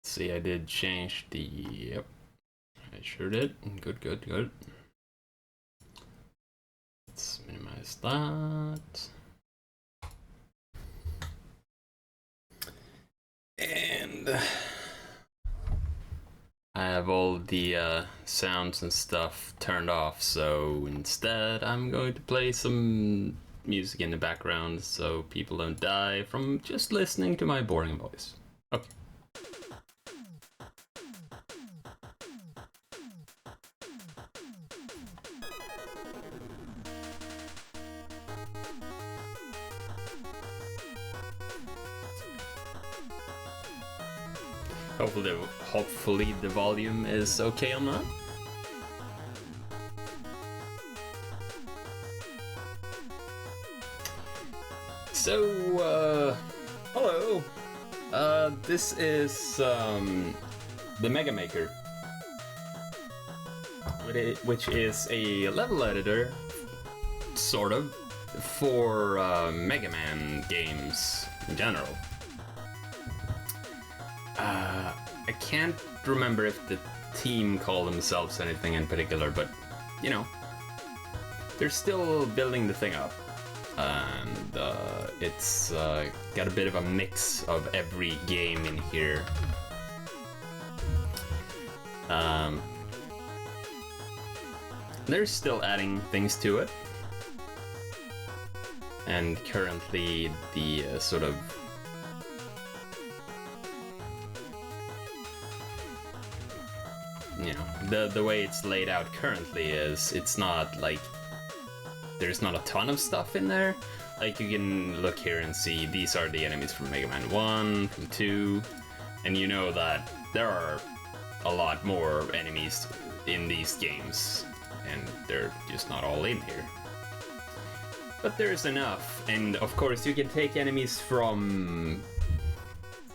See, I did change the... Yep. I sure did. Good, good, good. Let's minimize that. And I have all the sounds and stuff turned off, so instead I'm going to play some music in the background so people don't die from just listening to my boring voice. Okay. Hopefully the volume is okay on that. So, hello. This is the Mega Maker, which is a level editor, sort of, for Mega Man games in general. I can't remember if the team call themselves anything in particular, but, you know, they're still building the thing up. And it's got a bit of a mix of every game in here. They're still adding things to it. And currently the sort of the way it's laid out currently is it's not like there's not a ton of stuff in there. Like, you can look here and see these are the enemies from Mega Man 1, from 2, and you know that there are a lot more enemies in these games, and they're just not all in here. But there's enough, and of course you can take enemies from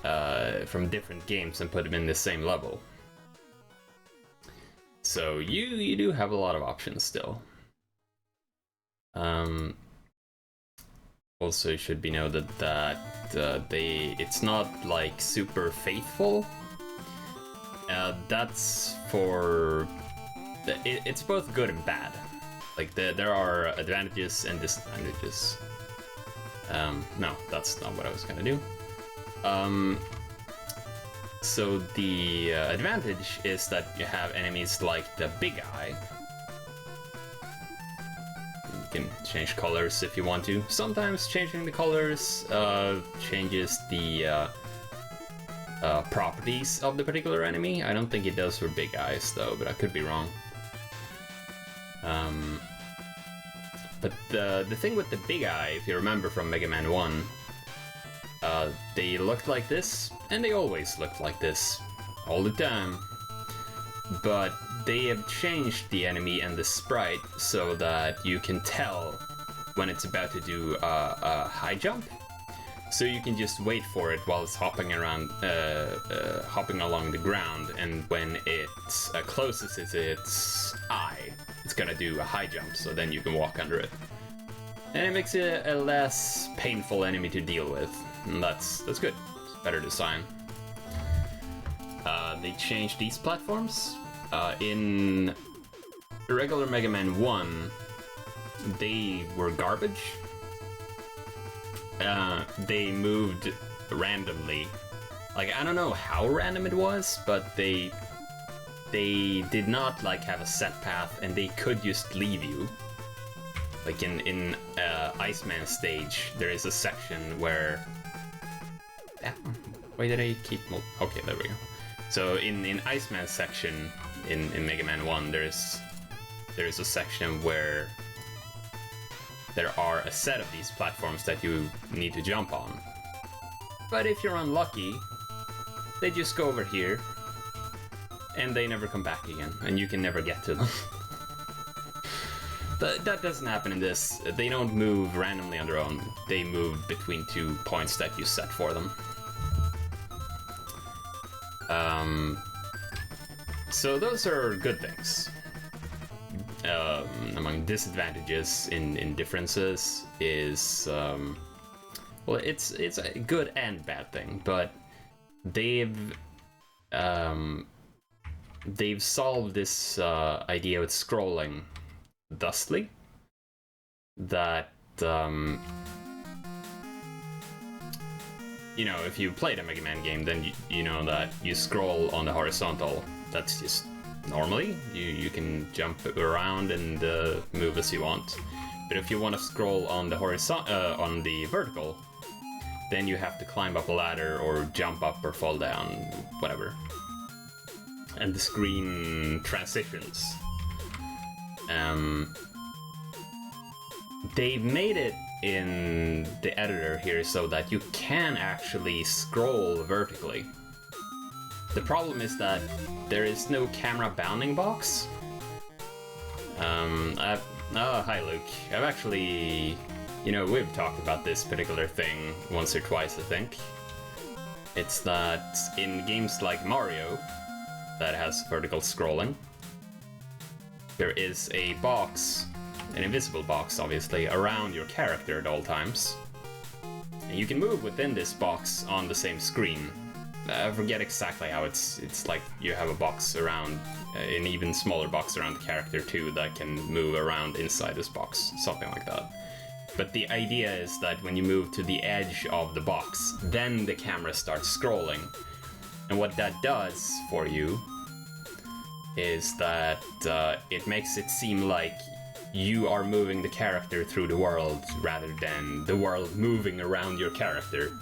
different games and put them in the same level. So you do have a lot of options still. Also, it should be noted that it's not like super faithful. That's for it's both good and bad. Like there are advantages and disadvantages. No, that's not what I was gonna do. So the advantage is that you have enemies like the Big Eye. You can change colors if you want to. Sometimes changing the colors changes the properties of the particular enemy. I don't think it does for Big Eyes though, but I could be wrong. But the thing with the Big Eye, if you remember from Mega Man 1, they looked like this, and they always looked like this, all the time. But they have changed the enemy and the sprite so that you can tell when it's about to do a high jump. So you can just wait for it while it's hopping around, hopping along the ground, and when it closes its eye, it's gonna do a high jump, so then you can walk under it. And it makes it a less painful enemy to deal with, and that's good. It's better design. They changed these platforms. In regular Mega Man 1, they were garbage. They moved randomly. Like, I don't know how random it was, but they did not like have a set path, and they could just leave you. Like in Iceman stage, there is a section where... Why did I keep... Okay, there we go. So in Iceman section in Mega Man 1, there is a section where there are a set of these platforms that you need to jump on. But if you're unlucky, they just go over here, and they never come back again, and you can never get to them. But that doesn't happen in this. They don't move randomly on their own. They move between 2 points that you set for them. So those are good things. among disadvantages in differences is well, it's a good and bad thing, but they've solved this idea with scrolling thusly that you know, if you played a Mega Man game, then you know that you scroll on the horizontal. That's just normally. You can jump around and move as you want. But if you want to scroll on the on the vertical, then you have to climb up a ladder or jump up or fall down, whatever. And the screen transitions. They've made it in the editor here so that you can actually scroll vertically. The problem is that there is no camera bounding box. Hi Luke. I've actually, you know, we've talked about this particular thing once or twice, I think. It's that in games like Mario, that has vertical scrolling, there is a box, an invisible box, obviously, around your character at all times. And you can move within this box on the same screen. I forget exactly how it's like you have a box around, an even smaller box around the character too that can move around inside this box, something like that. But the idea is that when you move to the edge of the box, then the camera starts scrolling. And what that does for you is that it makes it seem like you are moving the character through the world rather than the world moving around your character.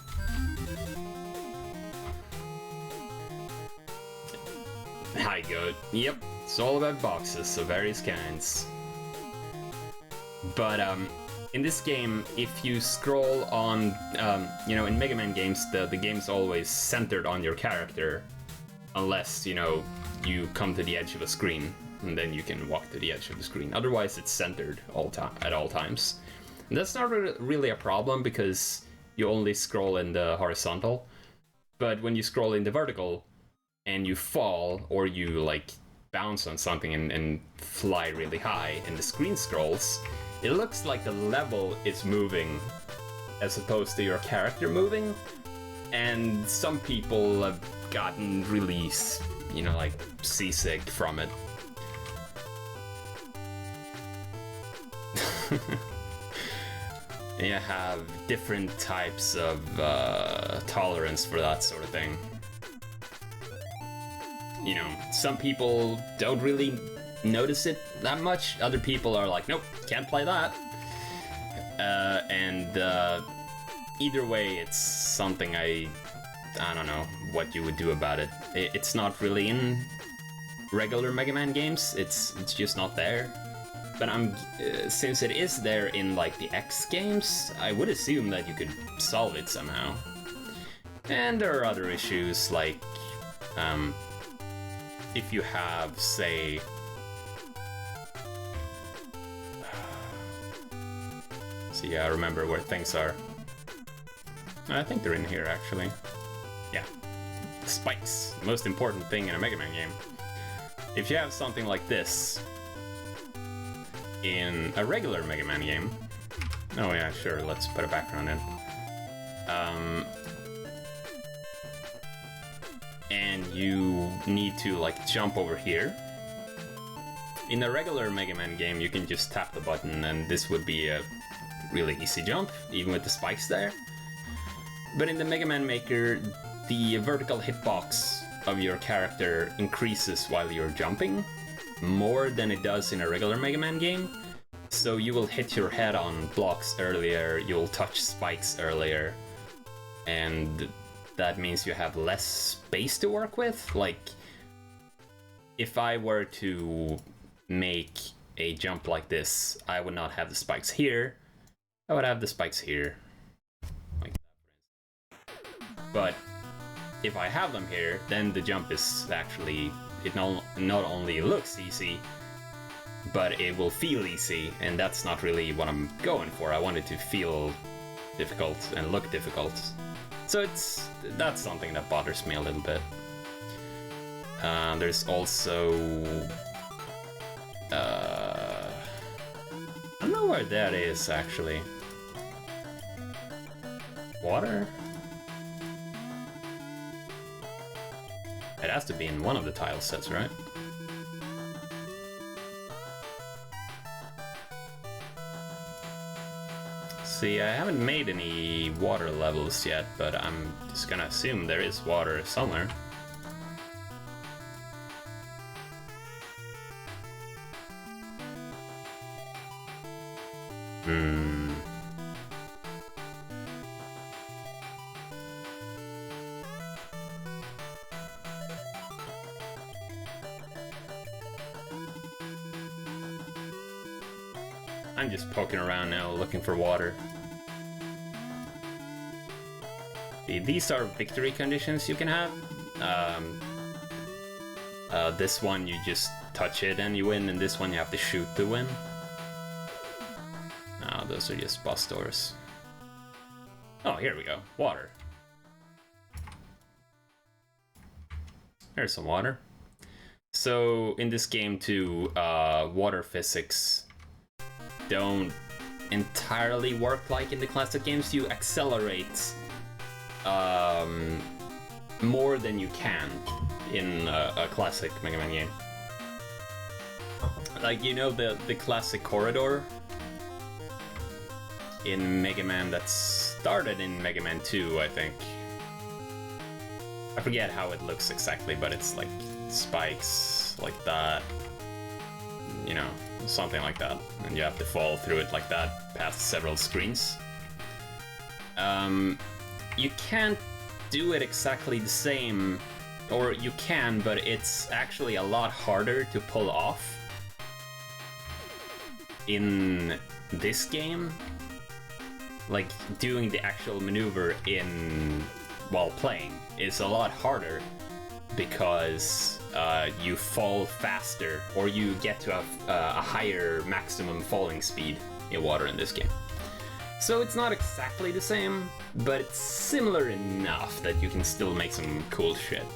Hi, Goat. Yep, it's all about boxes of various kinds. But in this game, if you scroll on, you know, in Mega Man games, the game's always centered on your character, unless, you know, you come to the edge of a screen, and then you can walk to the edge of the screen. Otherwise, it's centered at all times. And that's not really a problem because you only scroll in the horizontal. But when you scroll in the vertical and you fall or you like bounce on something and fly really high and the screen scrolls, it looks like the level is moving as opposed to your character moving. And some people have gotten really, you know, like seasick from it. And you have different types of tolerance for that sort of thing. You know, some people don't really notice it that much. Other people are like, nope, can't play that. Either way, it's something I don't know what you would do about it. It's not really in regular Mega Man games. It's just not there. But since it is there in like the X games, I would assume that you could solve it somehow. And there are other issues like if you have, say, see, I remember where things are. I think they're in here actually. Yeah, spikes, the most important thing in a Mega Man game. If you have something like this in a regular Mega Man game, oh yeah, sure, let's put a background in. And you need to like jump over here. In a regular Mega Man game, you can just tap the button and this would be a really easy jump, even with the spikes there. But in the Mega Man Maker, the vertical hitbox of your character increases while you're jumping, more than it does in a regular Mega Man game. So you will hit your head on blocks earlier, you'll touch spikes earlier, and that means you have less space to work with. Like, if I were to make a jump like this, I would not have the spikes here, I would have the spikes here. Like that. But if I have them here, then the jump is actually, it not only looks easy, but it will feel easy, and that's not really what I'm going for. I want it to feel difficult and look difficult. So that's something that bothers me a little bit. There's also where that is, actually. Water? It has to be in one of the tile sets, right? See, I haven't made any water levels yet, but I'm just gonna assume there is water somewhere. I'm just poking around now, looking for water. These are victory conditions you can have. This one you just touch it and you win, and this one you have to shoot to win. No, those are just boss doors. Oh, here we go. Water. There's some water. So in this game too, water physics don't entirely work like in the classic games. You accelerate more than you can in a classic Mega Man game. Like, you know, the classic corridor in Mega Man that started in Mega Man 2, I think. I forget how it looks exactly, but it's like spikes like that, you know, something like that, and you have to fall through it like that past several screens. You can't do it exactly the same, or you can, but it's actually a lot harder to pull off in this game. Like, doing the actual maneuver while playing is a lot harder because you fall faster, or you get to a higher maximum falling speed in water in this game. So it's not exactly the same, but it's similar enough that you can still make some cool shit.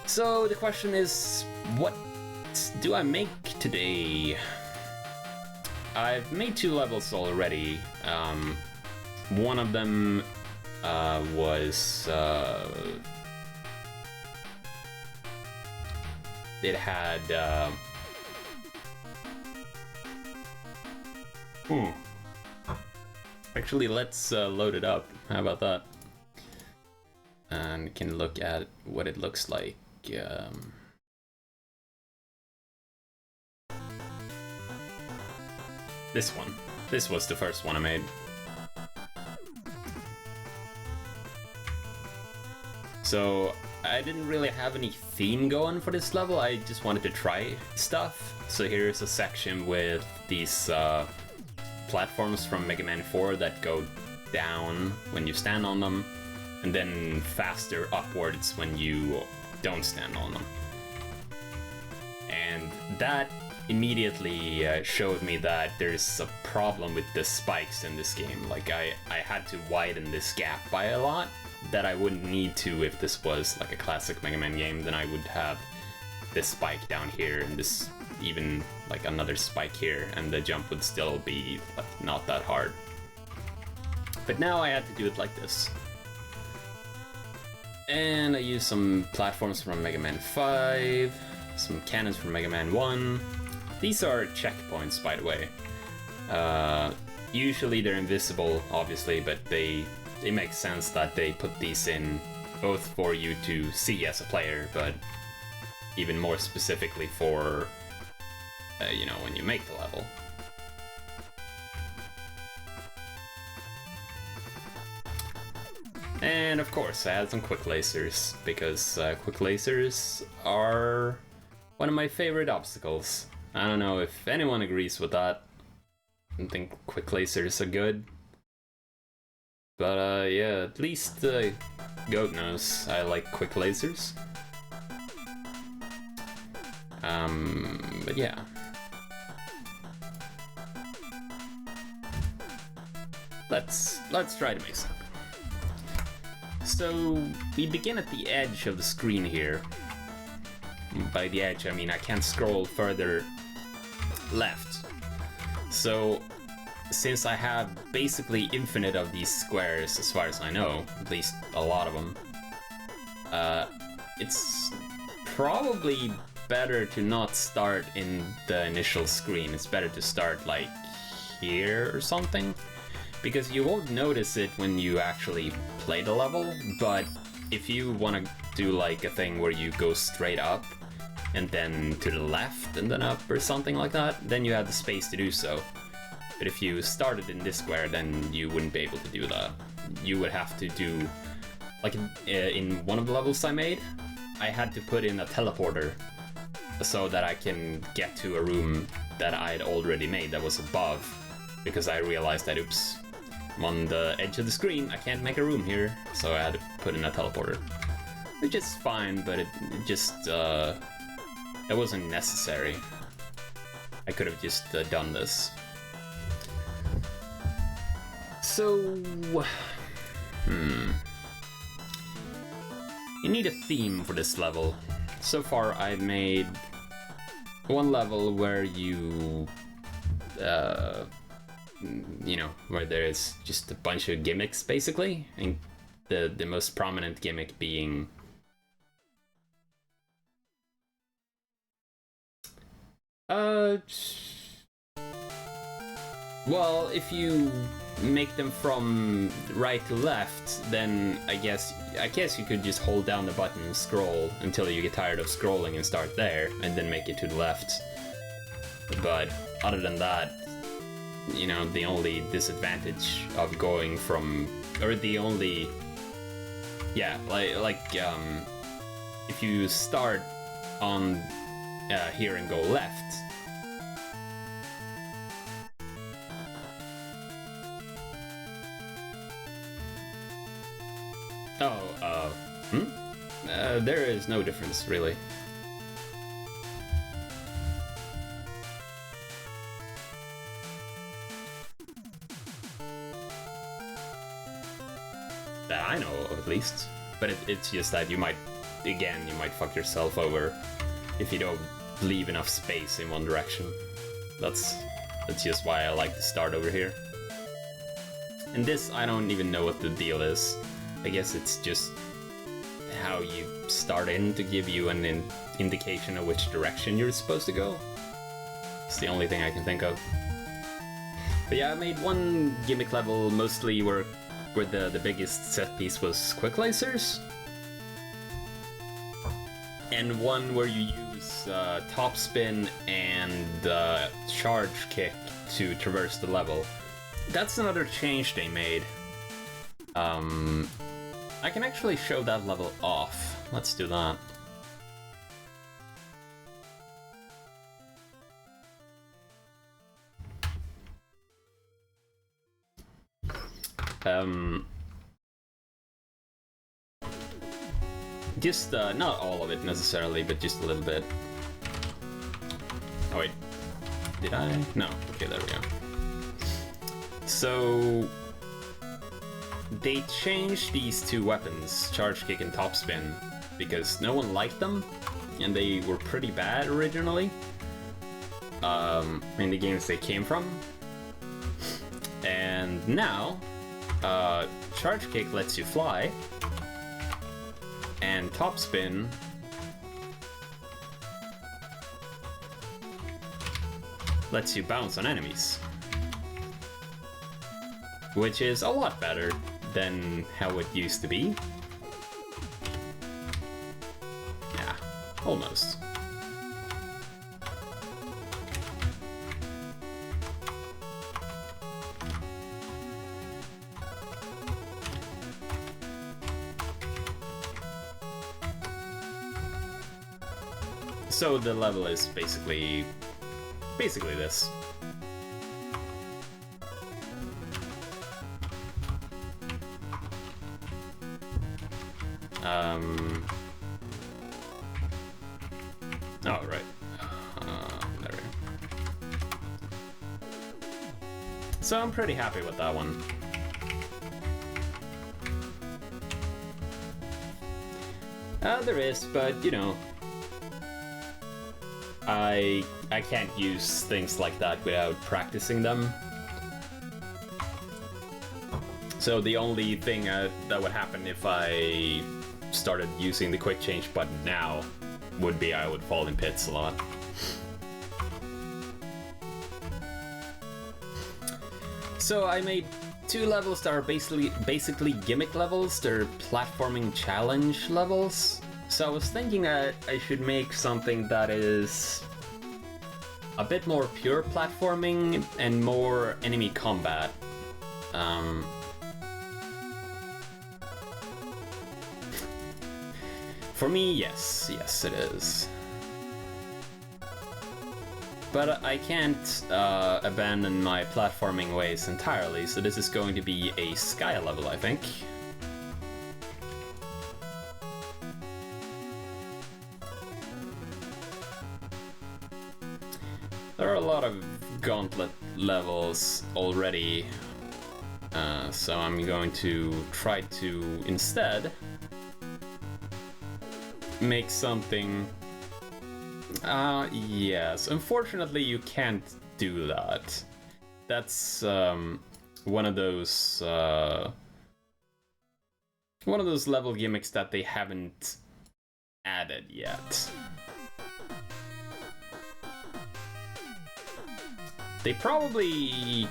So the question is, what do I make today? I've made 2 levels already. One of them was... it had... Actually, let's load it up. How about that? And can look at what it looks like. This one. This was the first one I made. So I didn't really have any theme going for this level. I just wanted to try stuff. So here's a section with these platforms from Mega Man 4 that go down when you stand on them, and then faster upwards when you don't stand on them. And that immediately showed me that there's a problem with the spikes in this game. Like, I had to widen this gap by a lot that I wouldn't need to if this was like a classic Mega Man game. Then I would have this spike down here and this even like another spike here, and the jump would still be like not that hard. But now I had to do it like this. And I used some platforms from Mega Man 5, some cannons from Mega Man 1. These are checkpoints, by the way. Usually they're invisible, obviously, but they make sense that they put these in both for you to see as a player, but even more specifically for, you know, when you make the level. And of course I had some quick lasers, because quick lasers are one of my favorite obstacles. I don't know if anyone agrees with that. I don't think quick lasers are good. But yeah, at least Goat knows I like quick lasers. But yeah. Let's try to make something. So we begin at the edge of the screen here. By the edge, I mean I can't scroll further left So, since I have basically infinite of these squares, as far as I know, at least a lot of them, it's probably better to not start in the initial screen. It's better to start like here or something, because you won't notice it when you actually play the level, but if you want to do like a thing where you go straight up and then to the left and then up or something like that, then you have the space to do so. But if you started in this square, then you wouldn't be able to do that. You would have to do, like in one of the levels I made, I had to put in a teleporter so that I can get to a room that I had already made that was above, because I realized that, oops, I'm on the edge of the screen, I can't make a room here, so I had to put in a teleporter. Which is fine, but it just, it wasn't necessary. I could have just done this. So, you need a theme for this level. So far I've made one level where you know, where there's just a bunch of gimmicks basically, and the most prominent gimmick being well, if you make them from right to left, then I guess you could just hold down the button and scroll until you get tired of scrolling and start there, and then make it to the left. But other than that, you know, the only disadvantage of going from, or the only, yeah, if you start on here and go left, there is no difference, really. That I know of, at least. But it's just that you might fuck yourself over if you don't leave enough space in one direction. That's just why I like to start over here. And this, I don't even know what the deal is. I guess it's just how you start in to give you an indication of which direction you're supposed to go. It's the only thing I can think of. But yeah, I made one gimmick level mostly where the biggest set piece was quick lasers, and one where you use top spin and charge kick to traverse the level. That's another change they made. I can actually show that level off. Let's do that. Just, not all of it necessarily, but just a little bit. Oh wait, did I? No, okay, there we go. So, they changed these two weapons, charge kick and top spin, because no one liked them, and they were pretty bad originally, in the games they came from. And now, charge kick lets you fly, and top spin lets you bounce on enemies, which is a lot better than how it used to be. Yeah, almost. So the level is basically this. Oh, right. There we go. So I'm pretty happy with that one. There is, but you know, I I can't use things like that without practicing them. So the only thing that would happen if I started using the quick change button now would be I would fall in pits a lot. So I made 2 levels that are basically gimmick levels. They're platforming challenge levels. So I was thinking that I should make something that is a bit more pure platforming and more enemy combat. For me, yes it is. But I can't abandon my platforming ways entirely, so this is going to be a Sky level, I think. There are a lot of gauntlet levels already, so I'm going to try to instead make something. Yes, unfortunately you can't do that. That's one of those level gimmicks that they haven't added yet. They probably...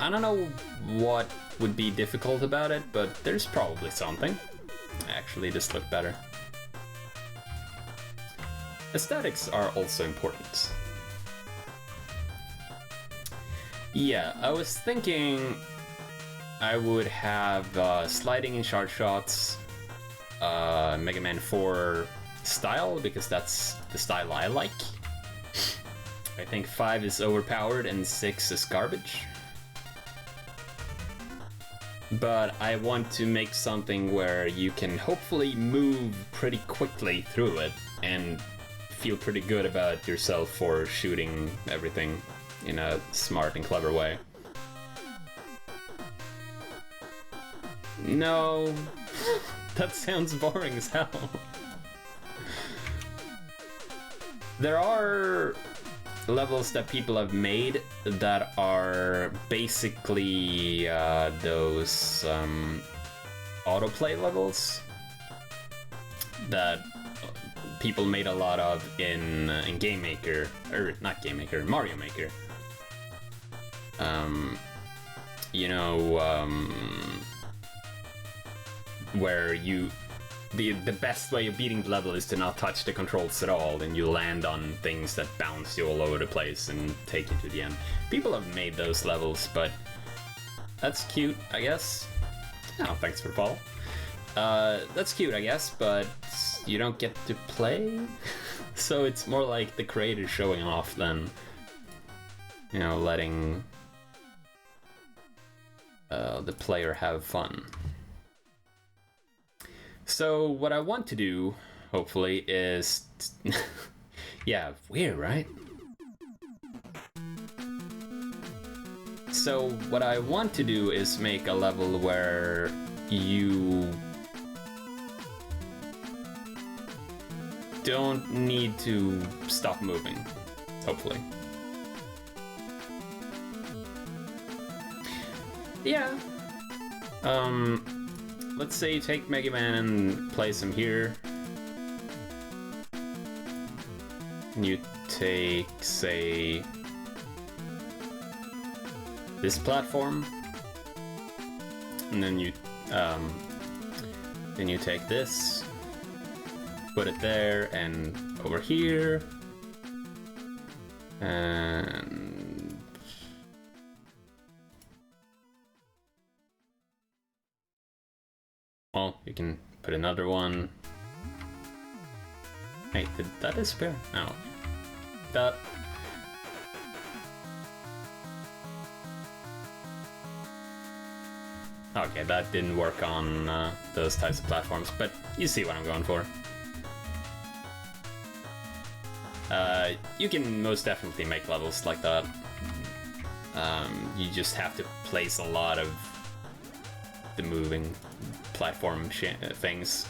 I don't know what would be difficult about it, but there's probably something. Actually, this looked better. Aesthetics are also important. Yeah, I was thinking I would have sliding and shard shots, Mega Man 4 style, because that's the style I like. I think 5 is overpowered and 6 is garbage. But I want to make something where you can hopefully move pretty quickly through it and feel pretty good about yourself for shooting everything in a smart and clever way. No, that sounds boring as hell. There are levels that people have made that are basically those autoplay levels that people made a lot of in Game Maker, or not Game Maker, Mario Maker. You know, where you the best way of beating the level is to not touch the controls at all, and you land on things that bounce you all over the place and take you to the end. People have made those levels, but that's cute, I guess. Oh, thanks for Paul. That's cute, I guess, but you don't get to play? So it's more like the creator showing off than, you know, letting the player have fun. So what I want to do, hopefully, is... yeah, weird, right? So what I want to do is make a level where you don't need to stop moving, hopefully. Yeah. Let's say you take Mega Man and place him here. And you take, say, this platform. And then you take this, put it there and over here. And well, you can put another one. Hey, did that disappear? No. That. Okay, that didn't work on those types of platforms, but you see what I'm going for. You can most definitely make levels like that. You just have to place a lot of the moving platform things.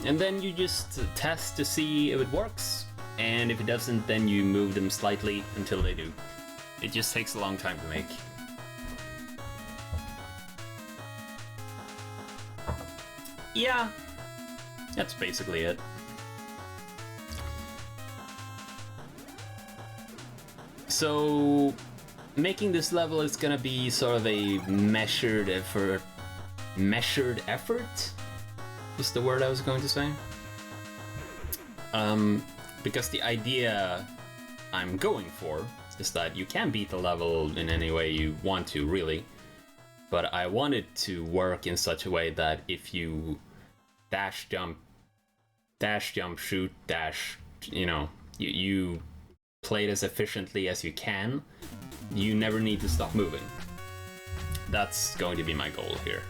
And then you just test to see if it works, and if it doesn't, then you move them slightly until they do. It just takes a long time to make. Yeah, that's basically it. So, making this level is gonna be sort of a measured effort. Measured effort is the word I was going to say. Because the idea I'm going for is that you can beat the level in any way you want to, really. But I want it to work in such a way that if you dash, jump, shoot, dash, you know, you play it as efficiently as you can, you never need to stop moving. That's going to be my goal here.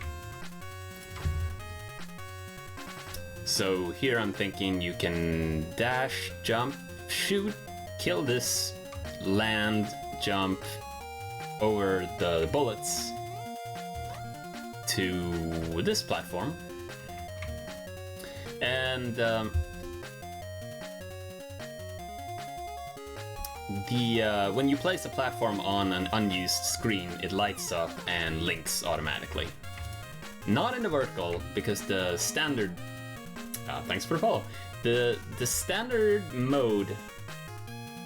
So here I'm thinking you can dash, jump, shoot, kill this, land, jump over the bullets to this platform. And when you place a platform on an unused screen, it lights up and links automatically. Not in the vertical, because the standard... thanks for the follow. The standard mode,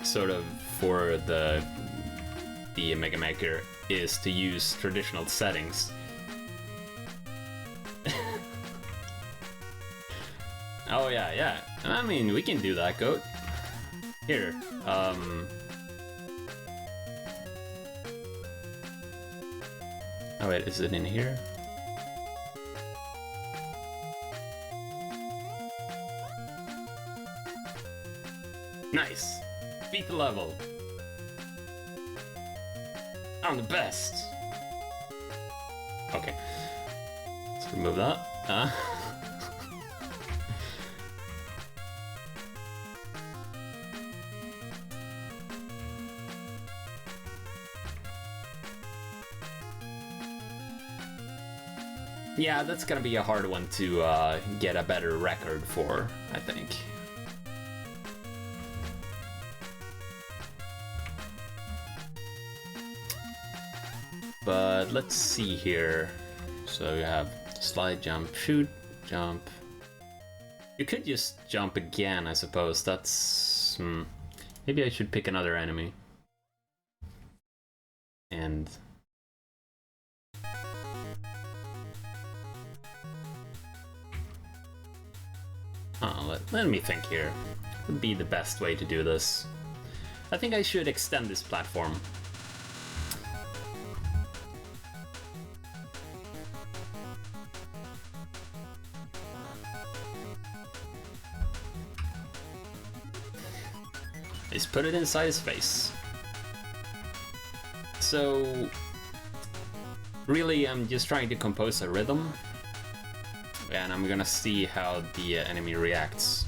sort of, for the Mega Maker is to use traditional settings. Oh yeah. I mean, we can do that, Goat. Here, oh wait, is it in here? Nice! Beat the level! I'm the best! Okay. Let's remove that. Yeah, that's gonna be a hard one to get a better record for, I think. But let's see here. So you have slide, jump, shoot, jump. You could just jump again, I suppose. That's... Maybe I should pick another enemy. And... let me think here. What would be the best way to do this? I think I should extend this platform. Just put it inside his face. So, really, I'm just trying to compose a rhythm. And I'm gonna see how the enemy reacts.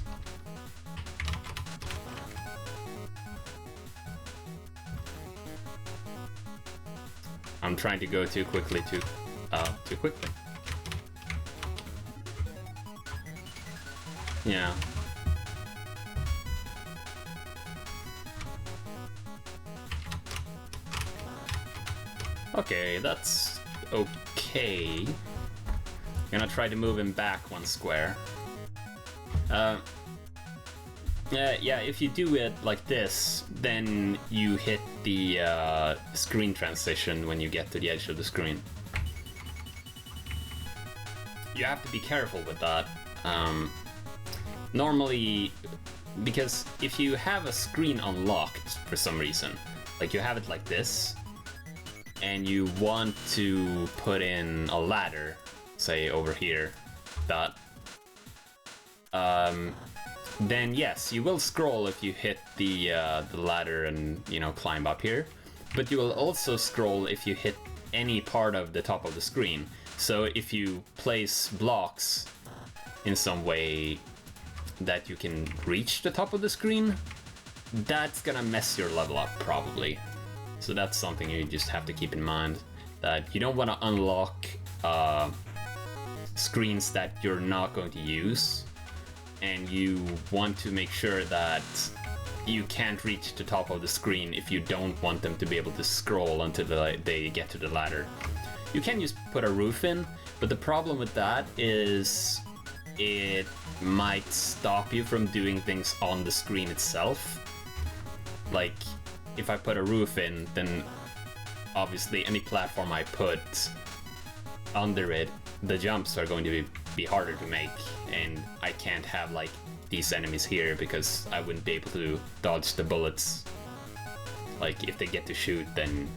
I'm trying to go too quickly, too quickly. Yeah. Okay, that's okay. I'm gonna try to move him back one square. Yeah, if you do it like this, then you hit the screen transition when you get to the edge of the screen. You have to be careful with that. Normally, because if you have a screen unlocked for some reason, like you have it like this, and you want to put in a ladder, say over here, that, then yes, you will scroll if you hit the ladder and, you know, climb up here. But you will also scroll if you hit any part of the top of the screen. So if you place blocks in some way that you can reach the top of the screen, that's gonna mess your level up, probably. So that's something you just have to keep in mind, that you don't want to unlock screens that you're not going to use, and you want to make sure that you can't reach the top of the screen if you don't want them to be able to scroll until they get to the ladder. You can just put a roof in, but the problem with that is it might stop you from doing things on the screen itself. Like, if I put a roof in, then obviously any platform I put under it, the jumps are going to be harder to make, and I can't have like these enemies here because I wouldn't be able to dodge the bullets. Like, if they get to shoot, then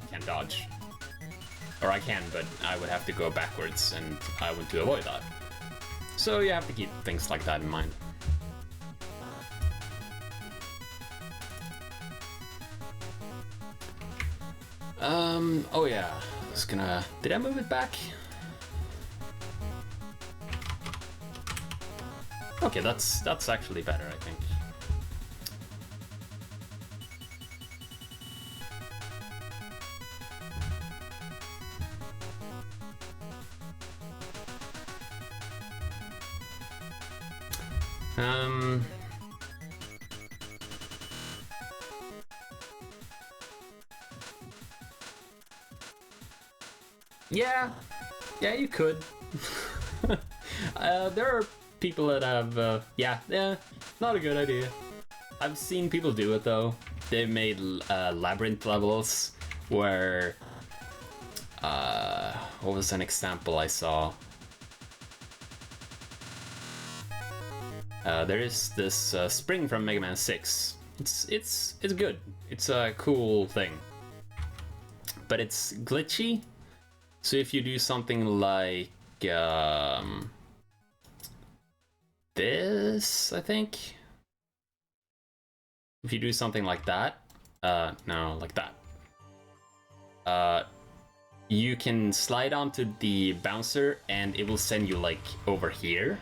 I can't dodge. Or I can, but I would have to go backwards, and I want to avoid that. So you have to keep things like that in mind. Oh yeah, I was gonna... Did I move it back? Okay, that's actually better, I think. Yeah, you could. There are people that have, yeah, not a good idea. I've seen people do it though. They've made labyrinth levels where, what was an example I saw? There is this spring from Mega Man 6. It's good. It's a cool thing, but it's glitchy. So if you do something like this, I think. If you do something like that, no, like that. You can slide onto the bouncer and it will send you like over here.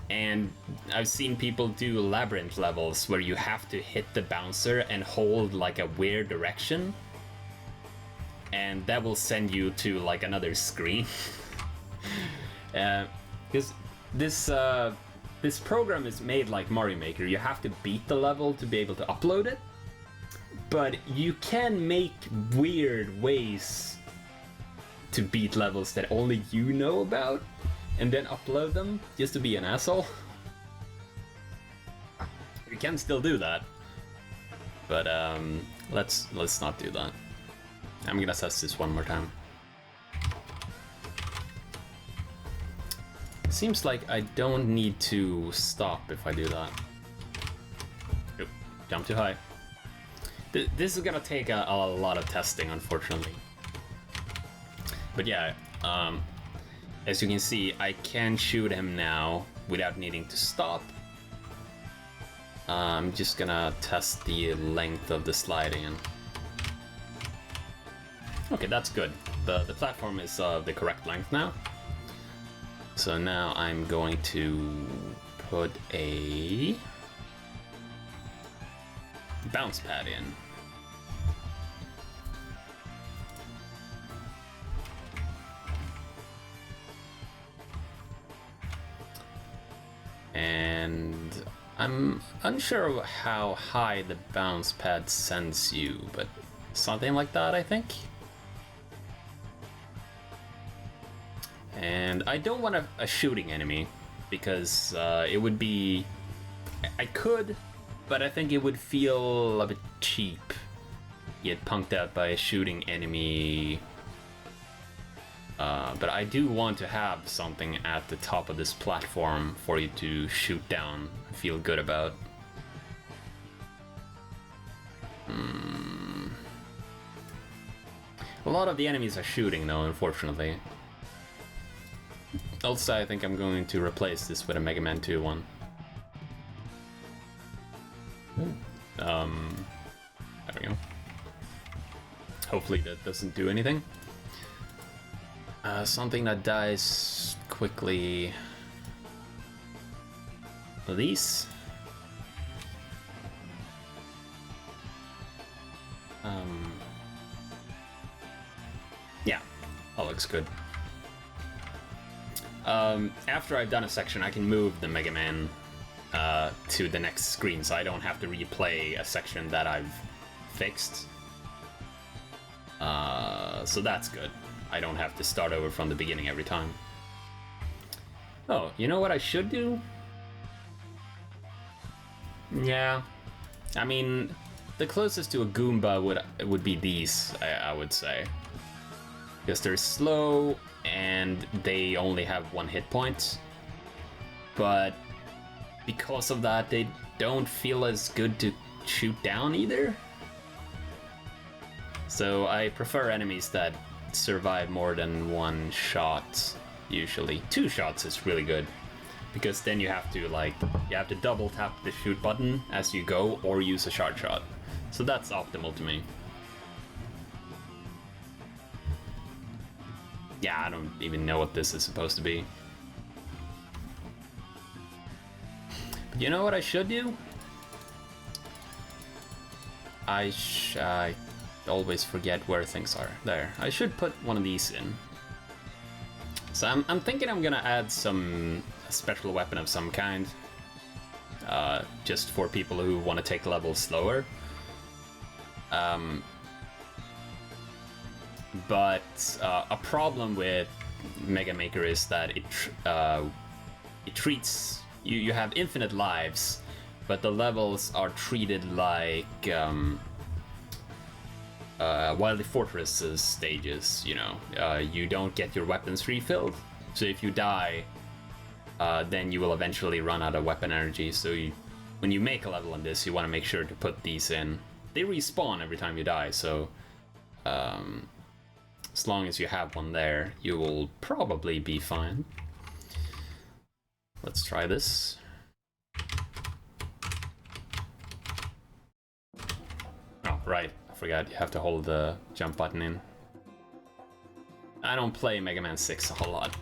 And I've seen people do labyrinth levels where you have to hit the bouncer and hold like a weird direction. And that will send you to like another screen. Because this program is made like Mario Maker. You have to beat the level to be able to upload it. But you can make weird ways to beat levels that only you know about, and then upload them just to be an asshole. You can still do that, but let's not do that. I'm gonna test this one more time. Seems like I don't need to stop if I do that. Oop, jump too high. This is gonna take a lot of testing, unfortunately. But yeah, as you can see, I can shoot him now without needing to stop. I'm just gonna test the length of the sliding. Okay, that's good. The platform is the correct length now. So now I'm going to put a bounce pad in. And I'm unsure of how high the bounce pad sends you, but something like that, I think. And I don't want a shooting enemy, because it would be... I could, but I think it would feel a bit cheap. Get punked out by a shooting enemy. But I do want to have something at the top of this platform for you to shoot down, feel good about. A lot of the enemies are shooting though, unfortunately. Also, I think I'm going to replace this with a Mega Man 2 one. There we go. Hopefully that doesn't do anything. Something that dies quickly. These. Yeah, that looks good. After I've done a section, I can move the Mega Man to the next screen, so I don't have to replay a section that I've fixed. So that's good. I don't have to start over from the beginning every time. Oh, you know what I should do? Yeah, I mean, the closest to a Goomba would be these, I would say. Because they're slow, and they only have 1 hit point. But because of that, they don't feel as good to shoot down either. So I prefer enemies that survive more than 1 shot, usually. 2 shots is really good. Because then you have to double tap the shoot button as you go, or use a shard shot. So that's optimal to me. Yeah, I don't even know what this is supposed to be. But you know what I should do? I always forget where things are. There. I should put one of these in. So I'm thinking I'm gonna add a special weapon of some kind. Just for people who want to take levels slower. But a problem with Mega Maker is that it treats you have infinite lives, but the levels are treated like Wily Fortress's stages. You know, you don't get your weapons refilled, so if you die, then you will eventually run out of weapon energy. So when you make a level in this, you want to make sure to put these in. They respawn every time you die, so as long as you have one there, you will probably be fine. Let's try this. Oh, right. I forgot you have to hold the jump button in. I don't play Mega Man 6 a whole lot.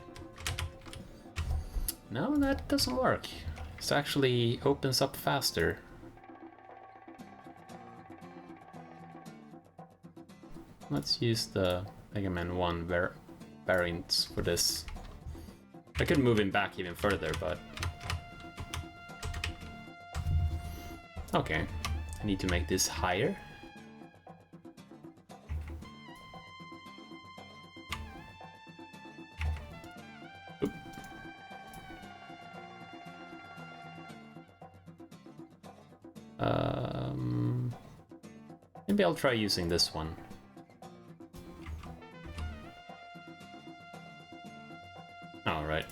No, that doesn't work. This actually opens up faster. Let's use the Mega Man 1 variants for this. I could move him back even further, but... Okay, I need to make this higher. Oop. Maybe I'll try using this one. Alright.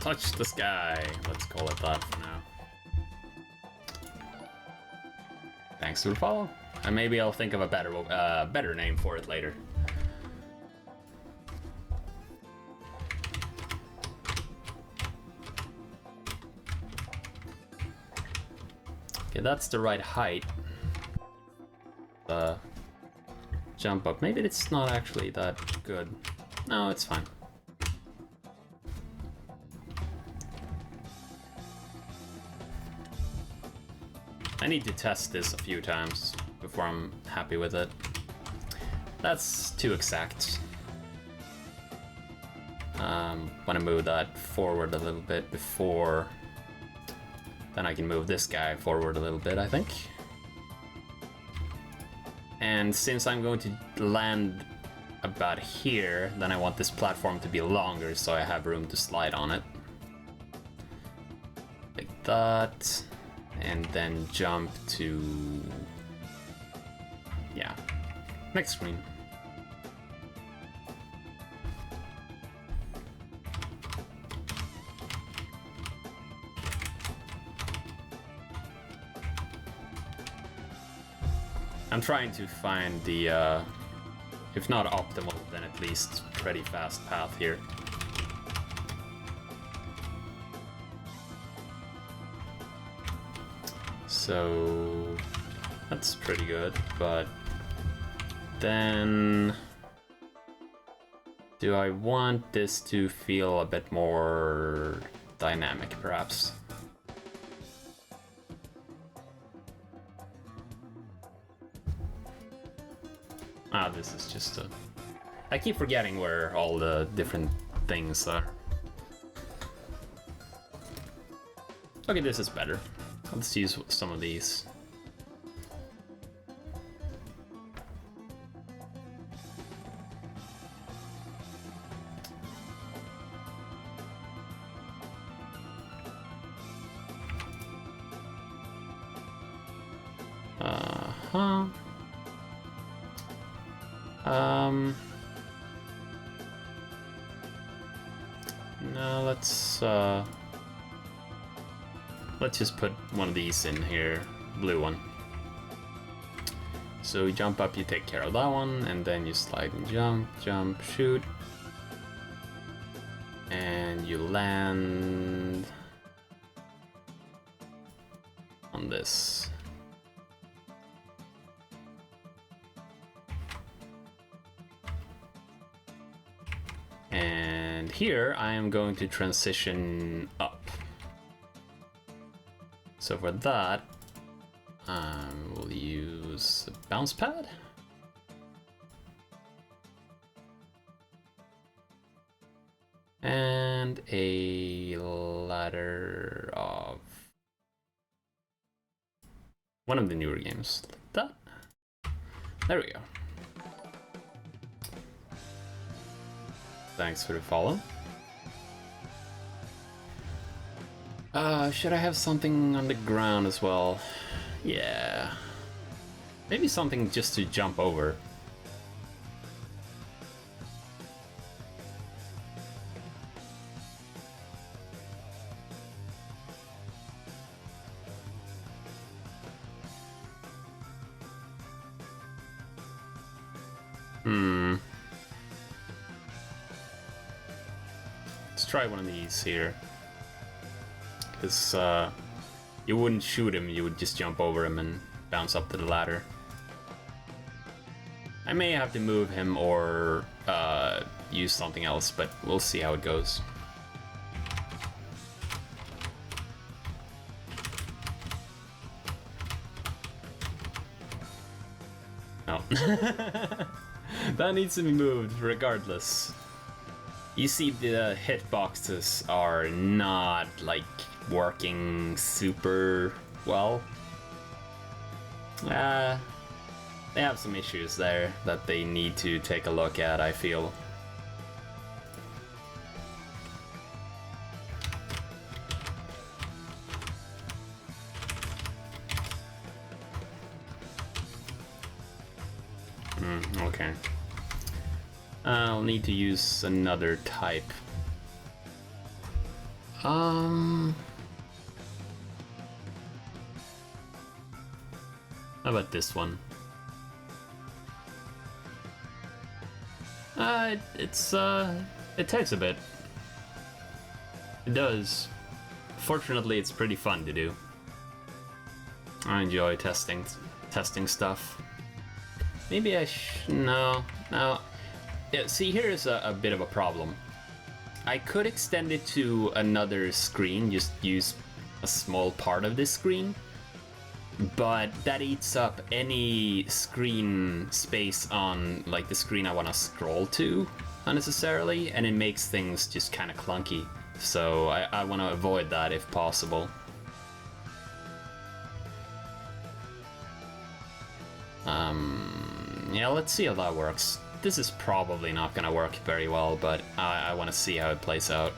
Touch the sky. Let's call it that for now. Thanks for the follow. And maybe I'll think of a better name for it later. Okay, that's the right height. Jump up. Maybe it's not actually that good. No, it's fine. I need to test this a few times before I'm happy with it. That's too exact. Want to move that forward a little bit before... Then I can move this guy forward a little bit, I think. And since I'm going to land about here, then I want this platform to be longer so I have room to slide on it. Like that. And then jump to... yeah. Next screen. I'm trying to find the, if not optimal, then at least pretty fast path here. So that's pretty good, but then do I want this to feel a bit more dynamic, perhaps? Ah, this is just a I keep forgetting where all the different things are. Okay, this is better. Let's use some of these. Uh-huh. No, let's just put one of these in here, blue one. So you jump up, you take care of that one, and then you slide and jump, jump, shoot. And you land on this. And here I am going to transition up. So for that, we'll use a bounce pad. And a ladder of one of the newer games, like that. There we go. Thanks for the follow. Should I have something on the ground as well? Yeah. Maybe something just to jump over. Let's try one of these here. Because you wouldn't shoot him, you would just jump over him and bounce up to the ladder. I may have to move him or use something else, but we'll see how it goes. No. That needs to be moved regardless. You see the hitboxes are not like working super well. They have some issues there that they need to take a look at, I feel. Okay. I'll need to use another type. How about this one? It takes a bit. It does. Fortunately, it's pretty fun to do. I enjoy testing stuff. Maybe I no. Yeah, see, here's a bit of a problem. I could extend it to another screen, just use a small part of this screen, but that eats up any screen space on like the screen I want to scroll to unnecessarily, and it makes things just kind of clunky. So I want to avoid that if possible. Yeah, let's see how that works. This is probably not gonna work very well, but I want to see how it plays out.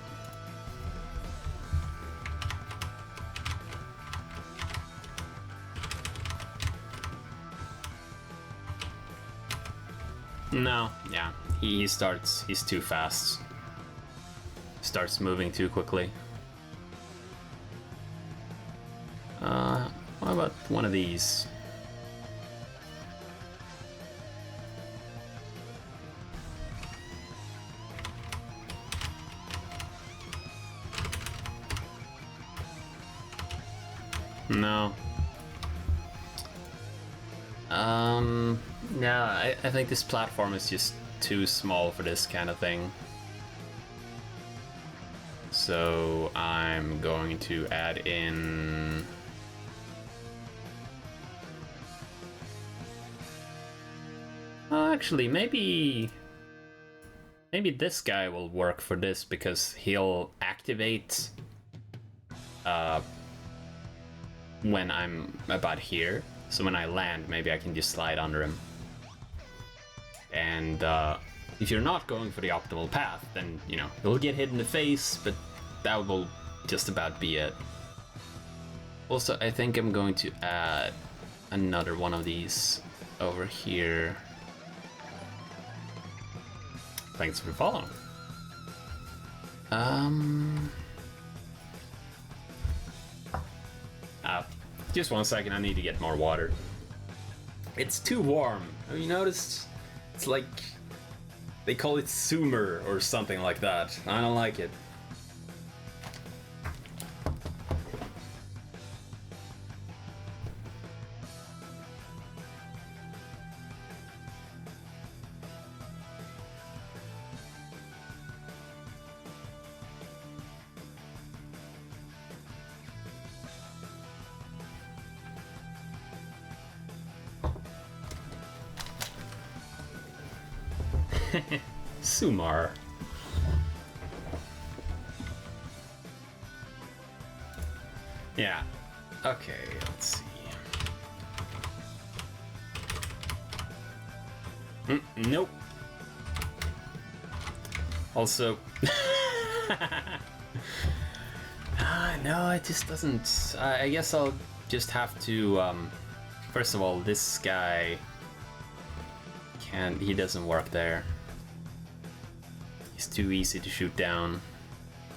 No, yeah, he's too fast. Starts moving too quickly. What about one of these? No. Yeah, I think this platform is just too small for this kind of thing. So I'm going to add in... actually, maybe Maybe this guy will work for this because he'll activate when I'm about here. So when I land, maybe I can just slide under him. And if you're not going for the optimal path, then, you know, you'll get hit in the face, but that will just about be it. Also, I think I'm going to add another one of these over here. Thanks for following. Just 1 second, I need to get more water. It's too warm. Have you noticed? It's like, they call it Sumer or something like that. I don't like it. Sumar. Yeah. Okay, let's see. Nope. Also... no, it just doesn't... I guess I'll just have to... first of all, this guy... he doesn't work there. He's too easy to shoot down.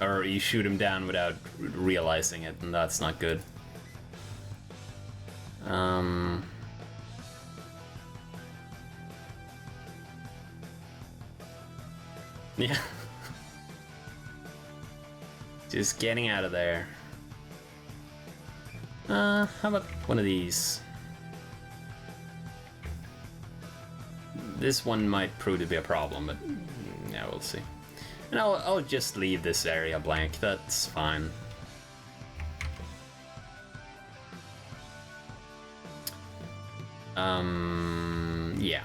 Or you shoot him down without realizing it, and that's not good. Yeah. Just getting out of there. How about one of these? This one might prove to be a problem, but yeah, we'll see. And I'll just leave this area blank, that's fine. Yeah.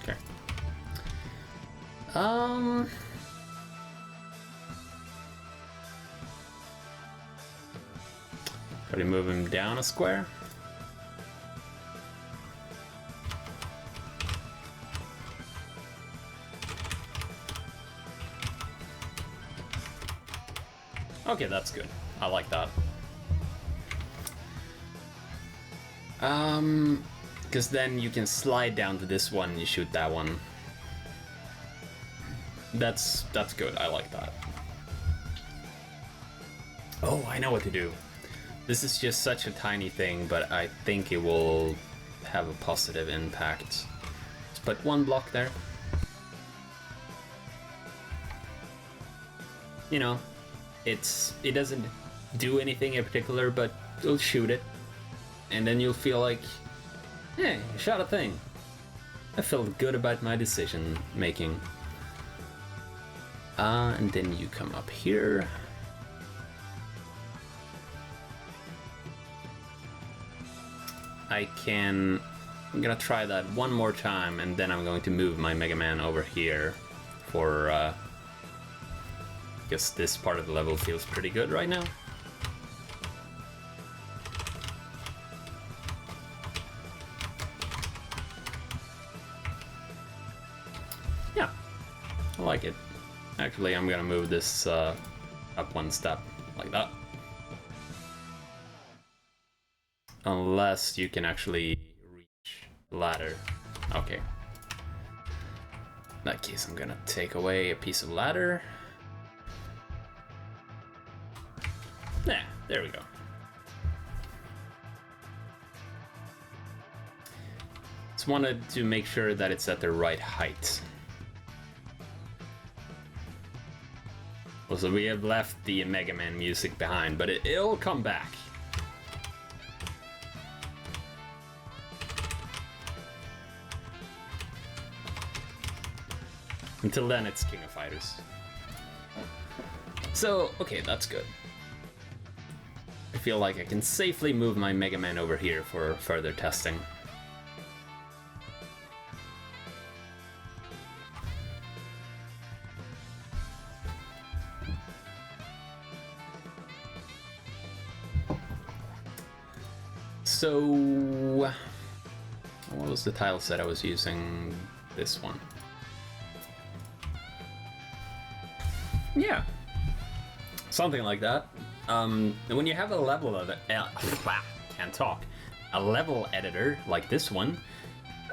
Okay. Probably move him down a square. Okay, that's good. I like that. Because then you can slide down to this one and you shoot that one. That's good. I like that. Oh, I know what to do. This is just such a tiny thing, but I think it will have a positive impact. Let's put one block there. You know, it doesn't do anything in particular, but you'll shoot it. And then you'll feel like, hey, I shot a thing. I felt good about my decision making. And then you come up here. I'm gonna try that one more time, and then I'm going to move my Mega Man over here for, because this part of the level feels pretty good right now. Yeah, I like it. Actually, I'm gonna move this up one step, like that. Unless you can actually reach the ladder. Okay. In that case, I'm gonna take away a piece of ladder. Yeah, there we go. Just wanted to make sure that it's at the right height. Also, we have left the Mega Man music behind, but it'll come back. Until then, it's King of Fighters. So, okay, that's good. I feel like I can safely move my Mega Man over here for further testing. So, what was the tile set I was using? This one. Yeah, something like that. When you have a level of it, can't talk. A level editor like this one,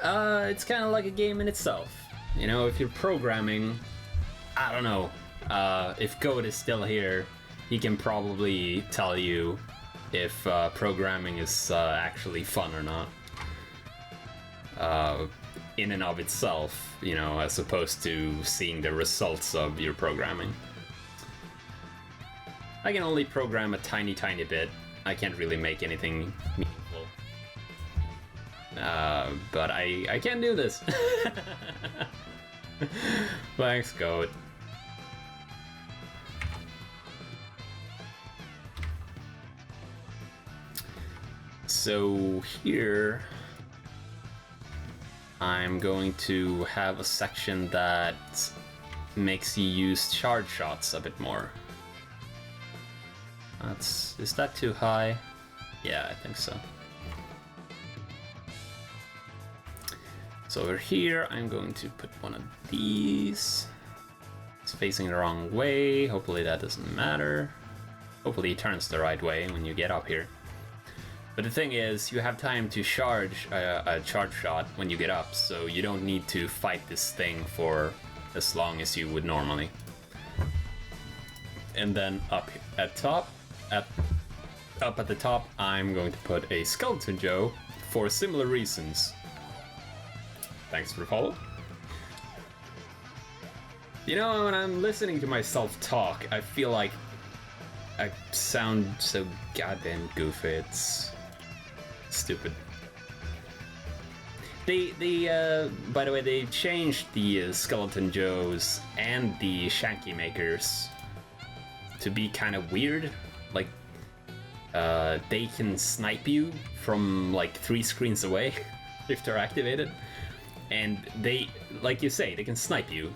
it's kind of like a game in itself. You know, if you're programming, I don't know, if Goat is still here, he can probably tell you if programming is actually fun or not. In and of itself, you know, as opposed to seeing the results of your programming. I can only program a tiny bit. I can't really make anything meaningful. But I can do this. Thanks, Goat. So here, I'm going to have a section that makes you use charge shots a bit more. Is that too high? Yeah, I think so. So over here, I'm going to put one of these. It's facing the wrong way. Hopefully that doesn't matter. Hopefully it turns the right way when you get up here. But the thing is, you have time to charge a charge shot when you get up, so you don't need to fight this thing for as long as you would normally. And then up at the top, I'm going to put a Skeleton Joe for similar reasons. Thanks for the follow. You know, when I'm listening to myself talk, I feel like I sound so goddamn goofy. It's stupid. By the way, they changed the Skeleton Joes and the Shanky Makers to be kind of weird. Like, they can snipe you from like 3 screens away if they're activated. And they, like you say, they can snipe you.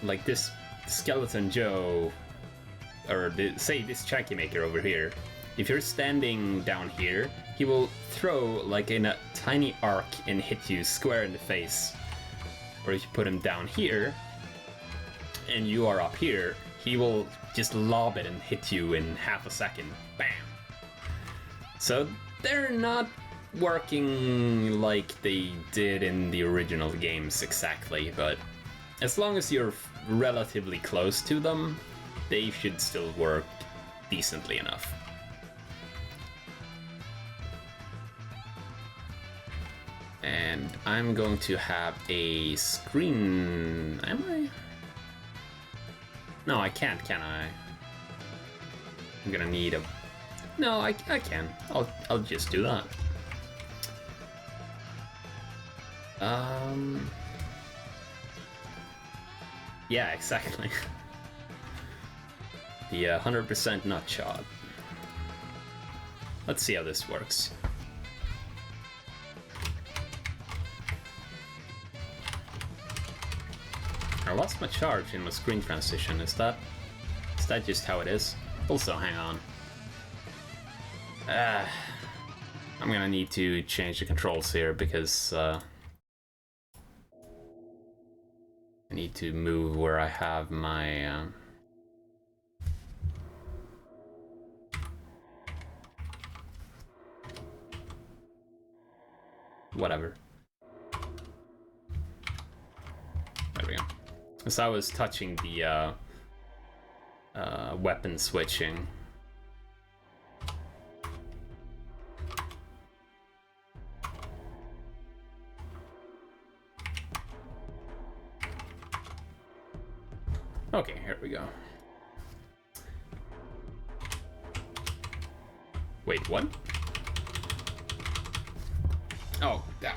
Like this Skeleton Joe, or say this Shanky Maker over here, if you're standing down here, he will throw like in a tiny arc and hit you square in the face. Or if you put him down here, and you are up here, he will just lob it and hit you in half a second. Bam! So they're not working like they did in the original games exactly, but as long as you're relatively close to them, they should still work decently enough. And I'm going to have a screen... Am I? No, I can't, can I? I'm gonna need a... No, I can. I'll just do that. Yeah, exactly. The 100% nut shot. Let's see how this works. I lost my charge in my screen transition. Is that just how it is? Also, hang on. I'm gonna need to change the controls here because I need to move where I have my whatever. There we go. Because I was touching the weapon switching. Okay, here we go. Wait, what? Oh, god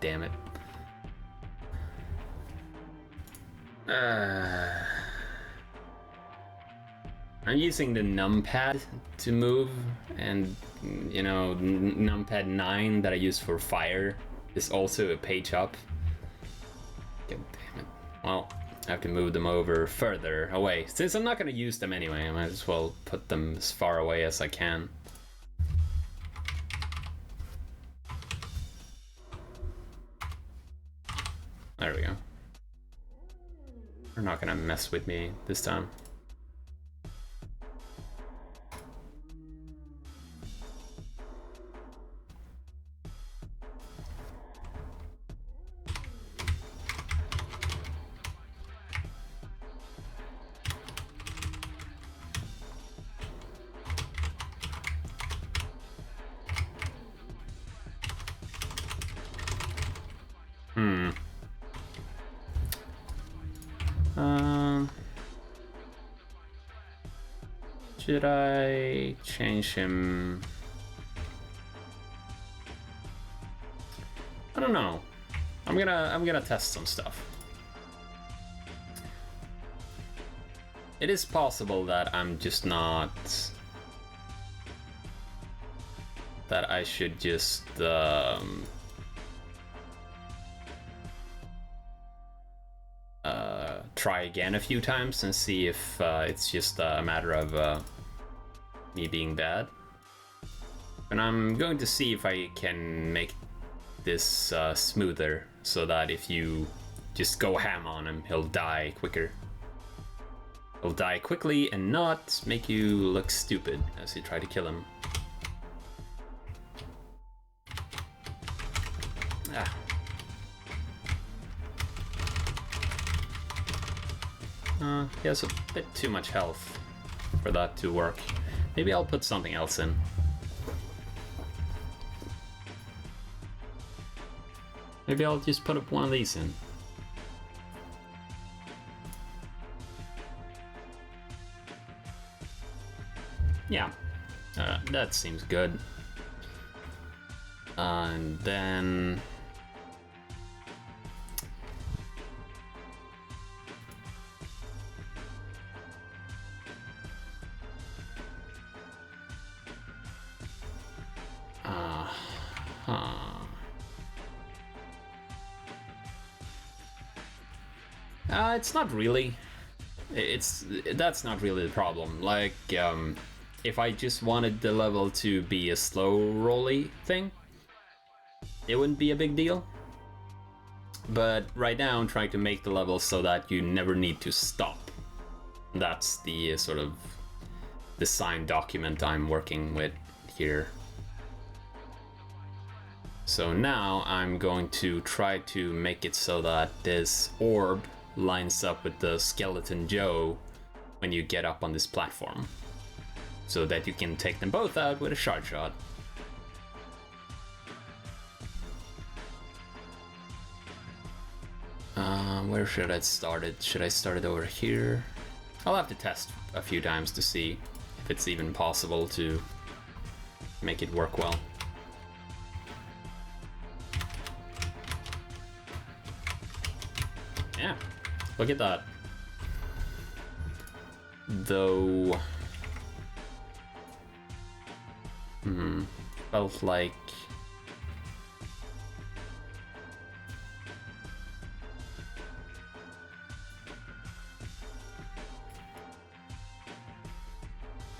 damn it. I'm using the numpad to move, and you know, numpad 9 that I use for fire is also a page up. God damn it. Well, I have to move them over further away. Since I'm not going to use them anyway, I might as well put them as far away as I can. There we go. They're not going to mess with me this time. Should I change him? I don't know. I'm gonna test some stuff. It is possible that I'm just not. That I should just try again a few times and see if it's just a matter of me being bad. And I'm going to see if I can make this smoother so that if you just go ham on him, he'll die quicker. He'll die quickly and not make you look stupid as you try to kill him. Ah. He has a bit too much health for that to work. Maybe I'll put something else in. Maybe I'll just put up one of these in. Yeah, that seems good. And then... it's not really. That's not really the problem. Like, if I just wanted the level to be a slow rolly thing, it wouldn't be a big deal. But right now I'm trying to make the level so that you never need to stop. That's the sort of design document I'm working with here. So now I'm going to try to make it so that this orb lines up with the Skeleton Joe when you get up on this platform, so that you can take them both out with a shard shot. Where should I start it? Should I start it over here? I'll have to test a few times to see if it's even possible to make it work well. Yeah. Look at that. Though... felt like...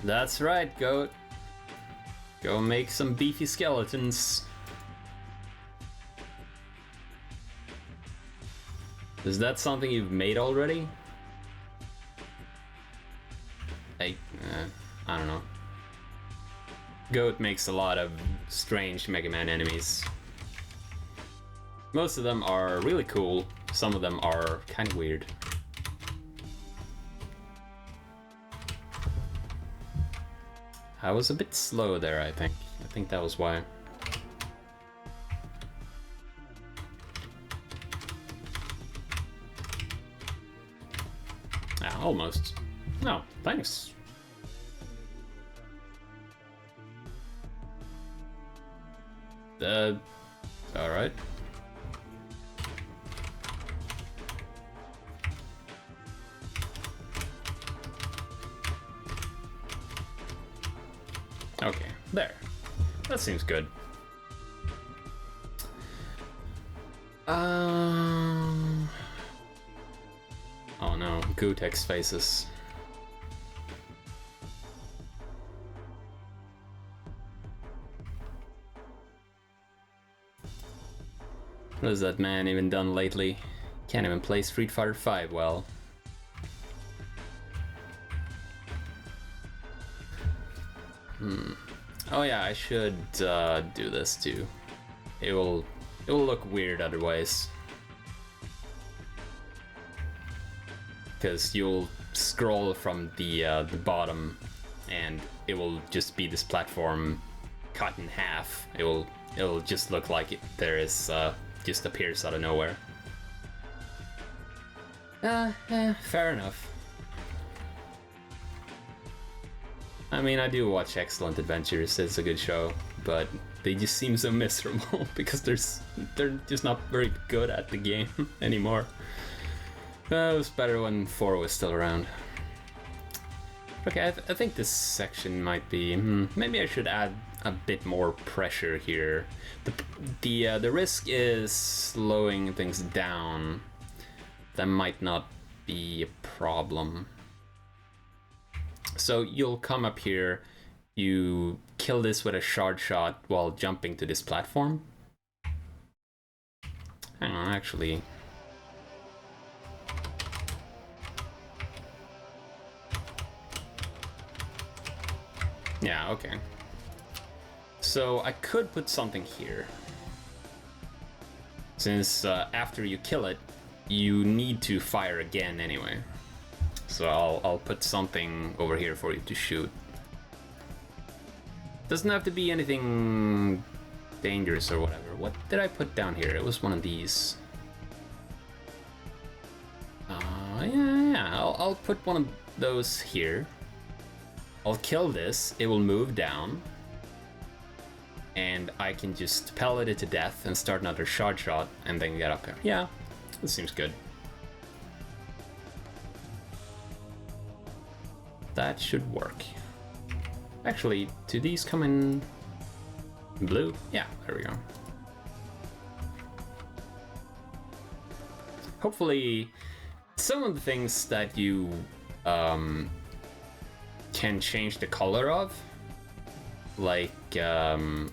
That's right, Goat. Go make some beefy skeletons. Is that something you've made already? I don't know. Goat makes a lot of strange Mega Man enemies. Most of them are really cool, some of them are kind of weird. I was a bit slow there, I think. I think that was why. Ah, almost. No, thanks. Alright. There. That seems good. Oh no, Gootecks faces. What has that man even done lately? Can't even play Street Fighter V well. Oh yeah, I should do this too. It will look weird otherwise. Because you'll scroll from the bottom, and it will just be this platform cut in half. It'll just look like there is just appears out of nowhere. Fair enough. I mean, I do watch Excellent Adventures. It's a good show, but they just seem so miserable because they're just not very good at the game anymore. It was better when 4 was still around. Okay, I think this section might be... maybe I should add a bit more pressure here. The risk is slowing things down. That might not be a problem. So you'll come up here, you kill this with a shard shot while jumping to this platform. Hang on, actually... Yeah, okay. So I could put something here. Since after you kill it, you need to fire again anyway. So I'll put something over here for you to shoot. Doesn't have to be anything dangerous or whatever. What did I put down here? It was one of these. Yeah. I'll put one of those here. I'll kill this, it will move down, and I can just pellet it to death and start another shard shot and then get up here. Yeah, this seems good. That should work. Actually, do these come in blue? Yeah, there we go. Hopefully, some of the things that you can change the color of, like no,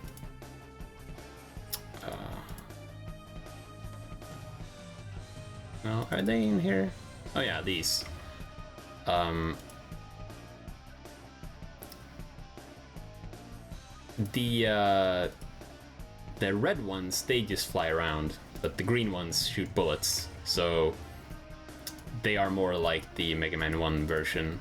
are they in here? Oh yeah, these. The red ones, they just fly around, but the green ones shoot bullets, so they are more like the Mega Man 1 version.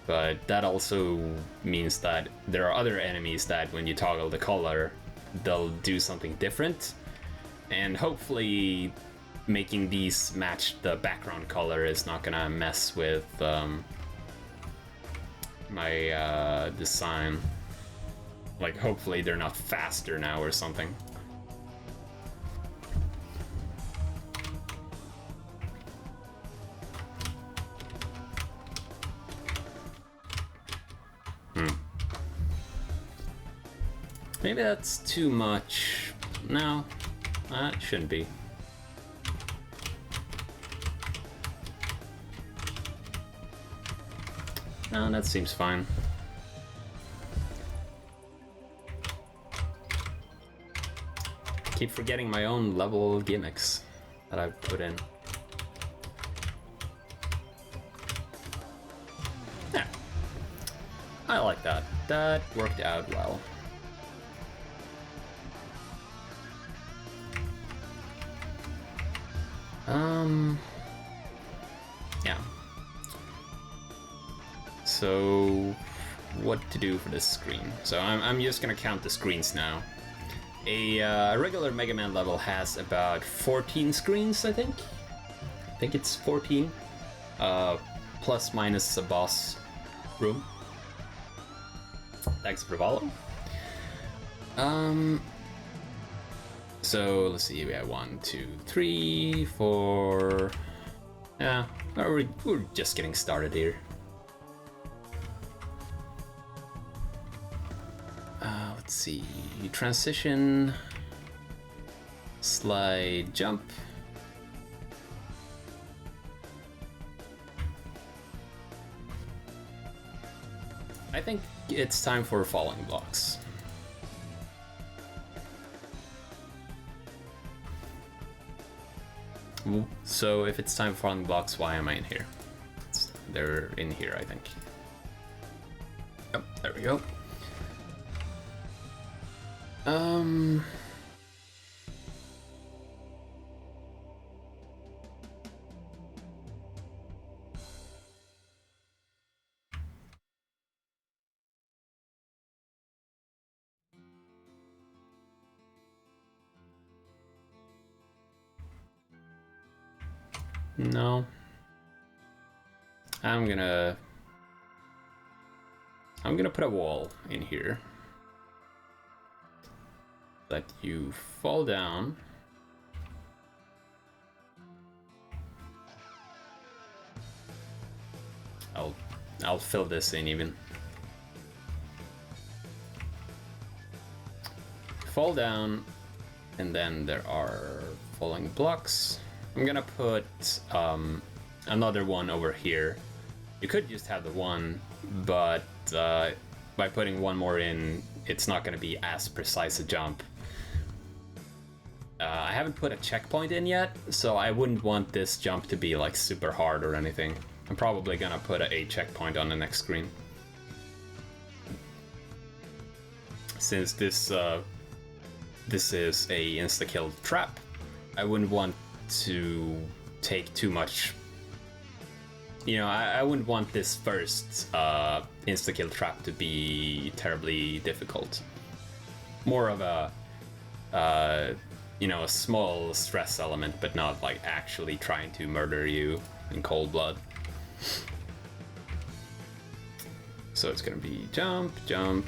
But that also means that there are other enemies that when you toggle the color, they'll do something different. And hopefully making these match the background color is not gonna mess with my design. Like, hopefully they're not faster now or something. Maybe that's too much. No, it shouldn't be. No, that seems fine. Keep forgetting my own level gimmicks that I've put in. Yeah, I like that. That worked out well. Yeah. So, what to do for this screen? So I'm just gonna count the screens now. A regular Mega Man level has about 14 screens, I think. I think it's 14. Plus minus a boss room. Thanks for follow. So let's see, we have 1, 2, 3, 4. Yeah, we're just getting started here. Let's see, transition, slide, jump. I think it's time for falling blocks. So if it's time for falling blocks, why am I in here? They're in here, I think. Yep, there we go. No. I'm gonna put a wall in here. Let you fall down. I'll fill this in even. Fall down, and then there are falling blocks. I'm gonna put another one over here. You could just have the one, but by putting one more in, it's not gonna be as precise a jump. I haven't put a checkpoint in yet, so I wouldn't want this jump to be like super hard or anything. I'm probably gonna put a checkpoint on the next screen. Since this is a insta-kill trap, I wouldn't want to take too much. You know, I wouldn't want this first insta-kill trap to be terribly difficult. More of a, you know, a small stress element, but not like actually trying to murder you in cold blood. So it's gonna be jump, jump.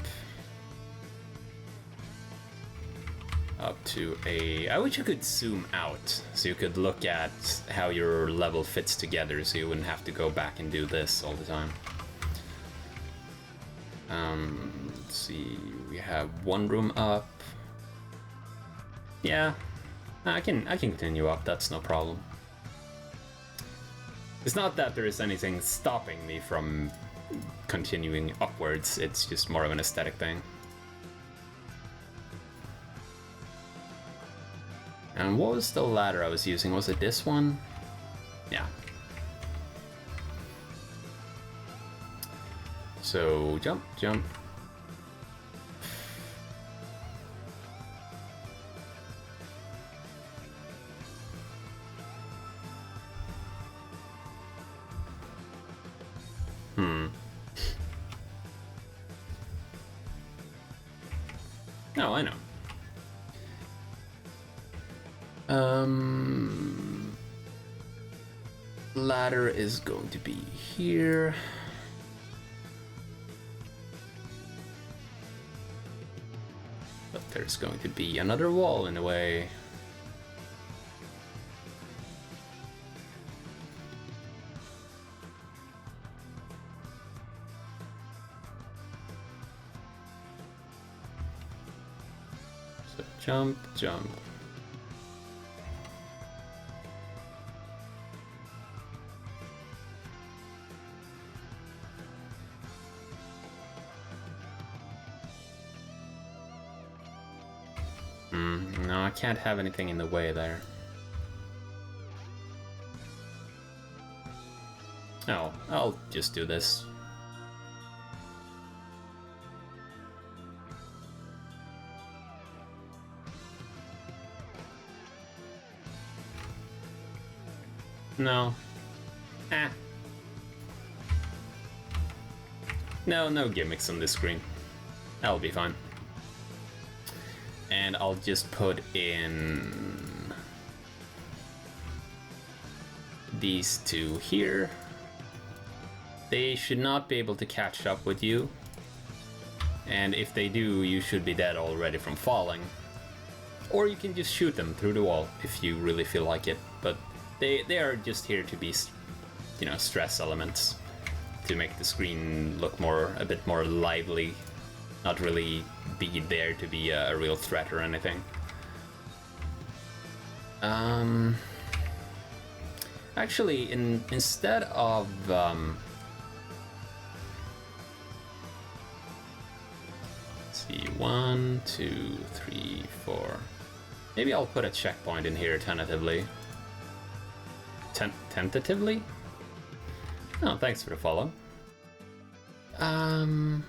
Up to a... I wish you could zoom out, so you could look at how your level fits together, so you wouldn't have to go back and do this all the time. Let's see, we have one room up. Yeah, I can continue up, that's no problem. It's not that there is anything stopping me from continuing upwards, it's just more of an aesthetic thing. And what was the ladder I was using? Was it this one? Yeah. So, jump, jump. No, I know. Ladder is going to be here. But there's going to be another wall in the way. So jump, jump. No, I can't have anything in the way there. Oh, I'll just do this. No. No gimmicks on this screen. That'll be fine. And I'll just put in these two here. They should not be able to catch up with you. And if they do, you should be dead already from falling. Or you can just shoot them through the wall if you really feel like it. But they are just here to be, you know, stress elements to make the screen look a bit more lively. not really be there to be a real threat or anything. Actually, instead of let's see, 1, 2, 3, 4. Maybe I'll put a checkpoint in here tentatively. Tentatively? Oh, thanks for the follow. I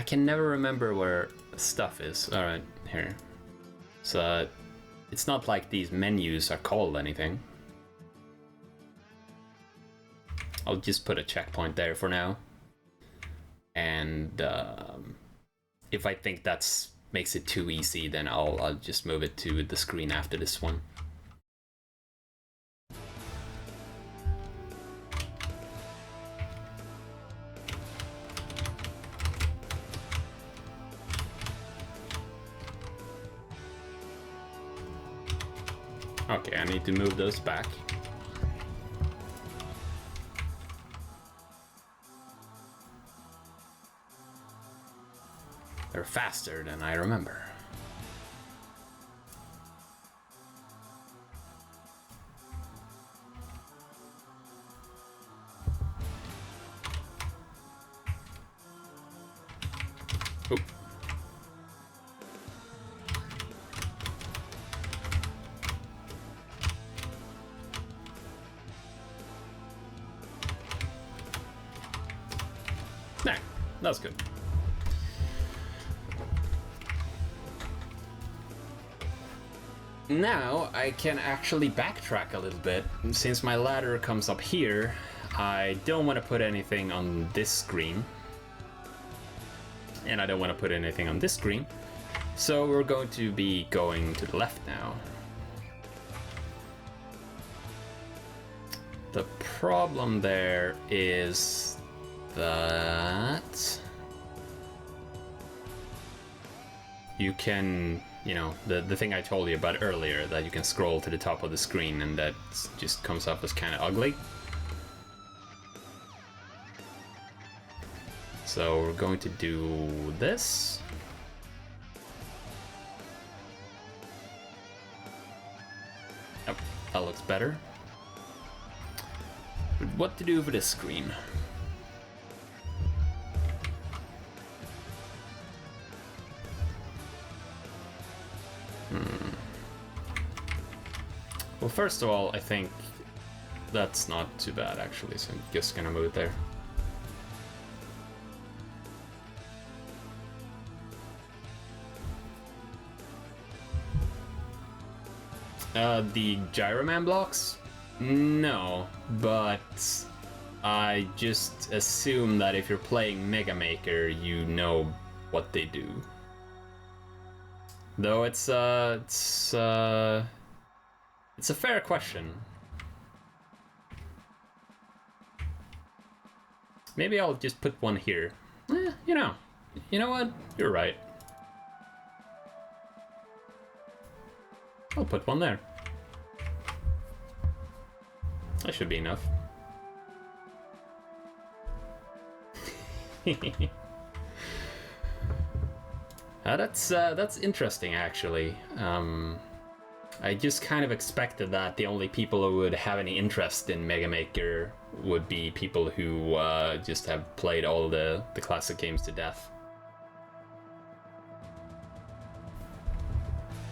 can never remember where stuff is. Alright, here. So, it's not like these menus are called anything. I'll just put a checkpoint there for now. And if I think that's makes it too easy, then I'll just move it to the screen after this one. Okay, I need to move those back. They're faster than I remember. Oh. Nah, that's good. Now I can actually backtrack a little bit. Since my ladder comes up here, I don't want to put anything on this screen. And I don't want to put anything on this screen. So we're going to be going to the left now. The problem there is that you can, you know, the thing I told you about earlier, that you can scroll to the top of the screen and that just comes up as kind of ugly. So we're going to do this. Yep, that looks better. But what to do for this screen? Well, first of all, I think that's not too bad actually, so I'm just gonna move it there. The Gyroman blocks? No, but I just assume that if you're playing Mega Maker, you know what they do. Though it's a fair question. Maybe I'll just put one here. You know what? You're right. I'll put one there. That should be enough. That's interesting, actually. I just kind of expected that the only people who would have any interest in Mega Maker would be people who just have played all the classic games to death.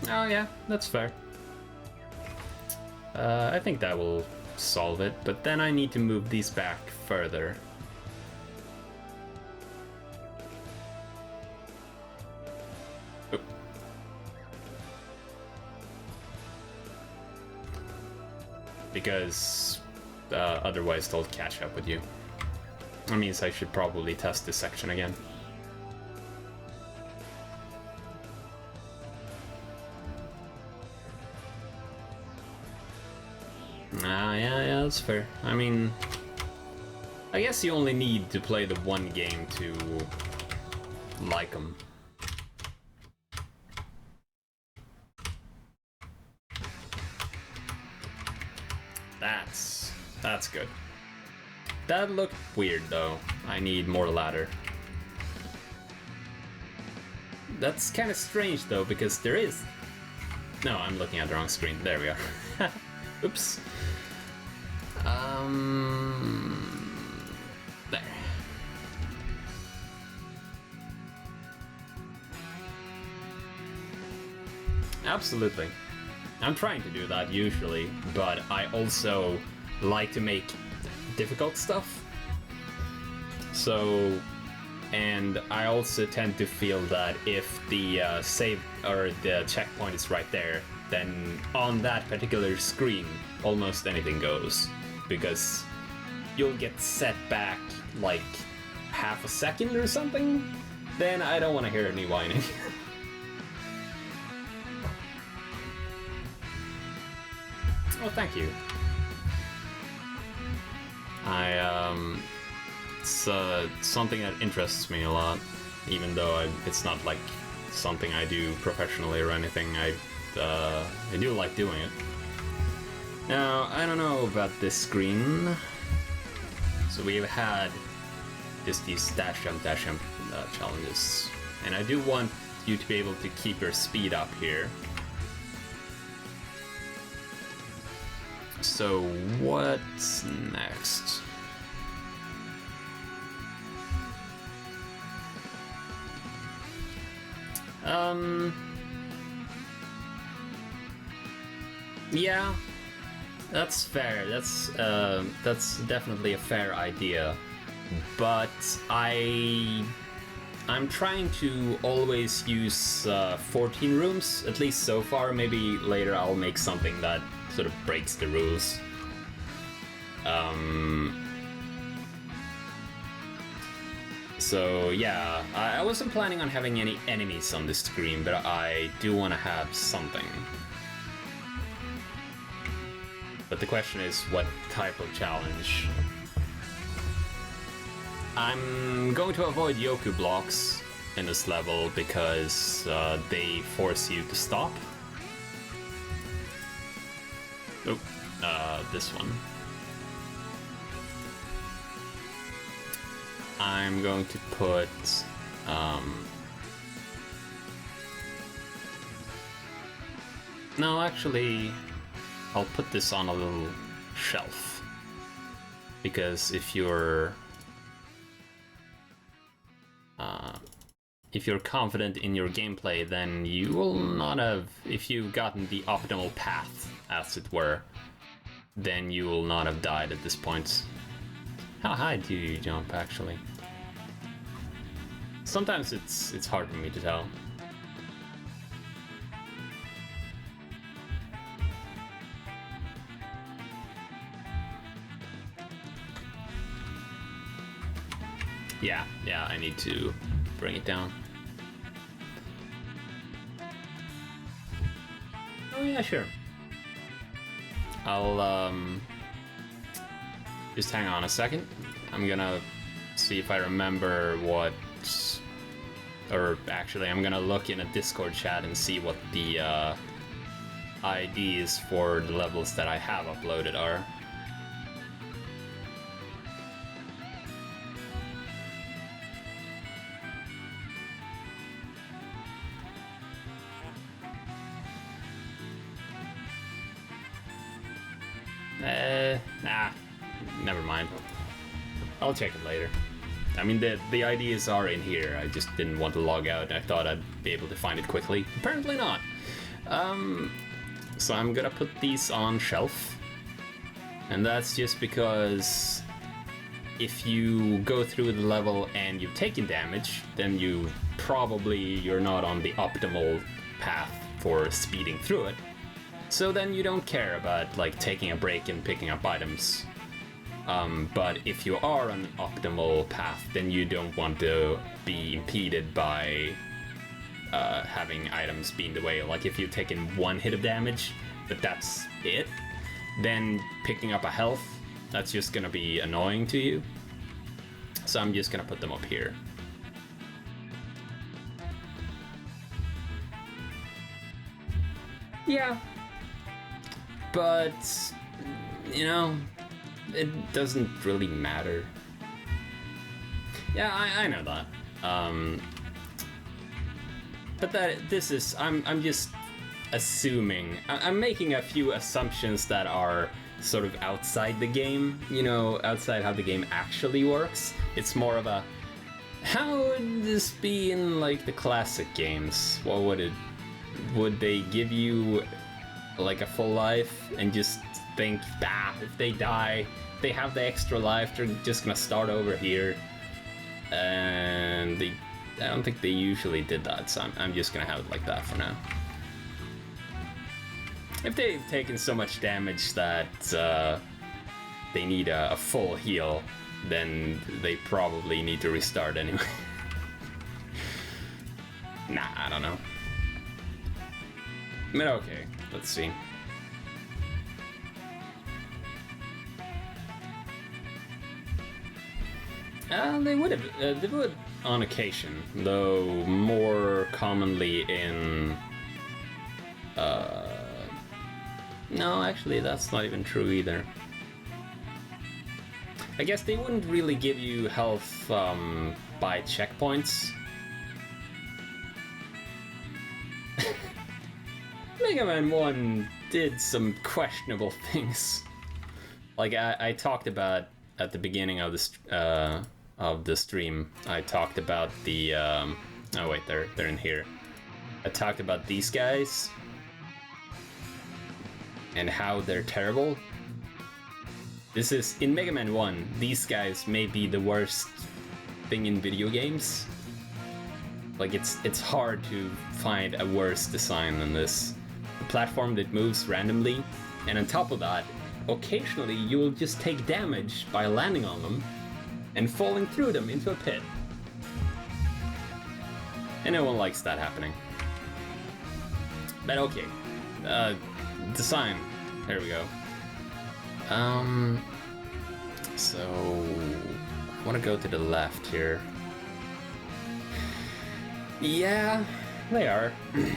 Oh yeah, that's fair. I think that will solve it, but then I need to move these back further. Oop. Because otherwise they'll catch up with you. That means I should probably test this section again. Yeah, that's fair. I mean, I guess you only need to play the one game to like them. That's good. That looked weird though. I need more ladder. That's kind of strange though, because there is... No, I'm looking at the wrong screen. There we are. Oops. There. Absolutely. I'm trying to do that usually, but I also like to make difficult stuff. So, and I also tend to feel that if the save or the checkpoint is right there, then on that particular screen, almost anything goes. Because you'll get set back like half a second or something, then I don't want to hear any whining. Oh, thank you. It's something that interests me a lot, even though it's not like something I do professionally or anything. I do like doing it. Now, I don't know about this screen. So we've had just these dash jump challenges, and I do want you to be able to keep your speed up here. So what's next? Yeah, that's fair. That's definitely a fair idea, but I'm trying to always use 14 rooms, at least so far. Maybe later I'll make something that sort of breaks the rules. So yeah, I wasn't planning on having any enemies on the screen, but I do want to have something. But the question is, what type of challenge? I'm going to avoid Yoku blocks in this level because they force you to stop. Oh, this one. I'm going to put no, actually I'll put this on a little shelf, because if you're confident in your gameplay, then you will not have, if you've gotten the optimal path, as it were, then you will not have died at this point. How high do you jump, actually? Sometimes it's hard for me to tell. Yeah, I need to bring it down. Oh yeah, sure. I'll just hang on a second. I'm gonna see if I remember what, or actually I'm gonna look in a Discord chat and see what the IDs for the levels that I have uploaded are. Nah, never mind. I'll check it later. I mean, the IDs are in here. I just didn't want to log out. I thought I'd be able to find it quickly. Apparently not. So I'm gonna put these on shelf. And that's just because if you go through the level and you've taken damage, then you're not on the optimal path for speeding through it. So then you don't care about like taking a break and picking up items. But if you are on an optimal path, then you don't want to be impeded by having items be in the way. Like if you've taken one hit of damage, but that's it, then picking up a health, that's just gonna be annoying to you. So I'm just gonna put them up here. Yeah. But, you know, it doesn't really matter. Yeah, I know that. But this is I'm just assuming I'm making a few assumptions that are sort of outside the game, you know, outside how the game actually works. It's more of a how would this be in like the classic games? What would they give you like a full life and just think if they die, they have the extra life, they're just gonna start over here. And I don't think they usually did that, so I'm just gonna have it like that for now. If they've taken so much damage that they need a full heal, then they probably need to restart anyway. Nah, I don't know. But okay, let's see. They would on occasion, though more commonly in. No, actually, that's not even true either. I guess they wouldn't really give you health by checkpoints. Mega Man 1 did some questionable things. Like I talked about at the beginning of the stream. I talked about the oh wait, they're in here. I talked about these guys and how they're terrible. This is in Mega Man 1. These guys may be the worst thing in video games. Like it's hard to find a worse design than this. A platform that moves randomly, and on top of that, occasionally you will just take damage by landing on them and falling through them into a pit. And no one likes that happening. But okay. Design. There we go. So I want to go to the left here. Yeah, they are.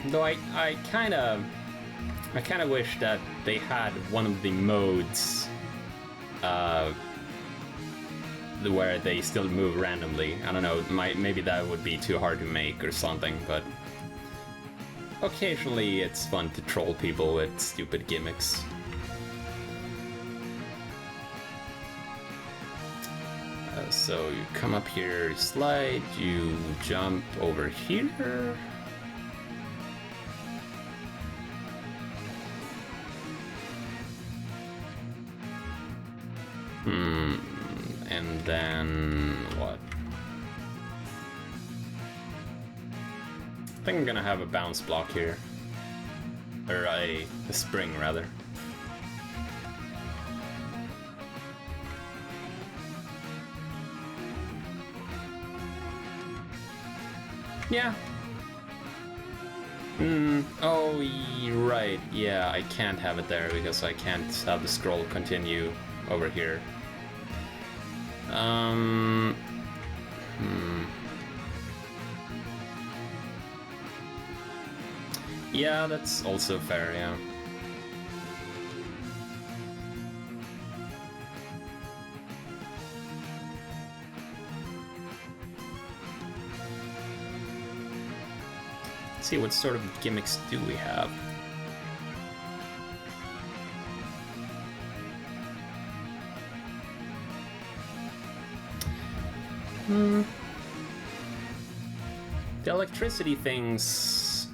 Though I kind of wish that they had one of the modes where they still move randomly. I don't know, maybe that would be too hard to make or something, but occasionally it's fun to troll people with stupid gimmicks. So you come up here, slide, you jump over here. And then what? I think I'm gonna have a bounce block here. Or a spring, rather. Yeah. Oh, right. Yeah, I can't have it there because I can't have the scroll continue over here. Yeah, that's also fair, yeah. Let's see, what sort of gimmicks do we have? The electricity things...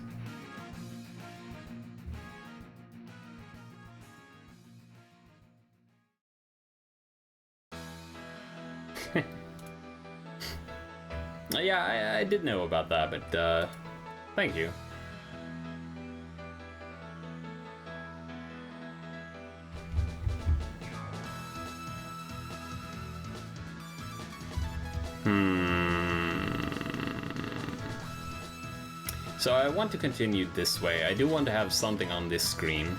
Yeah, I did know about that, but thank you. So I want to continue this way. I do want to have something on this screen.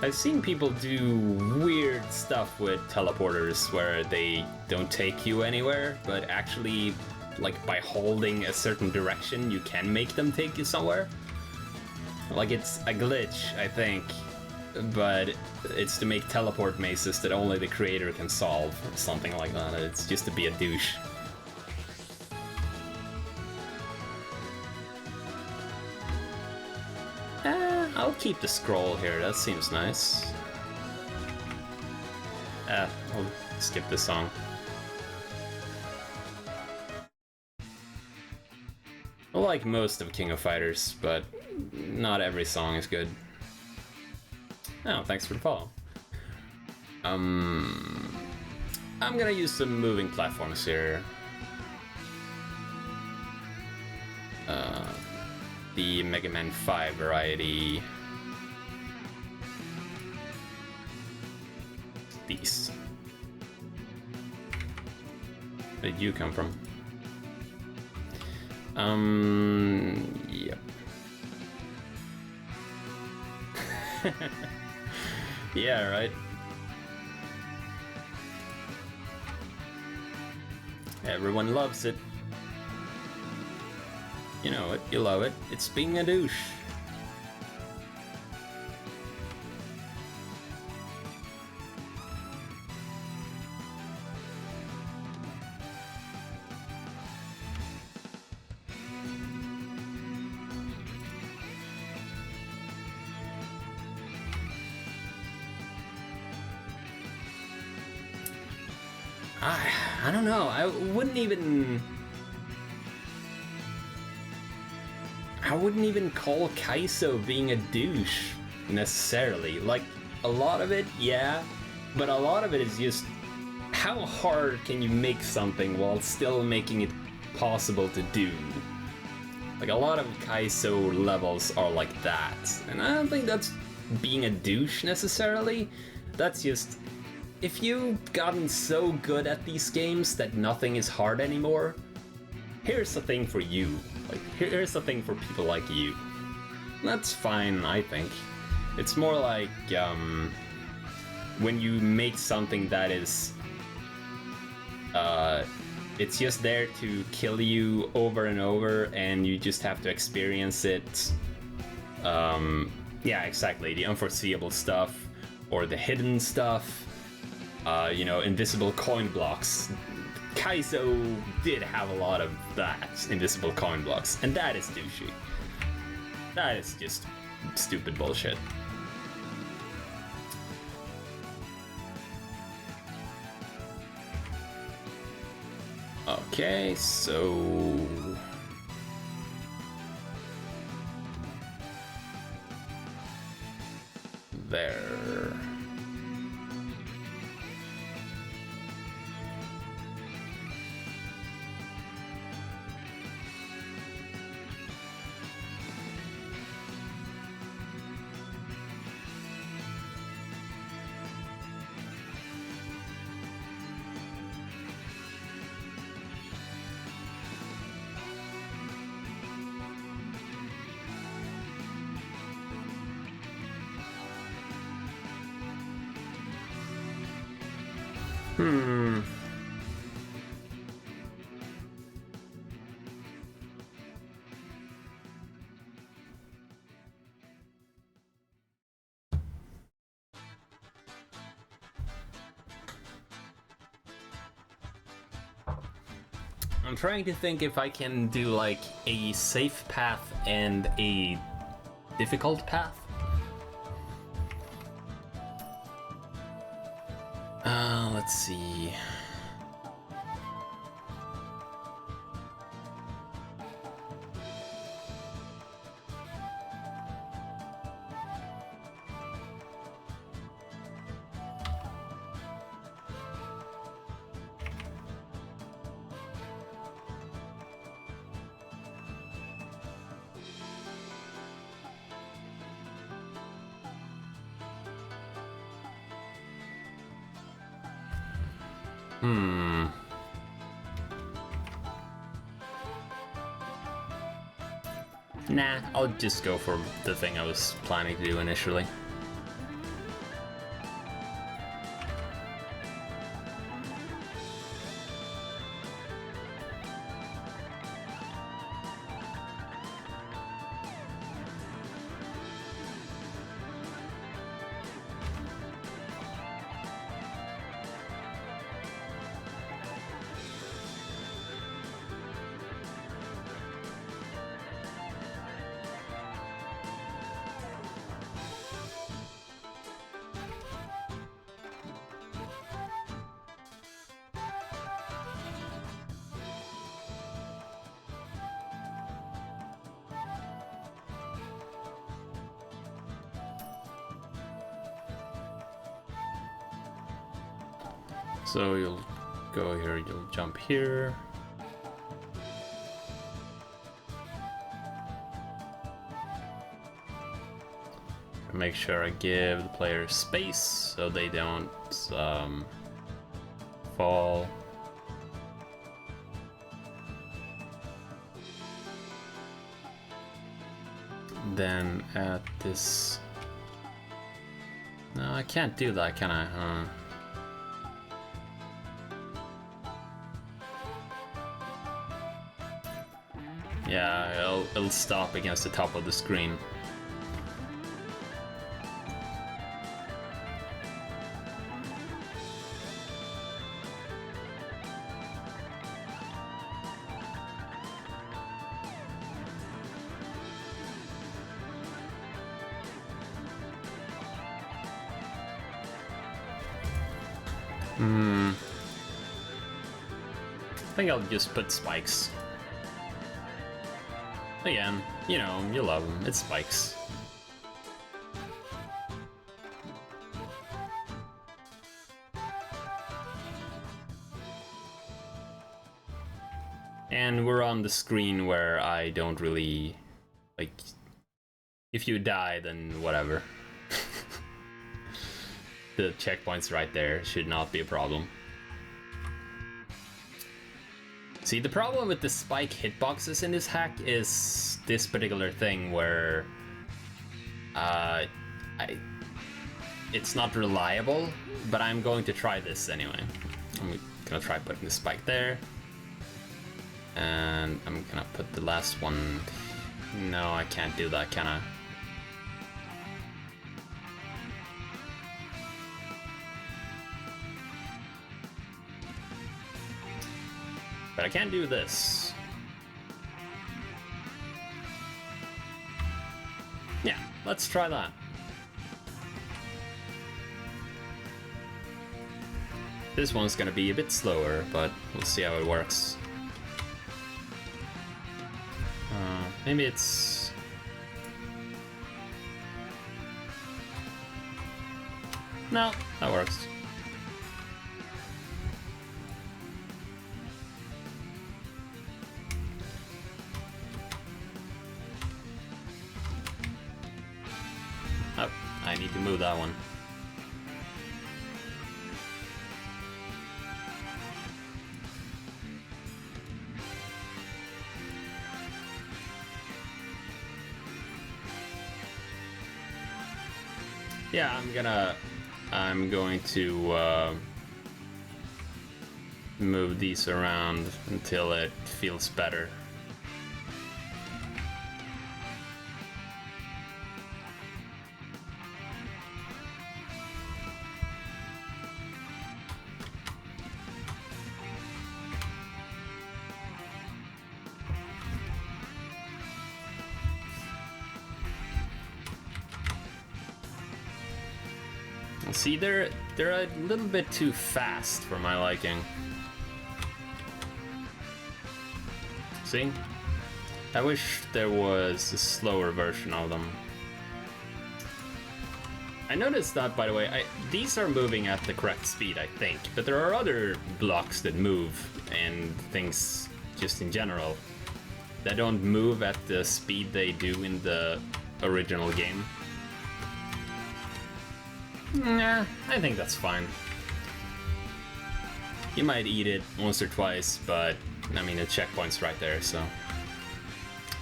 I've seen people do weird stuff with teleporters where they don't take you anywhere, but actually, like, by holding a certain direction, you can make them take you somewhere. Like, it's a glitch, I think, but it's to make teleport mazes that only the creator can solve, or something like that. It's just to be a douche. I'll keep the scroll here, that seems nice. I'll skip this song. I like most of King of Fighters, but not every song is good. Oh, thanks for the follow. I'm gonna use some moving platforms here. The Mega Man 5 variety. These. Where did you come from? Yep. Yeah, right. Everyone loves it. You know it, you love it. It's being a douche. I don't know. I wouldn't even call Kaizo being a douche necessarily. Like, a lot of it, yeah, but a lot of it is just how hard can you make something while still making it possible to do. Like, a lot of Kaizo levels are like that, and I don't think that's being a douche necessarily. That's just, if you've gotten so good at these games that nothing is hard anymore, here's the thing for you. Like, here's the thing for people like you. That's fine, I think. It's more like, when you make something that is, it's just there to kill you over and over, and you just have to experience it. Yeah, exactly, the unforeseeable stuff, or the hidden stuff. You know, invisible coin blocks. Kaizo did have a lot of that, invisible coin blocks, and that is douchey. That is just stupid bullshit. Okay, so... there. I'm trying to think if I can do like a safe path and a difficult path. Let's see. Nah, I'll just go for the thing I was planning to do initially. So you'll go here, you'll jump here. Make sure I give the players space so they don't fall. Then at this... No, I can't do that, can I? Yeah, it'll stop against the top of the screen. I think I'll just put spikes. Again, you know, you love them. It's spikes. And we're on the screen where I don't really... like... if you die, then whatever. The checkpoint's right there. Should not be a problem. See, the problem with the spike hitboxes in this hack is this particular thing where it's not reliable, but I'm going to try this anyway. I'm gonna try putting the spike there, and I'm gonna put the last one. No, I can't do that, can I? But I can't do this. Yeah, let's try that. This one's gonna be a bit slower, but we'll see how it works. Maybe it's... No, that works. Oh, I need to move that one. Yeah, I'm going to move these around until it feels better. See, they're a little bit too fast for my liking. See? I wish there was a slower version of them. I noticed that, by the way, these are moving at the correct speed, I think, but there are other blocks that move and things just in general that don't move at the speed they do in the original game. Nah, I think that's fine. You might eat it once or twice, but I mean, the checkpoint's right there, so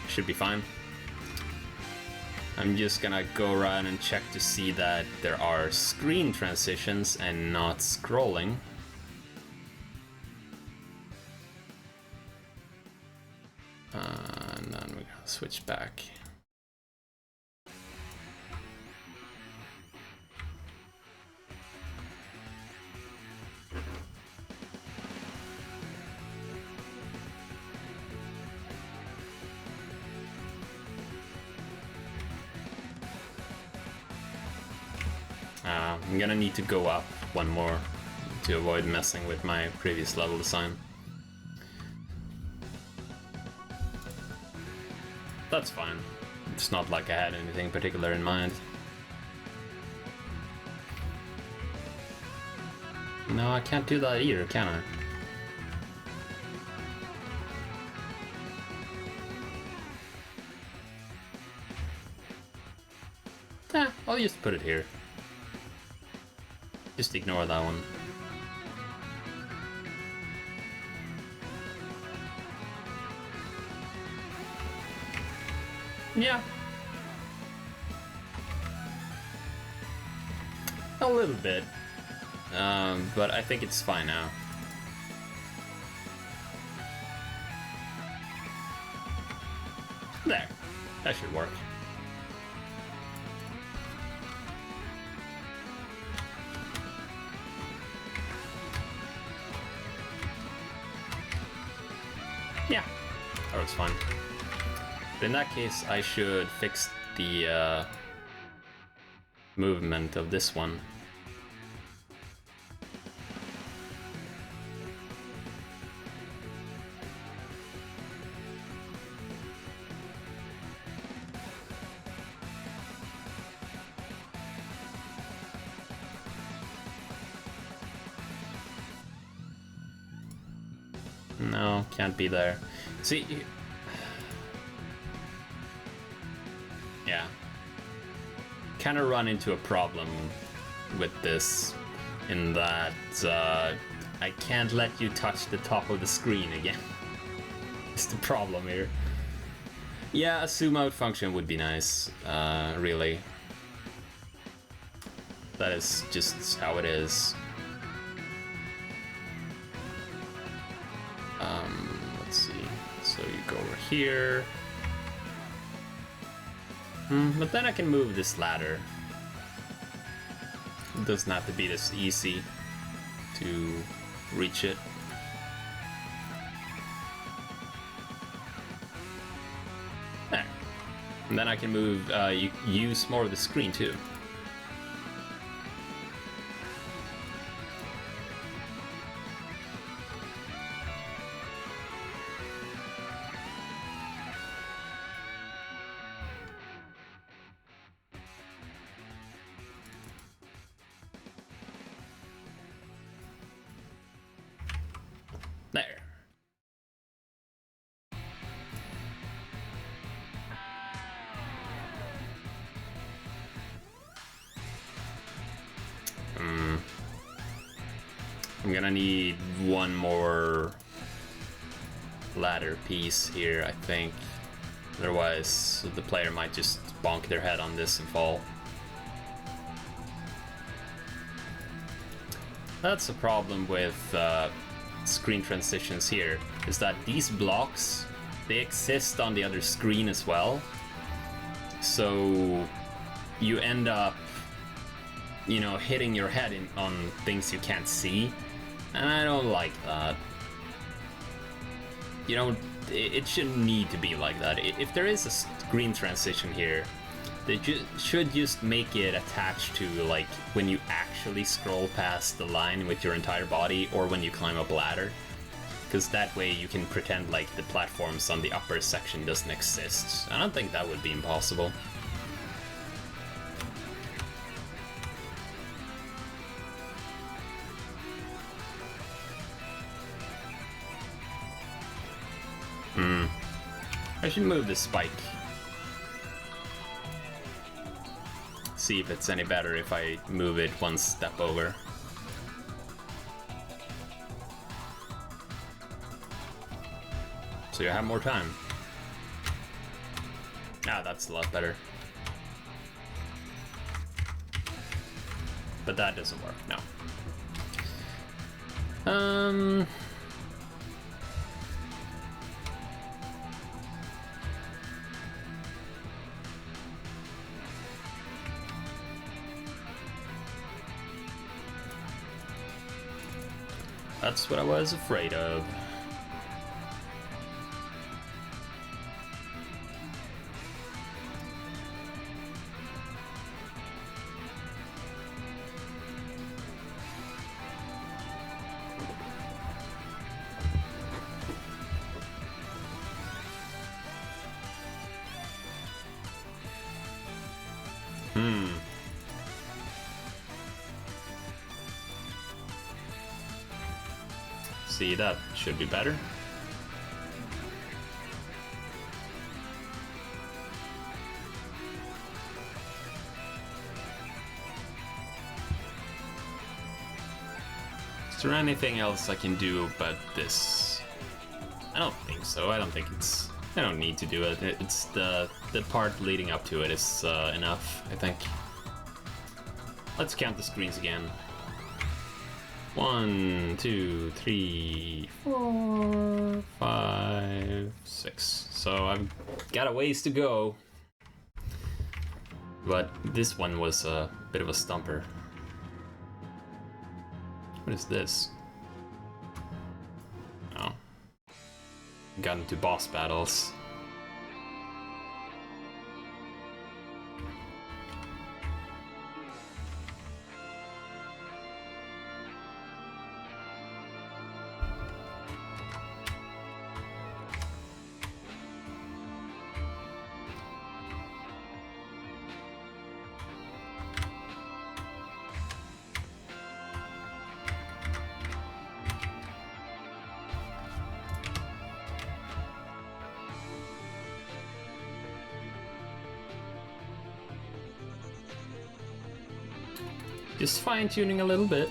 should be fine. I'm just gonna go around and check to see that there are screen transitions and not scrolling. And then we're gonna switch back. I'm gonna need to go up one more to avoid messing with my previous level design. That's fine. It's not like I had anything particular in mind. No, I can't do that either, can I? I'll just put it here. Just ignore that one. Yeah. A little bit. But I think it's fine now. There. That should work. Yeah. That was fine. But in that case, I should fix the movement of this one. No, can't be there. See, yeah, kind of run into a problem with this in that I can't let you touch the top of the screen again. It's the problem here. Yeah, a zoom out function would be nice, really. That is just how it is. Let's see. So you go over here. But then I can move this ladder. It doesn't have to be this easy to reach it. There. And then I can move, use more of the screen too. There. I'm gonna need one more ladder piece here, I think. Otherwise, the player might just bonk their head on this and fall. That's the problem with screen transitions here, is that these blocks, they exist on the other screen as well. So you end up, you know, hitting your head on things you can't see. And I don't like that. You know, it shouldn't need to be like that. If there is a screen transition here, they should just make it attached to, like, when you actually scroll past the line with your entire body or when you climb up a ladder. Because that way you can pretend like the platforms on the upper section doesn't exist. I don't think that would be impossible. I should move this spike. See if it's any better if I move it one step over. So you have more time. Ah, that's a lot better. But that doesn't work, no. That's what I was afraid of. See, that should be better. Is there anything else I can do about this? I don't think so. I don't think it's... I don't need to do it. It's the part leading up to it is enough, I think. Let's count the screens again. 1, 2, 3, 4, 5, 6. So I've got a ways to go. But this one was a bit of a stumper. What is this? Oh. Got into boss battles. Just fine-tuning a little bit.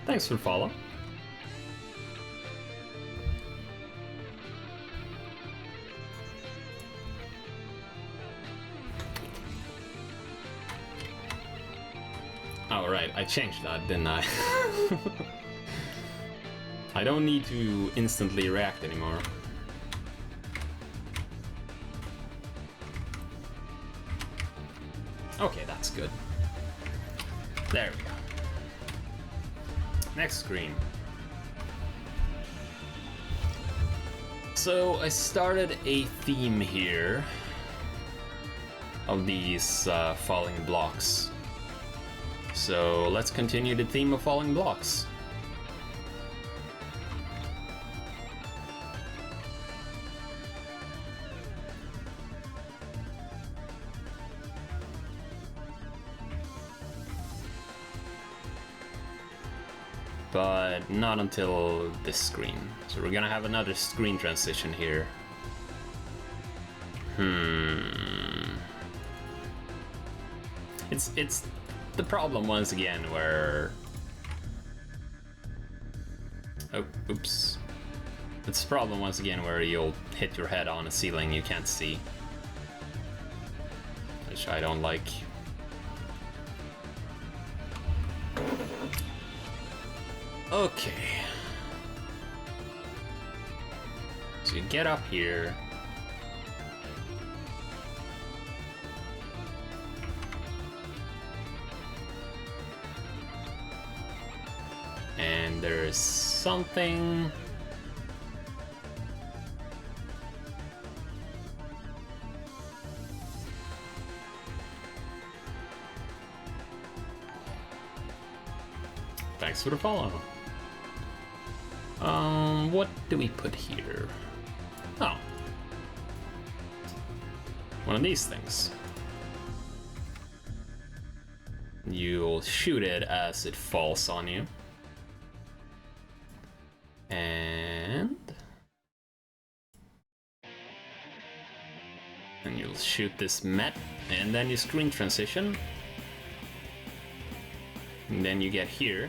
Thanks for the follow. Oh, right, I changed that, didn't I? I don't need to instantly react anymore. Okay, that's good. There we go. Next screen. So I started a theme here of these falling blocks. So let's continue the theme of falling blocks. But not until this screen. So we're gonna have another screen transition here. It's the problem once again where... Oh, oops. It's the problem once again where you'll hit your head on a ceiling you can't see. Which I don't like. Okay. So you get up here. And there's something... Thanks for the follow. What do we put here? Oh. One of these things. You'll shoot it as it falls on you. And you'll shoot this Met, and then you screen transition. And then you get here.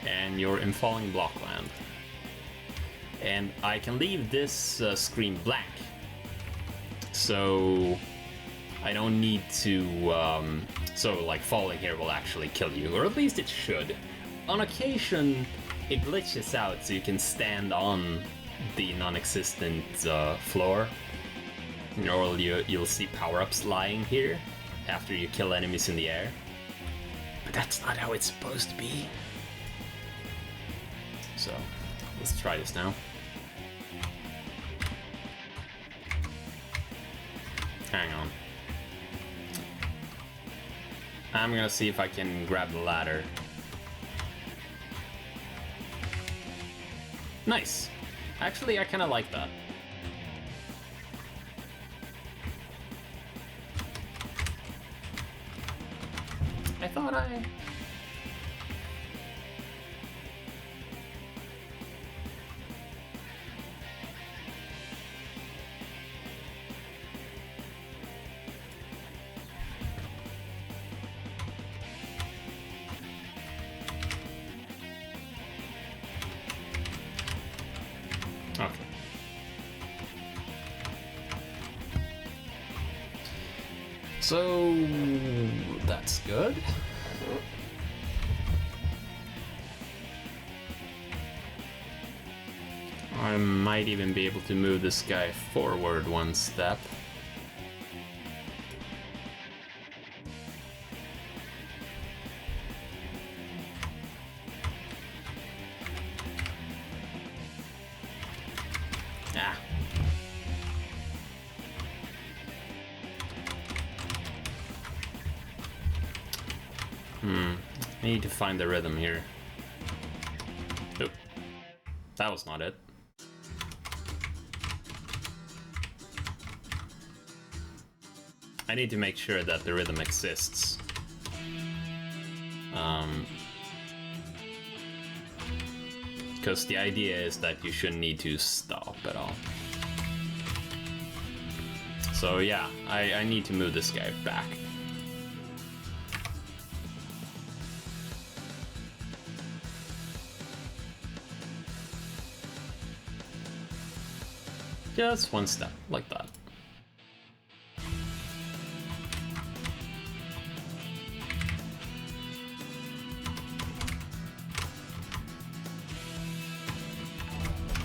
And you're in falling block land. And I can leave this screen blank, so I don't need to, so like falling here will actually kill you, or at least it should. On occasion it glitches out so you can stand on the non-existent floor, or you'll see power-ups lying here after you kill enemies in the air. But that's not how it's supposed to be. So, let's try this now. Hang on. I'm gonna see if I can grab the ladder. Nice. Actually, I kinda like that. I thought I... Okay. So that's good. I might even be able to move this guy forward one step. Ah. I need to find the rhythm here. Oop. That was not it. I need to make sure that the rhythm exists. Because the idea is that you shouldn't need to stop at all. So yeah, I need to move this guy back. Just one step, like that.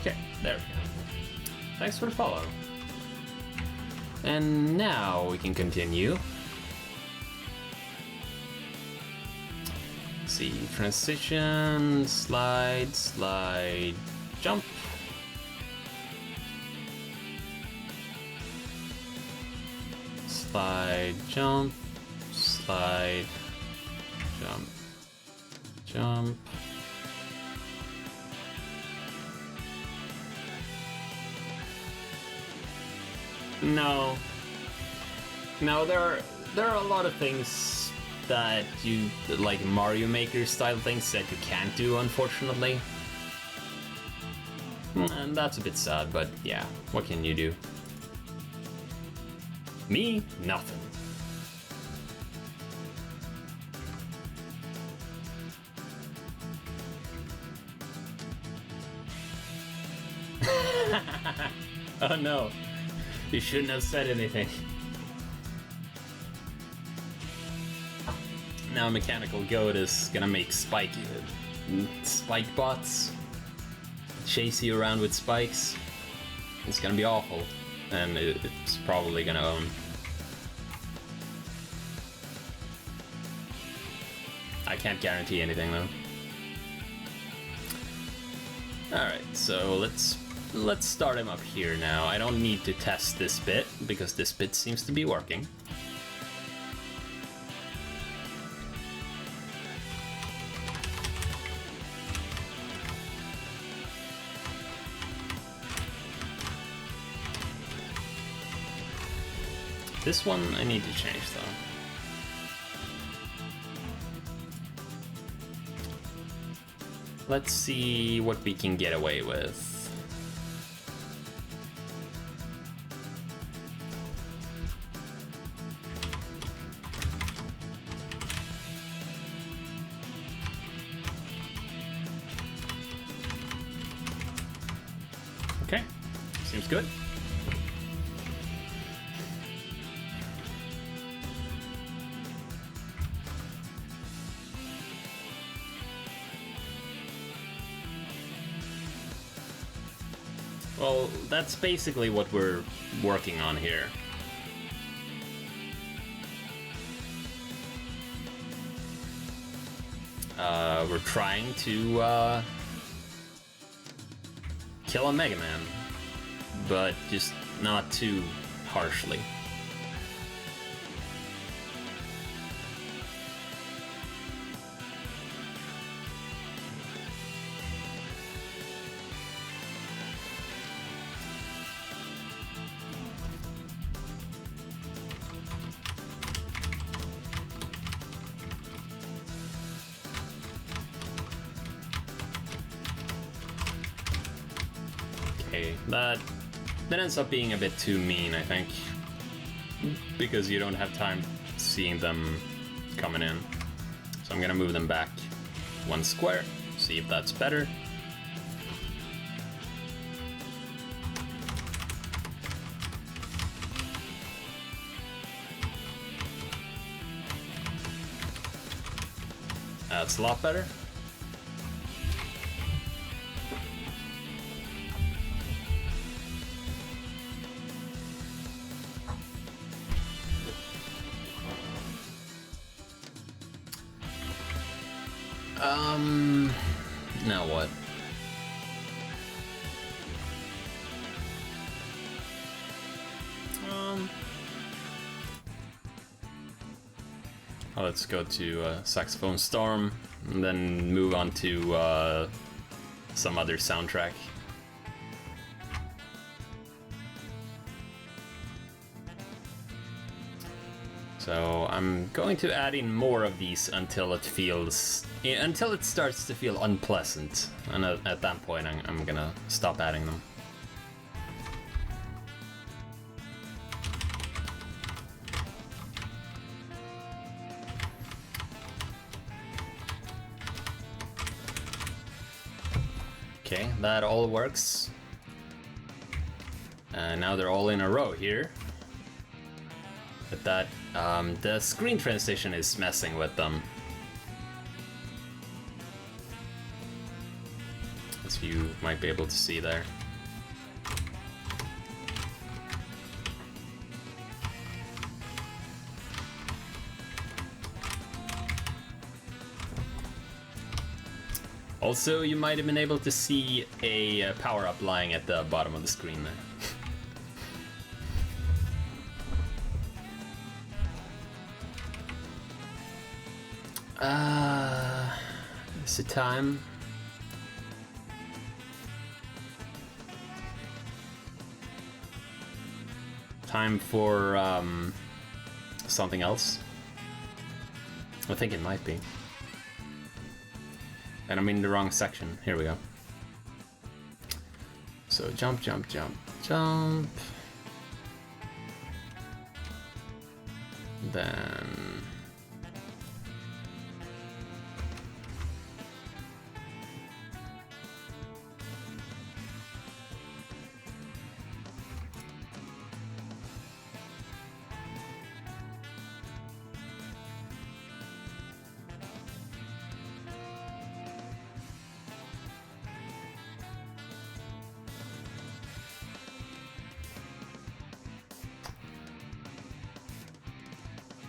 Okay, there we go. Thanks for the follow. And now we can continue. Let's see, transition, slide, slide, jump. Slide, jump, slide, jump, jump. No, there are a lot of things that you, like Mario Maker style things that you can't do, unfortunately. And that's a bit sad, but yeah, what can you do? Me? Nothing. Oh no. You shouldn't have said anything. Now Mechanical Goat is gonna make spike bots chase you around with spikes. It's gonna be awful. And it's probably gonna own. I can't guarantee anything though. Alright, so let's start him up here now. I don't need to test this bit because this bit seems to be working. This one I need to change though. Let's see what we can get away with. Okay, seems good. Well, that's basically what we're working on here. We're trying to kill a Mega Man, but just not too harshly. Okay, that ends up being a bit too mean, I think. Because you don't have time seeing them coming in. So I'm gonna move them back 1 square, see if that's better. That's a lot better. Now what? Let's go to Saxophone Storm, and then move on to some other soundtrack. So I'm going to add in more of these until it starts to feel unpleasant, and at that point I'm gonna stop adding them. Okay, that all works. Now they're all in a row here. But that, the screen transition is messing with them. As you might be able to see there. Also, you might have been able to see a power-up lying at the bottom of the screen there. Is it time? Time for something else? I think it might be. And I'm in the wrong section. Here we go. So jump, jump, jump, jump. Then...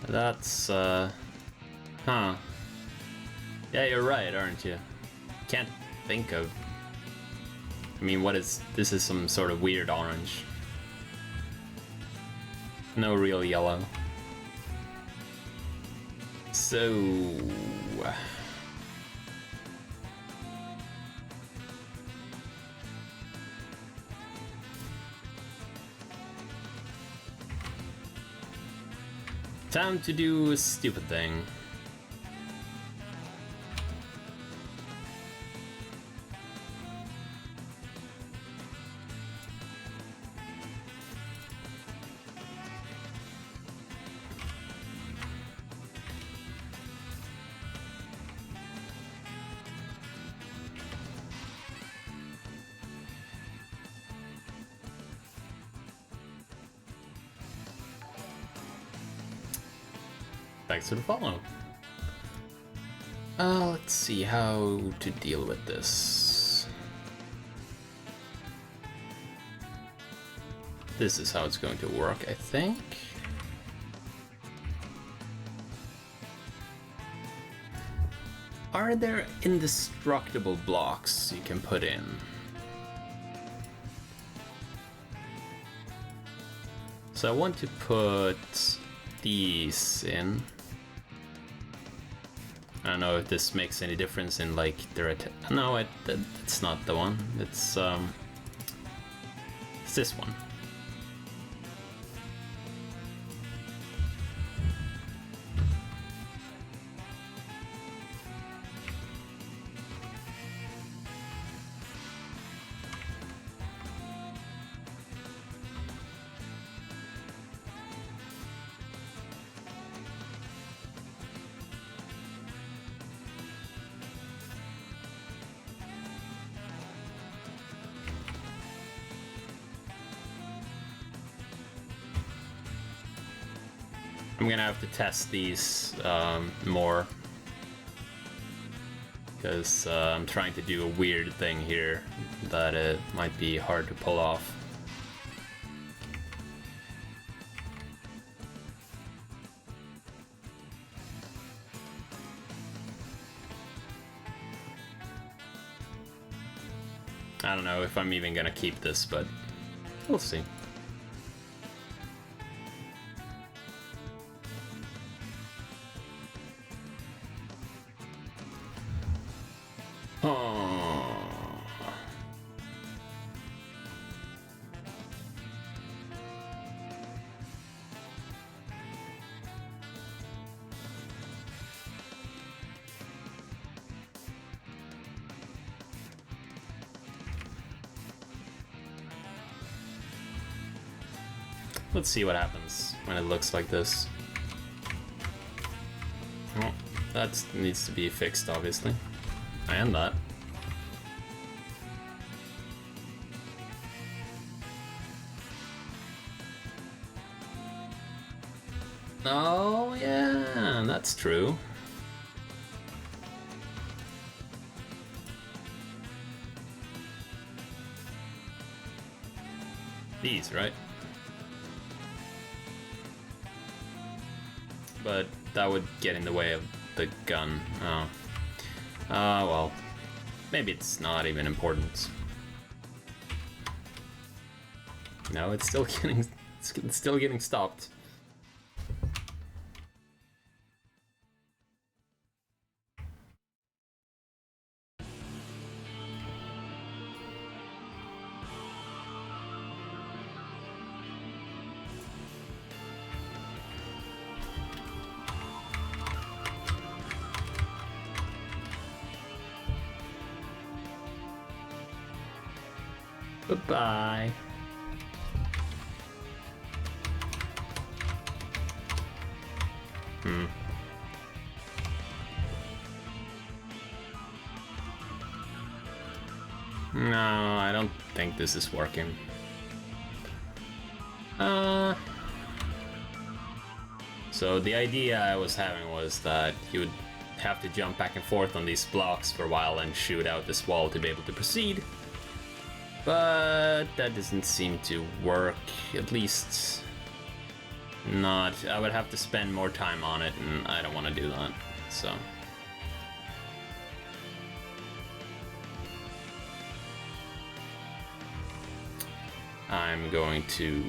That's, huh. Yeah, you're right, aren't you? Can't think of... I mean, what is... This is some sort of weird orange. No real yellow. So... Time to do a stupid thing. Thanks for the follow. Let's see how to deal with this. This is how it's going to work, I think. Are there indestructible blocks you can put in? So I want to put these in. I don't know if this makes any difference in like their no, it's not the one. It's this one. I'm gonna have to test these more. Because I'm trying to do a weird thing here that it might be hard to pull off. I don't know if I'm even gonna keep this, but we'll see. Let's see what happens when it looks like this. Oh, that needs to be fixed, obviously. And that. Oh, yeah, that's true. These, right? But that would get in the way of the gun. Oh. Well. Maybe it's not even important. No, it's still getting stopped. Goodbye. No, I don't think this is working. So the idea I was having was that you would have to jump back and forth on these blocks for a while and shoot out this wall to be able to proceed. But that doesn't seem to work, at least not. I would have to spend more time on it, and I don't want to do that, so. I'm going to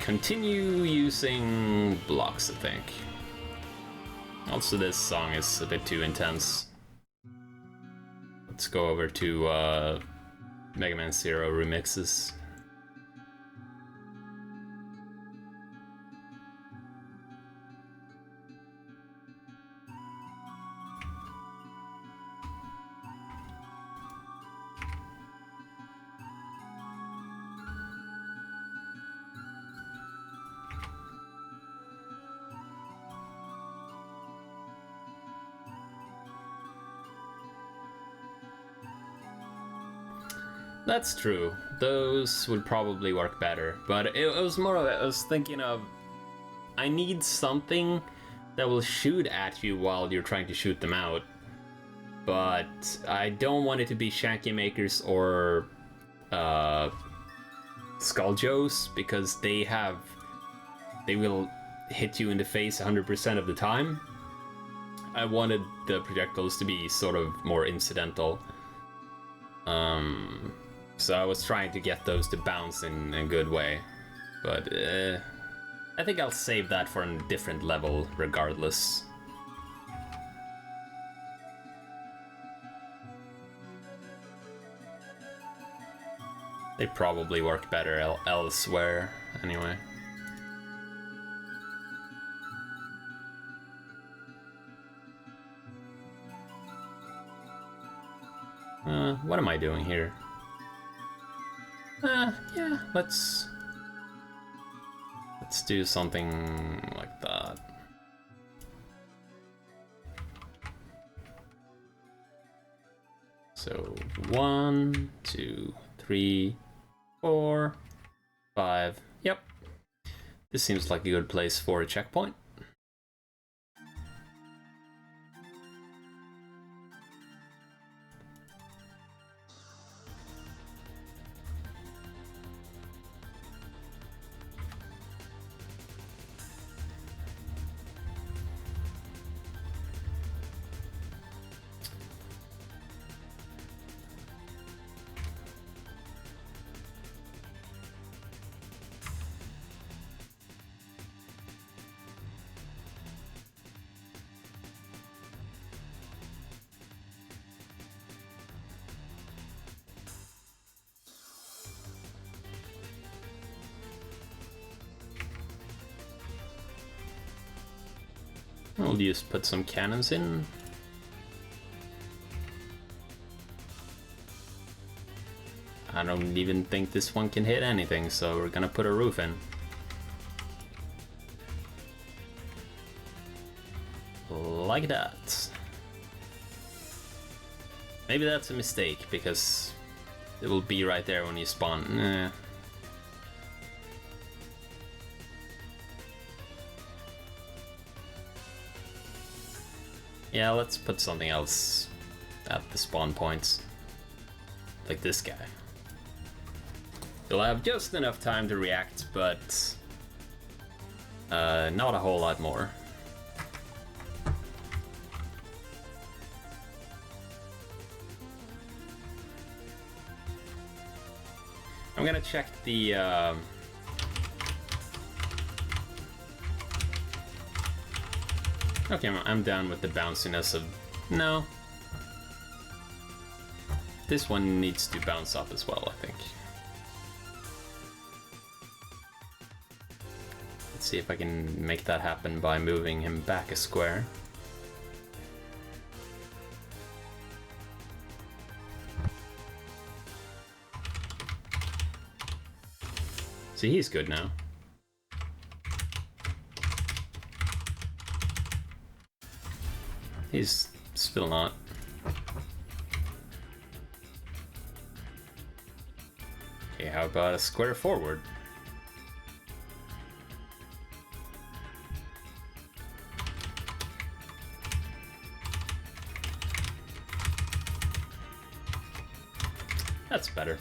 continue using blocks, I think. Also, this song is a bit too intense. Let's go over to Mega Man Zero remixes. That's true. Those would probably work better, but it was more of I was thinking of I need something that will shoot at you while you're trying to shoot them out, but I don't want it to be Shanky Makers or Skull Joes, because they will hit you in the face 100% of the time. I wanted the projectiles to be sort of more incidental. So I was trying to get those to bounce in a good way, but I think I'll save that for a different level regardless. They probably work better elsewhere, anyway. What am I doing here? Yeah, let's do something like that. So 1, 2, 3, 4, 5. Yep. This seems like a good place for a checkpoint. We'll just put some cannons in. I don't even think this one can hit anything, so we're gonna put a roof in. Like that. Maybe that's a mistake, because it will be right there when you spawn. Yeah, let's put something else at the spawn points. Like this guy. You'll have just enough time to react, but not a whole lot more. I'm gonna check the okay, I'm down with the bounciness of... No. This one needs to bounce up as well, I think. Let's see if I can make that happen by moving him back a square. See, he's good now. He's still not. Okay, how about a square forward? That's better.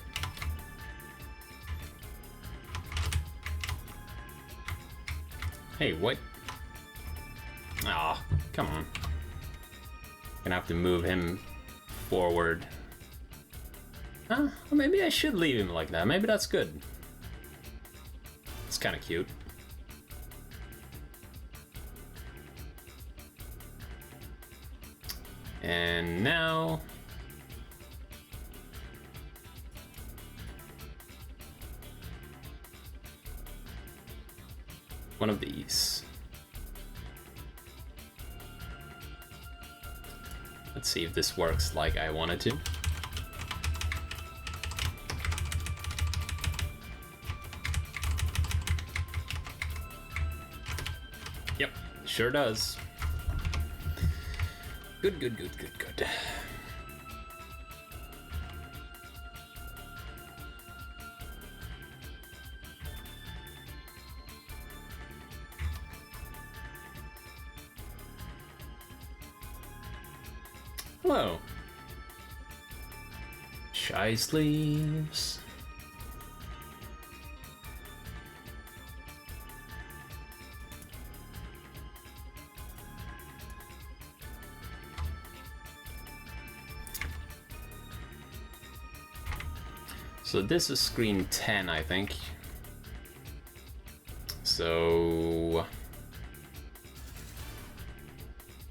Hey, what? Aw, come on. Gonna have to move him forward. Huh? Well, maybe I should leave him like that. Maybe that's good. It's kind of cute. And now... one of these. Let's see if this works like I wanted to. Yep, sure does. Good, good, good, good, good. Hello. Shy sleeves. So this is screen 10, I think. So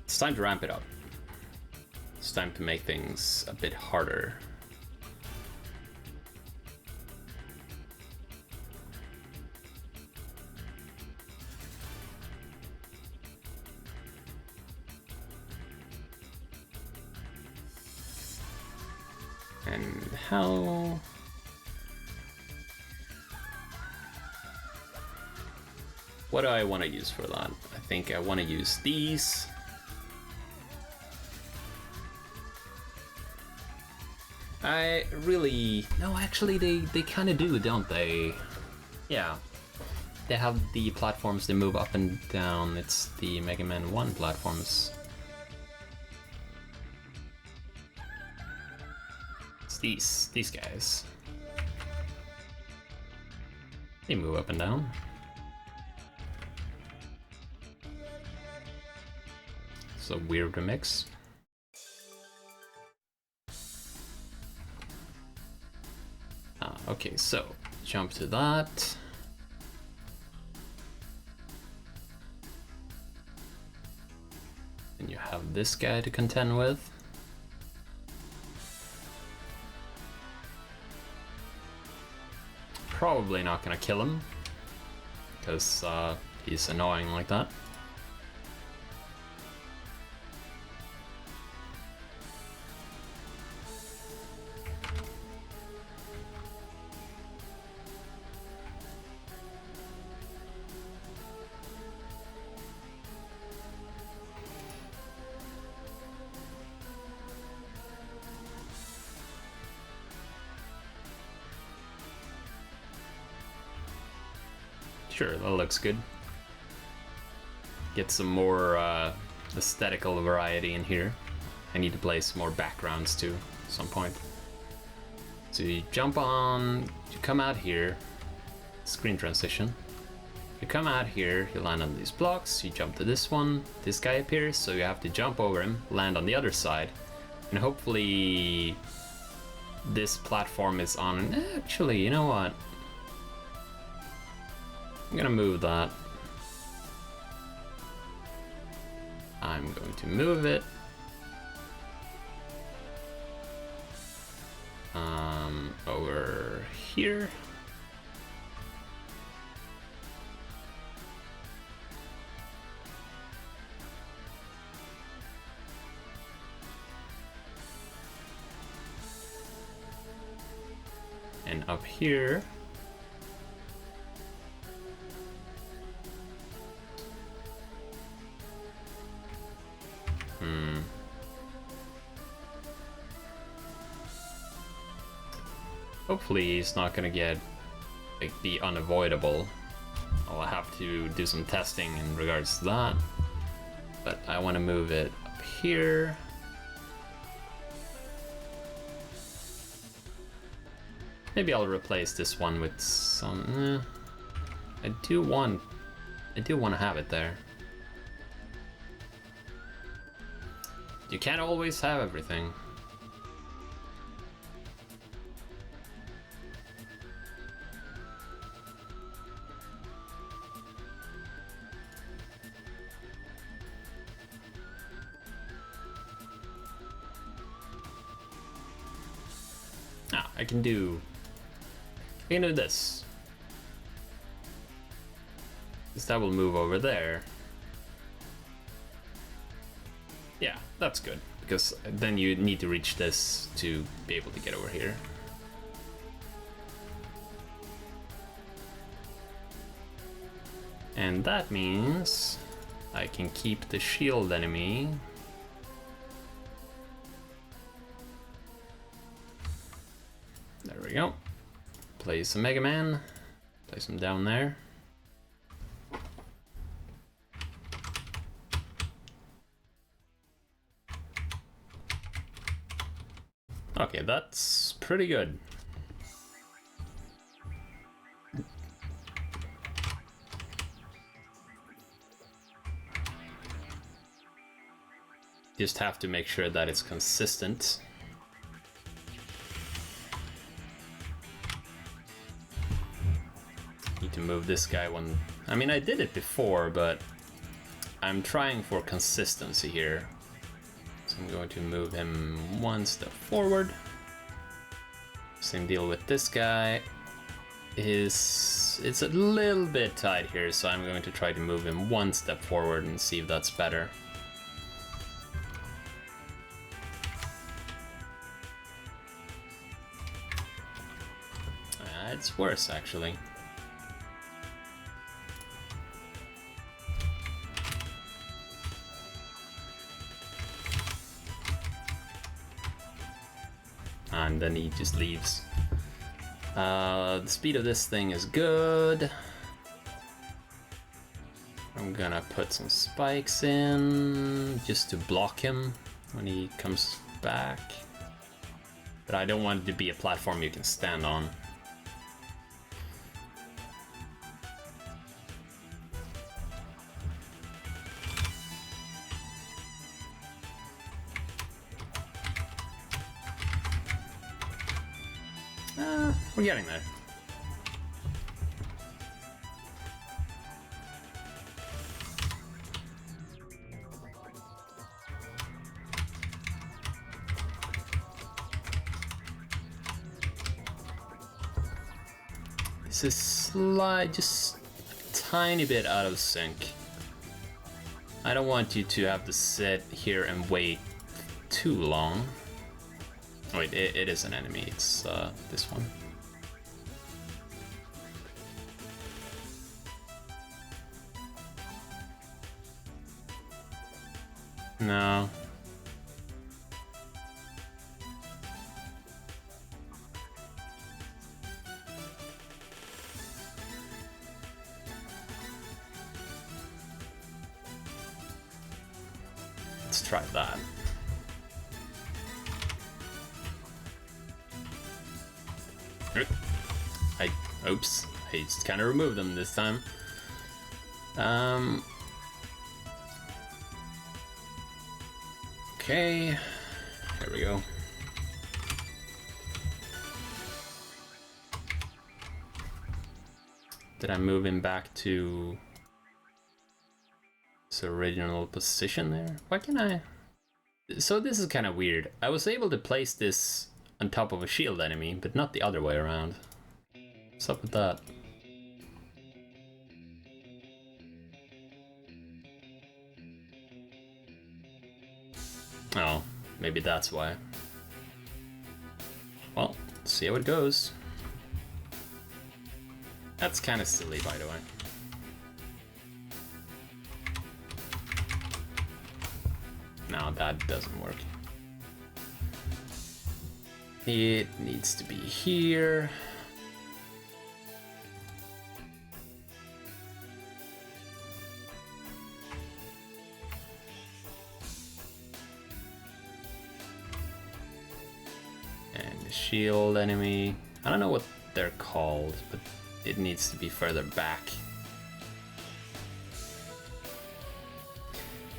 it's time to ramp it up. It's time to make things a bit harder. And how... what do I want to use for that? I think I want to use these. I really... no, actually they kind of do, don't they? Yeah. they have the platforms they move up and down. It's the Mega Man 1 platforms. It's these guys. They move up and down. It's a weird remix. Okay, so jump to that. And you have this guy to contend with. Probably not gonna kill him, because he's annoying like that. Sure, that looks good. Get some more aesthetical variety in here. I need to place more backgrounds too at some point. So you jump on, you come out here, screen transition. You come out here, you land on these blocks, you jump to this one, this guy appears, so you have to jump over him, land on the other side, and hopefully this platform is on. Actually, you know what? I'm gonna move that. I'm going to move it. Over here. And up here. Hopefully he's not gonna get like the unavoidable. I'll have to do some testing in regards to that. But I want to move it up here. Maybe I'll replace this one with some. I do want to have it there. You can't always have everything. I can do this. Because that will move over there. Yeah, that's good. Because then you need to reach this to be able to get over here. And that means I can keep the shield enemy. There we go. Place a Mega Man. Place him down there. Okay, that's pretty good. Just have to make sure that it's consistent. Need to move this guy one. I mean, I did it before, but I'm trying for consistency here. So I'm going to move him one step forward. Same deal with this guy. It's a little bit tight here, so I'm going to try to move him one step forward and see if that's better. It's worse, actually. And then he just leaves. The speed of this thing is good. I'm gonna put some spikes in just to block him when he comes back. But I don't want it to be a platform you can stand on. We're getting there. This is just a tiny bit out of sync. I don't want you to have to sit here and wait too long. Wait, it is an enemy. It's this one. No. Let's try that. Oops, I just kind of removed them this time. Okay, here we go. Did I move him back to his original position there? Why can I? So this is kind of weird. I was able to place this on top of a shield enemy, but not the other way around. What's up with that? Oh, maybe that's why. Well, let's see how it goes. That's kind of silly, by the way. No, that doesn't work. It needs to be here. And the shield enemy. I don't know what they're called, but it needs to be further back.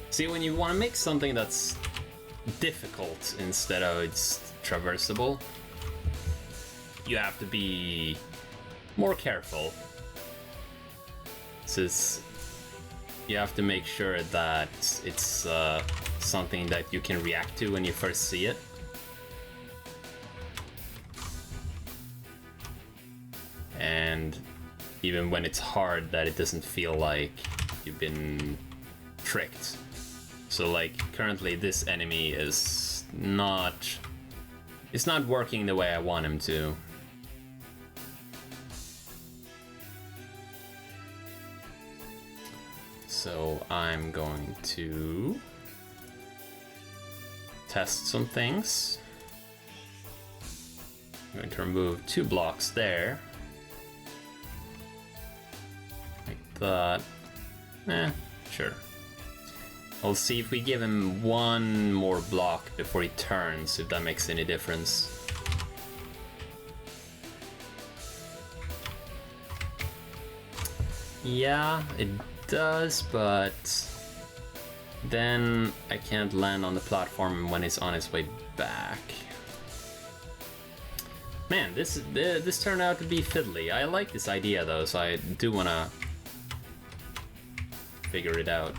See, when you want to make something that's difficult instead of it's traversable, you have to be more careful. Since you have to make sure that it's something that you can react to when you first see it. And even when it's hard, that it doesn't feel like you've been tricked. So like currently this enemy is not working the way I want him to. So I'm going to test some things. I'm going to remove 2 blocks there. Like that. Sure. We'll see if we give him 1 more block before he turns, if that makes any difference. Yeah, it does, but then I can't land on the platform when he's on his way back. Man, this turned out to be fiddly. I like this idea though, so I do want to figure it out.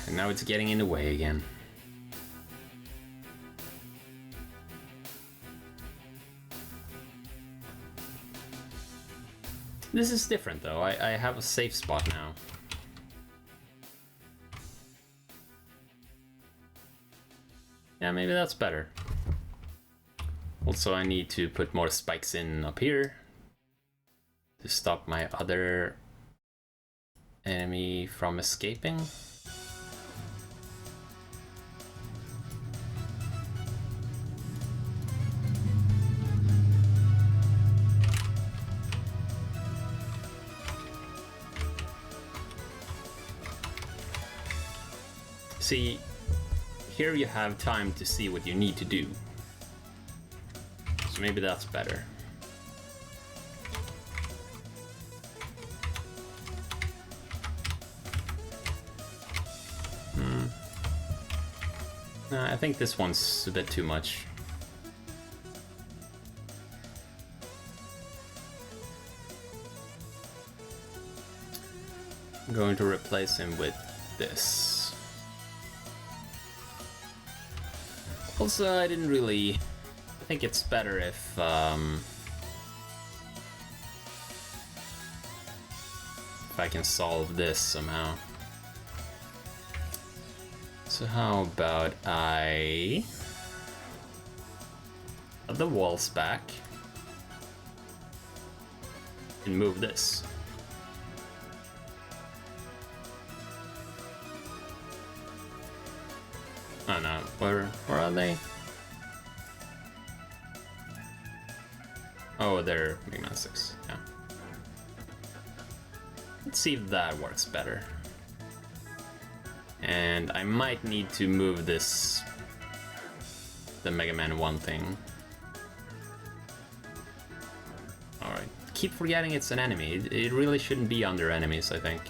And now it's getting in the way again. This is different though. I have a safe spot now. Yeah, maybe that's better. Also, I need to put more spikes in up here to stop my other enemy from escaping. See, here you have time to see what you need to do. So maybe that's better. No, I think this one's a bit too much. I'm going to replace him with this. Also, I didn't really... I think it's better if I can solve this somehow. So how about I put the walls back and move this. Oh no, where are they? Oh, they're Mega Man 6, yeah. Let's see if that works better. And I might need to move this, the Mega Man 1 thing. Alright, keep forgetting it's an enemy. It really shouldn't be under enemies, I think.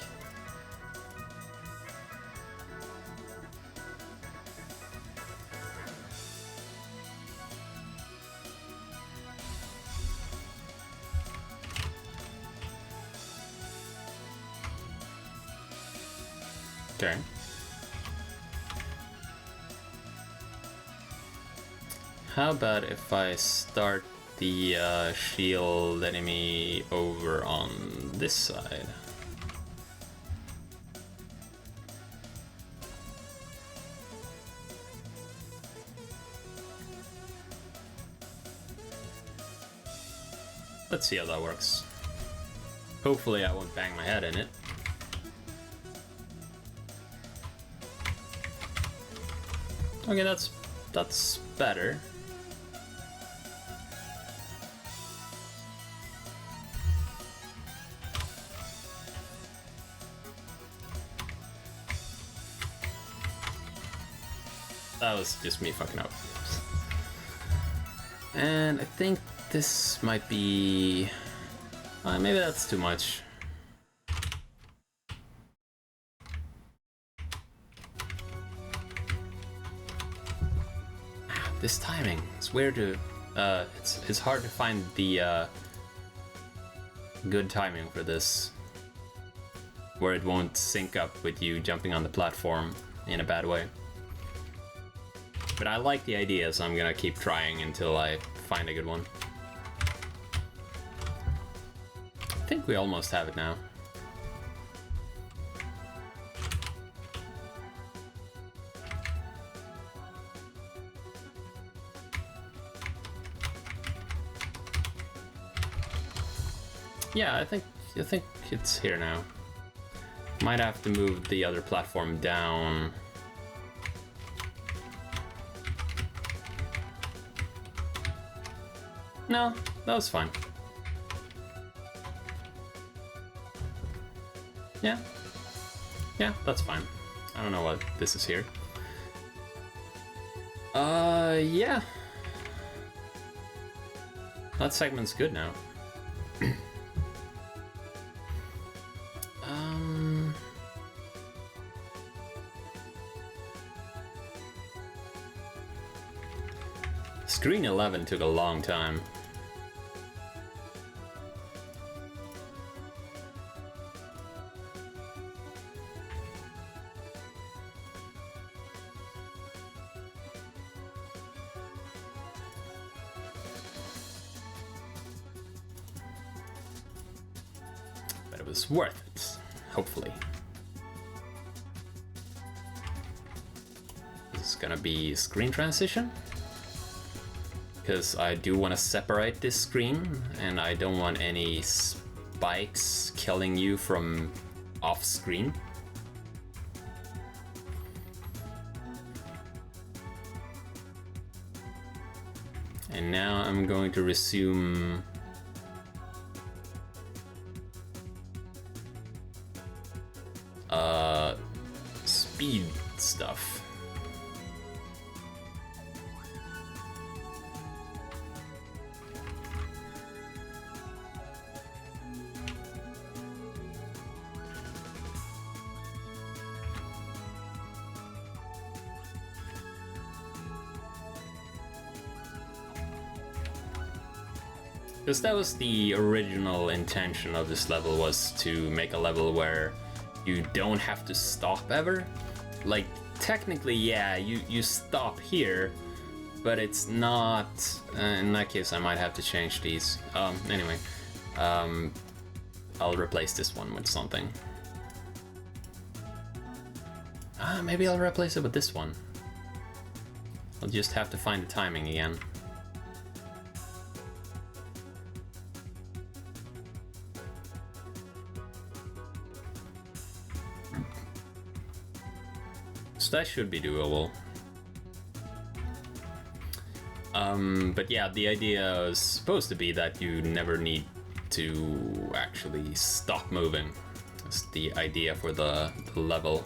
Okay. How about if I start the shield enemy over on this side? Let's see how that works. Hopefully I won't bang my head in it. Okay, that's better. That was just me fucking up. And I think this might be... maybe that's too much. This timing, it's weird to... it's hard to find the good timing for this. Where it won't sync up with you jumping on the platform in a bad way. But I like the idea, so I'm gonna keep trying until I find a good one. I think we almost have it now. Yeah, I think it's here now. Might have to move the other platform down. No, that was fine. Yeah. Yeah, that's fine. I don't know what this is here. Yeah. That segment's good now. Screen 11 took a long time. But it was worth it, hopefully. This is gonna be screen transition. Because I do want to separate this screen, and I don't want any spikes killing you from off screen. And now I'm going to resume speed stuff. Because that was the original intention of this level, was to make a level where you don't have to stop ever. Like, technically, yeah, you stop here, but it's not... in that case, I might have to change these. Anyway, I'll replace this one with something. Maybe I'll replace it with this one. I'll just have to find the timing again. So that should be doable. But yeah, the idea is supposed to be that you never need to actually stop moving. That's the idea for the level.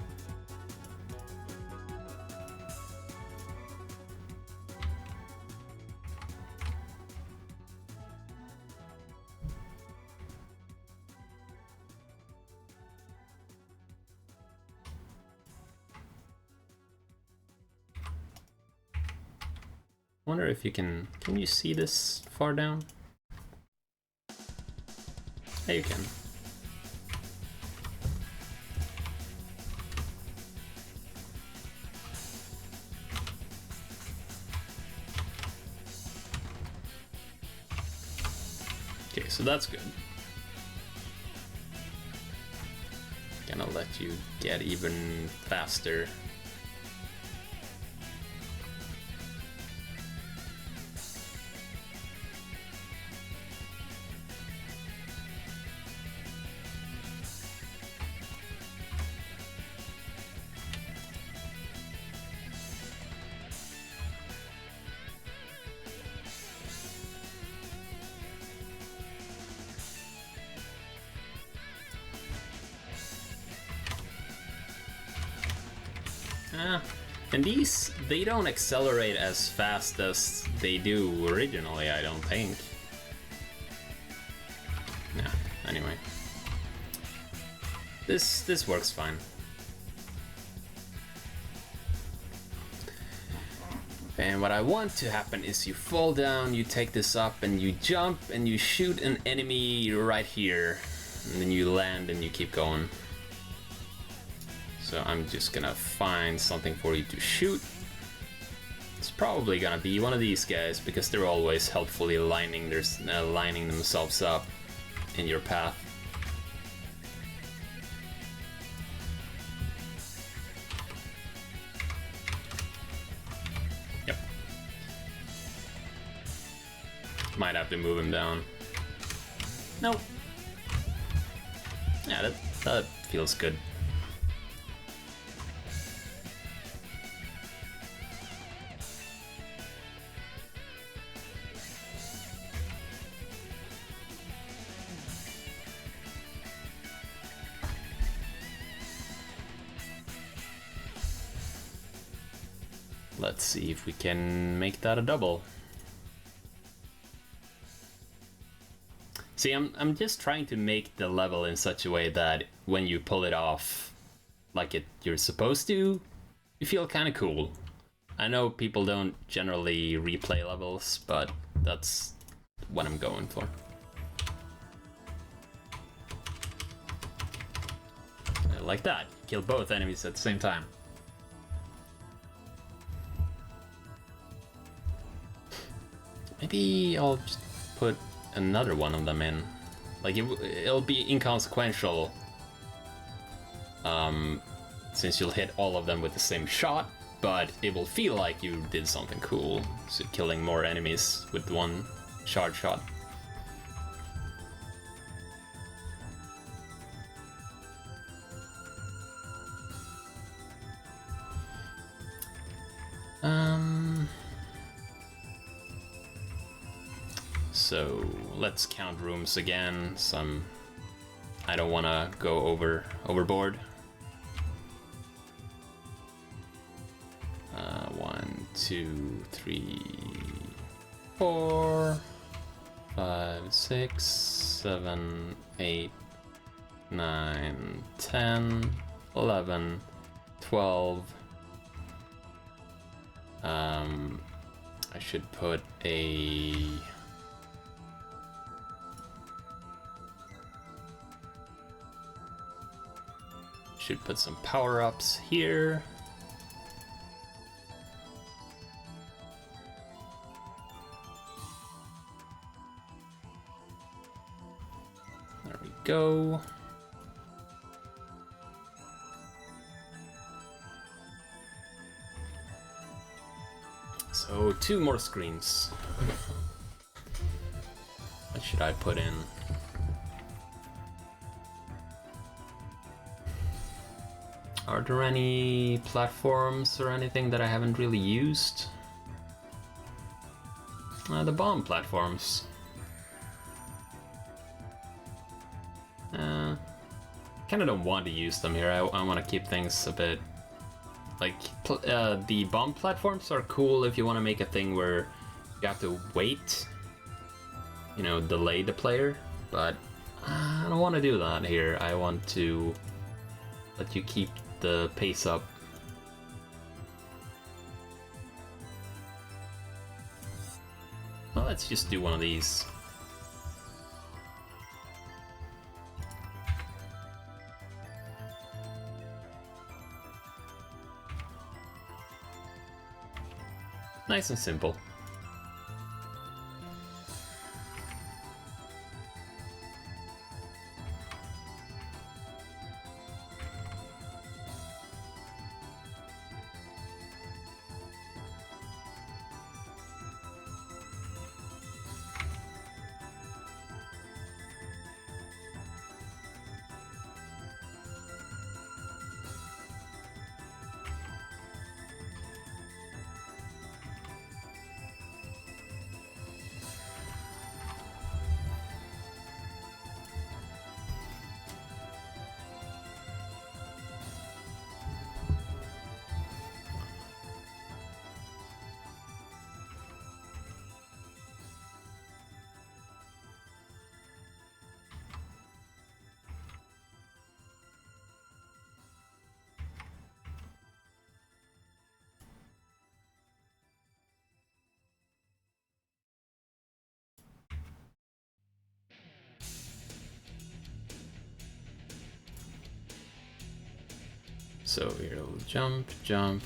Wonder if you can you see this far down? Yeah, you can. Okay, so that's good. Gonna let you get even faster. And these, they don't accelerate as fast as they do originally, I don't think. Yeah, anyway. This works fine. And what I want to happen is you fall down, you take this up, and you jump, and you shoot an enemy right here. And then you land and you keep going. So I'm just gonna find something for you to shoot. It's probably gonna be one of these guys, because they're always helpfully lining themselves up in your path. Yep. Might have to move him down. Nope. Yeah, that feels good. Let's see if we can make that a double. See, I'm just trying to make the level in such a way that when you pull it off like you're supposed to, you feel kind of cool. I know people don't generally replay levels, but that's what I'm going for. Like that, kill both enemies at the same time. Maybe I'll just put another one of them in. Like, it'll be inconsequential, since you'll hit all of them with the same shot, but it will feel like you did something cool, so killing more enemies with one charge shot. So let's count rooms again. I don't want to go overboard. 2, 3, 4, 5, 6, 7, 8, 9, 10, 11, 12. I should put a... Should put some power-ups here. There we go. So 2 more screens. What should I put in? Are there any platforms or anything that I haven't really used? The bomb platforms. Kinda don't want to use them here. I want to keep things a bit... Like, the bomb platforms are cool if you want to make a thing where you have to wait. You know, delay the player. But I don't want to do that here. I want to let you keep the pace up. Well, let's just do one of these. Nice and simple. So it'll jump, jump.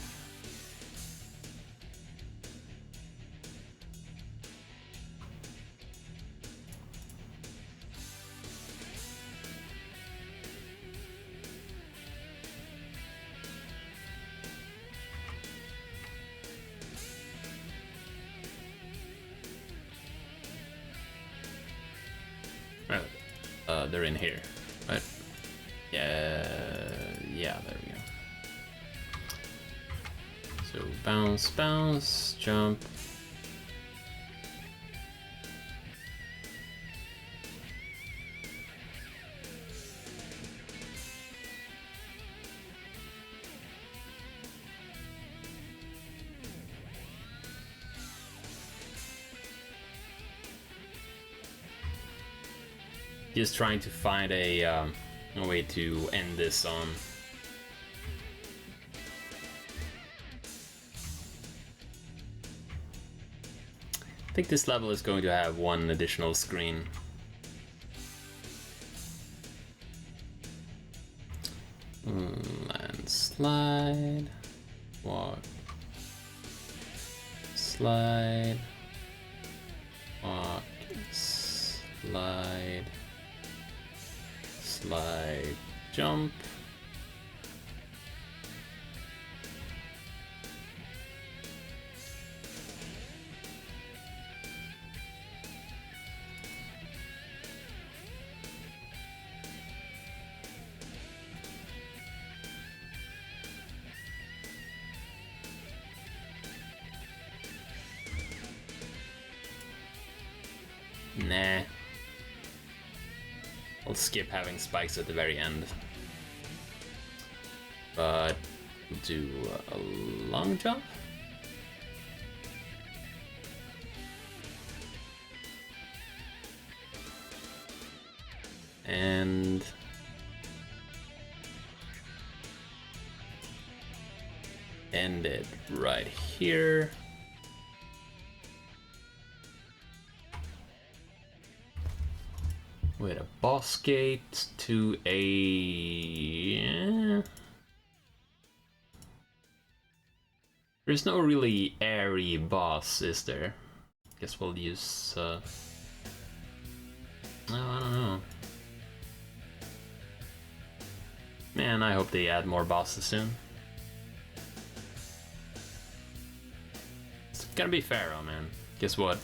Right. They're in here, right? Yeah, there we go. So bounce, bounce, jump. Just trying to find a way to end this on. I think this level is going to have one additional screen. And slide, walk, slide, walk, slide, slide, jump. Nah. I'll skip having spikes at the very end. But we'll do a long jump. and end it right here. With a boss gate to a... There's no really airy boss, is there? Guess we'll use... No, I don't know. Man, I hope they add more bosses soon. It's gonna be Pharaoh, man. Guess what?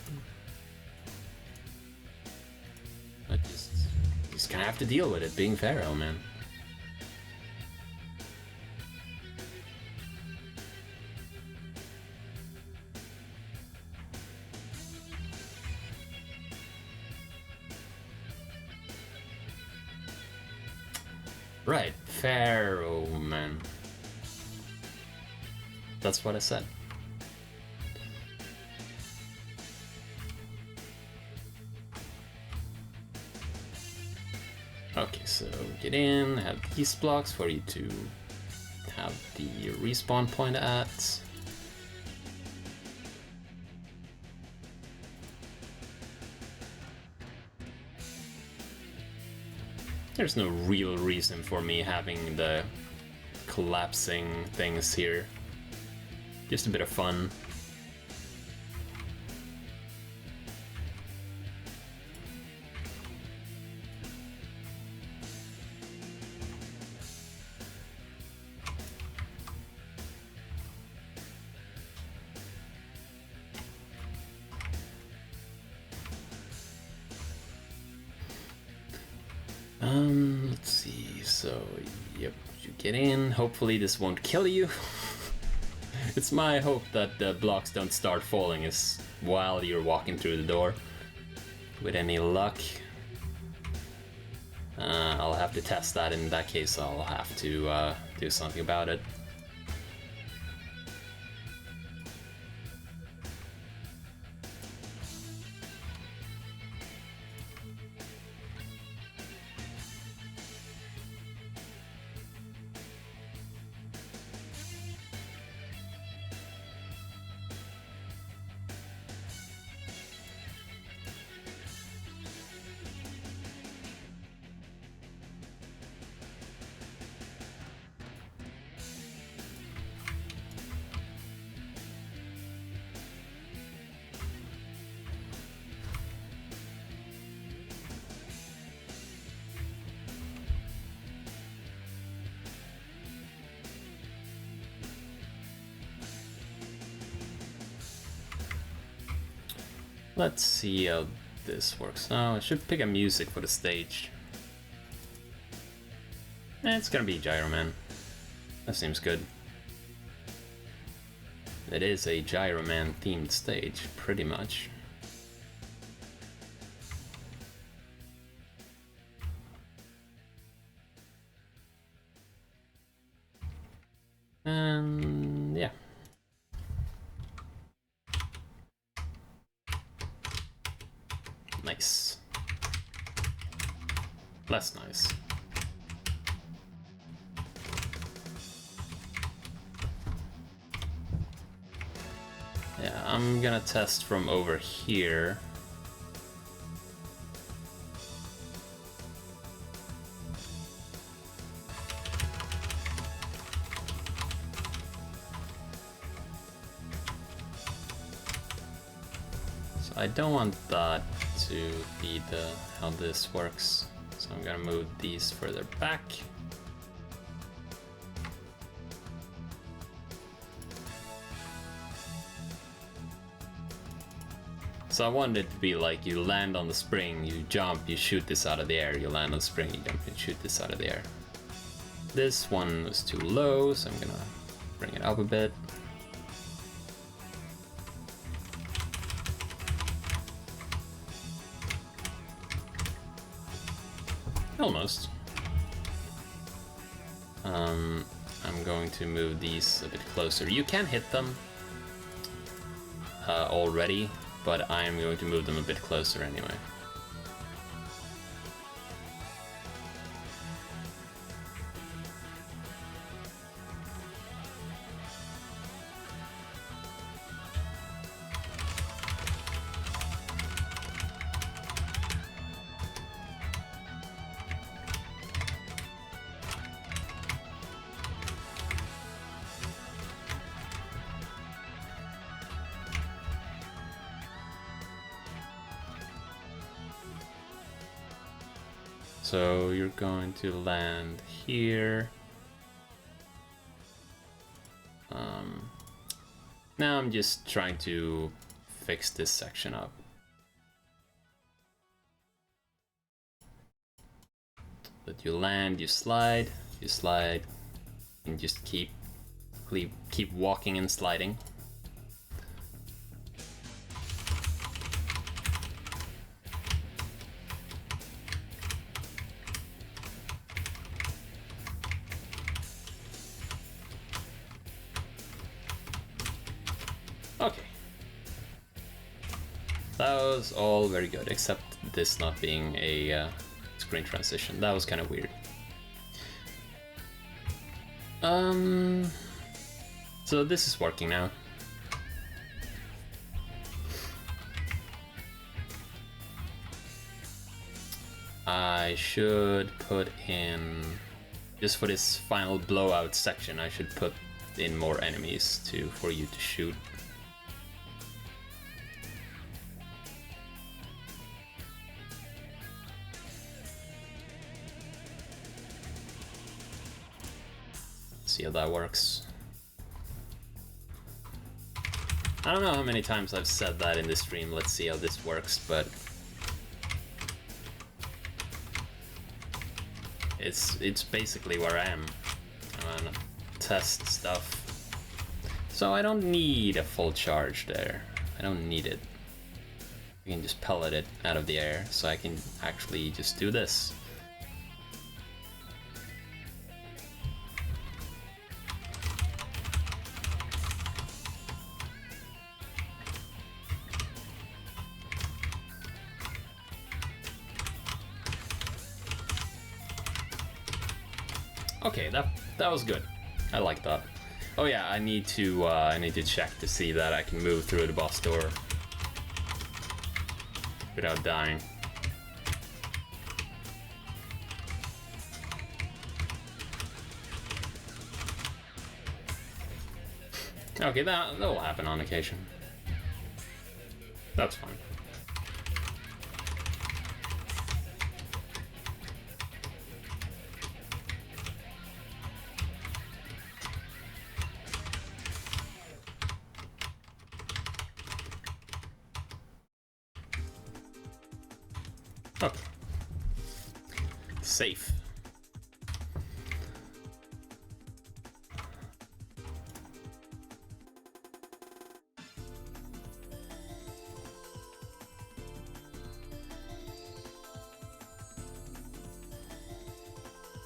I just gonna have to deal with it being Pharaoh, man. Right, Pharaoh, man. That's what I said. Okay, so get in, have these blocks for you to have the respawn point at. There's no real reason for me having the collapsing things here. Just a bit of fun. Let's see, so, yep, you get in, hopefully this won't kill you. It's my hope that the blocks don't start falling while you're walking through the door. With any luck. I'll have to test that. In that case, I'll have to do something about it. Let's see how this works now. I should pick a music for the stage. It's gonna be Gyro Man. That seems good. It is a Gyro Man themed stage, pretty much. And yeah. Nice. Less nice. Yeah, I'm gonna test from over here. So I don't want that to be how this works. So I'm gonna move these further back. So I wanted it to be like you land on the spring, you jump, you shoot this out of the air, you land on the spring, you jump and shoot this out of the air. This one was too low, so I'm gonna bring it up a bit. Almost. I'm going to move these a bit closer. You can hit them already, but I am going to move them a bit closer anyway. So you're going to land here. Now I'm just trying to fix this section up. But you land, you slide, and just keep walking and sliding. Okay. That was all very good, except this not being a screen transition. That was kind of weird. So this is working now. I should put in, just for this final blowout section, I should put in more enemies for you to shoot. See how that works. I don't know how many times I've said that in the stream, let's see how this works, but it's basically where I am. I'm gonna test stuff. So I don't need a full charge there. I don't need it. I can just pellet it out of the air, so I can actually just do this. Okay, that was good. I like that. Oh yeah, I need to check to see that I can move through the boss door without dying. Okay, that will happen on occasion. That's fine. Okay. Safe.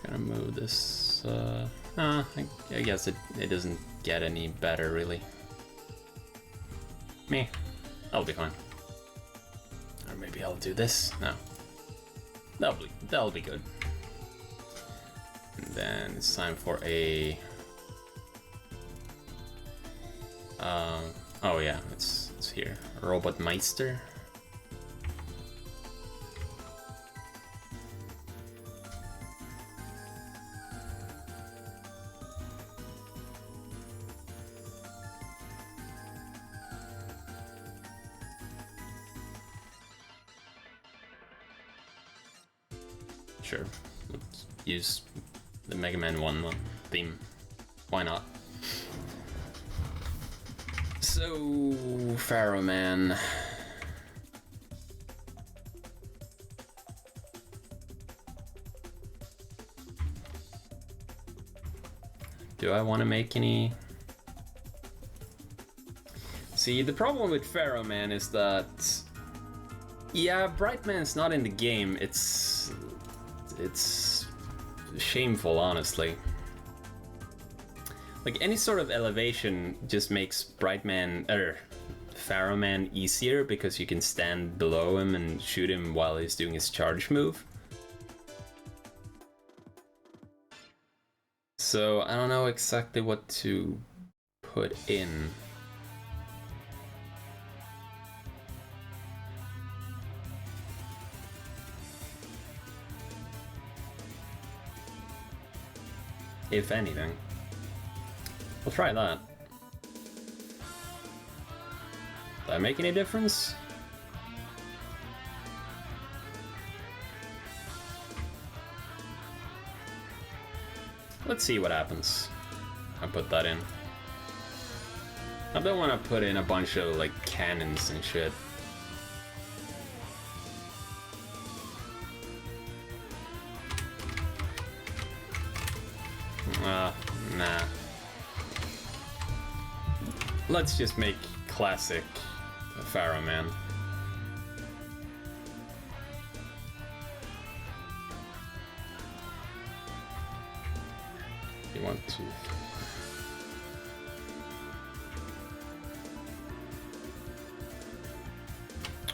Gonna move this. I guess it doesn't get any better really. Me, I'll be fine. Or maybe I'll do this. No. That'll be good. And then it's time for a. Oh yeah, it's here. Robot Meister. Sure, let's use the Mega Man 1 theme. Why not? So, Pharaoh Man. Do I want to make any? See, the problem with Pharaoh Man is that, yeah, Brightman's not in the game. It's shameful, honestly. Like, any sort of elevation just makes Pharaoh Man easier because you can stand below him and shoot him while he's doing his charge move. So I don't know exactly what to put in. If anything. We'll try that. Did that make any difference? Let's see what happens. I put that in. I don't want to put in a bunch of like cannons and shit. Nah. Let's just make classic Pharaoh Man. You want to...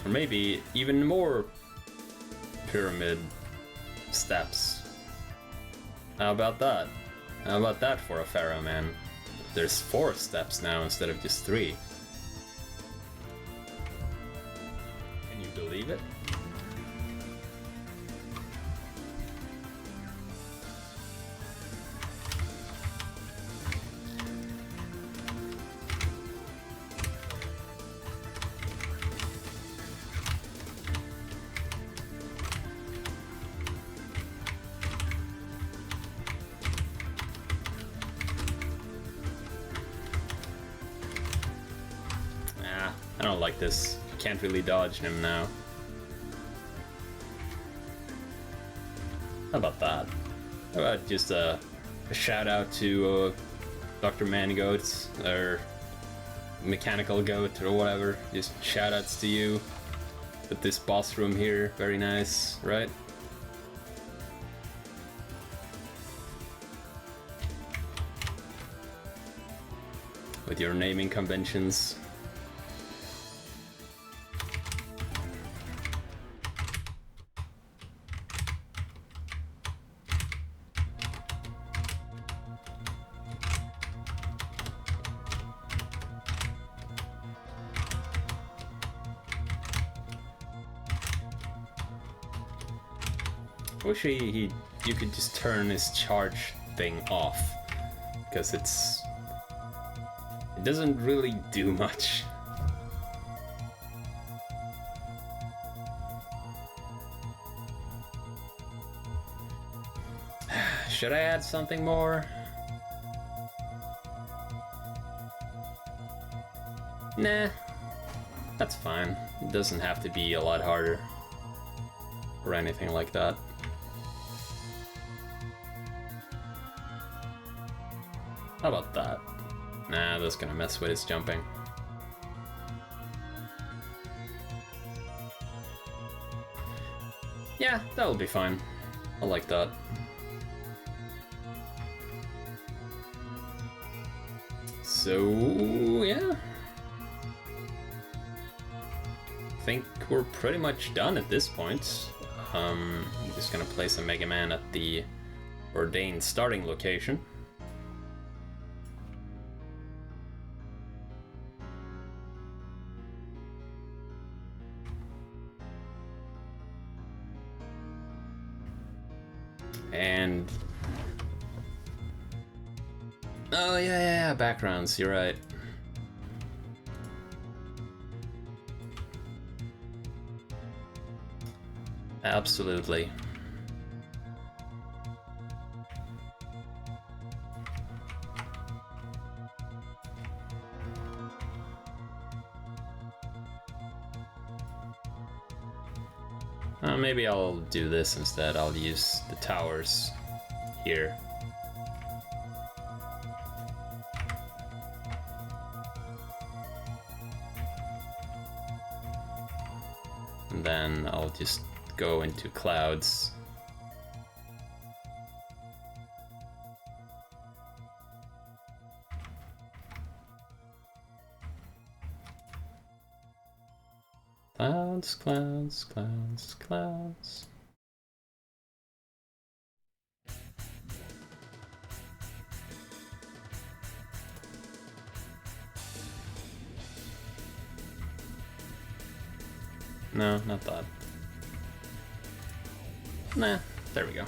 Or maybe even more pyramid steps. How about that? How about that for a Pharaoh Man? There's 4 steps now instead of just 3. Can you believe it? I don't like this. Can't really dodge him now. How about that? How about just a shout out to Dr. Mangoat or Mechanical Goat or whatever. Just shout outs to you. With this boss room here, very nice, right? With your naming conventions. I wish you could just turn his charge thing off, because it doesn't really do much. Should I add something more? Nah, that's fine. It doesn't have to be a lot harder or anything like that. How about that? Nah, that's gonna mess with his jumping. Yeah, that'll be fine. I like that. So, yeah. I think we're pretty much done at this point. I'm just gonna place a Mega Man at the ordained starting location. And... oh yeah, backgrounds, you're right. Absolutely. Maybe I'll do this instead. I'll use the towers here. And then I'll just go into clouds. Clouds, clouds, clouds, clouds. No, not that. Nah, there we go.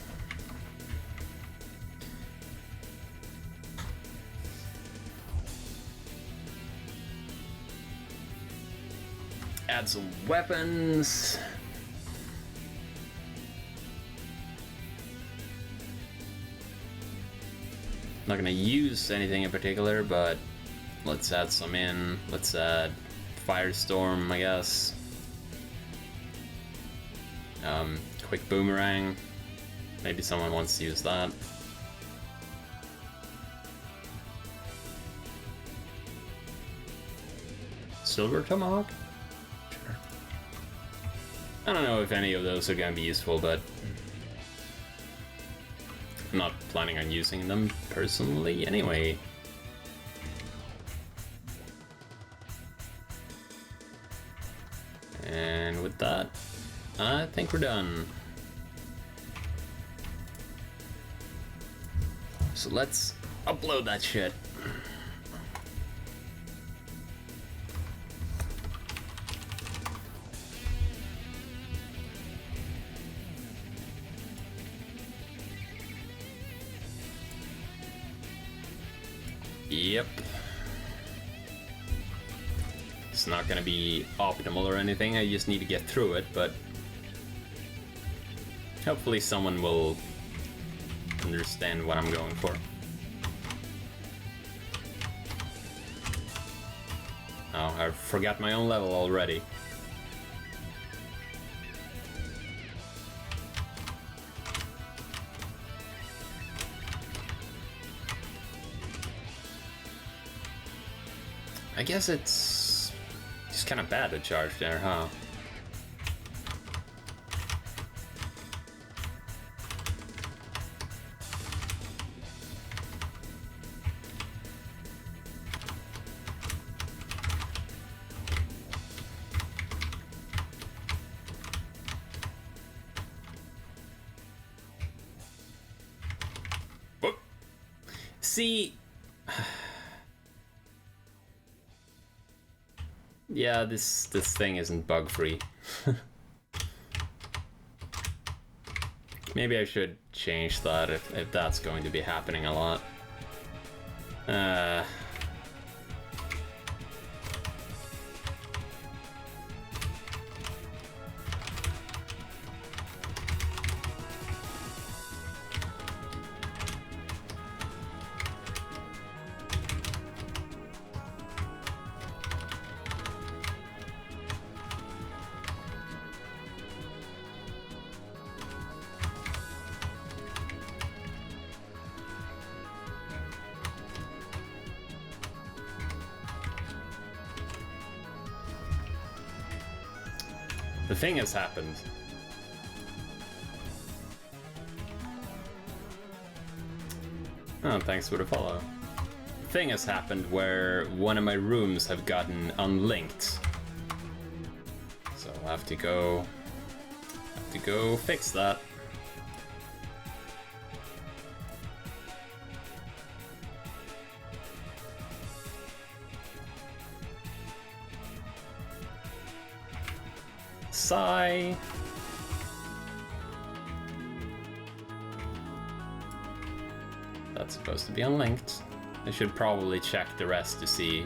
Add some weapons. Not gonna use anything in particular, but let's add some in. Let's add Firestorm, I guess. Quick Boomerang. Maybe someone wants to use that. Silver Tomahawk? Sure. I don't know if any of those are gonna be useful, but I'm not planning on using them personally anyway. And with that, I think we're done. So let's upload that shit. Yep. It's not gonna be optimal or anything, I just need to get through it, but hopefully someone will understand what I'm going for. Oh, I forgot my own level already. I guess it's just kind of bad to charge there, huh? Whoop. See... Yeah, this thing isn't bug-free. Maybe I should change that if that's going to be happening a lot. The thing has happened. Oh, thanks for the follow. The thing has happened where one of my rooms have gotten unlinked. So I'll have to go fix that. Sigh. That's supposed to be unlinked. I should probably check the rest to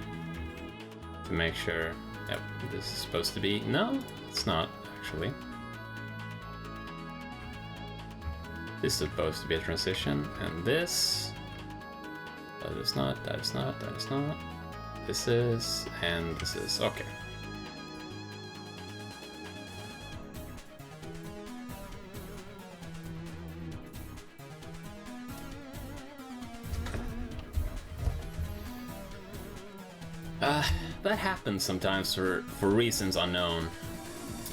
make sure. Yep, this is supposed to be. No, it's not actually. This is supposed to be a transition, and this. That is not. That is not. That is not. This is, and this is. Okay. That happens sometimes for reasons unknown.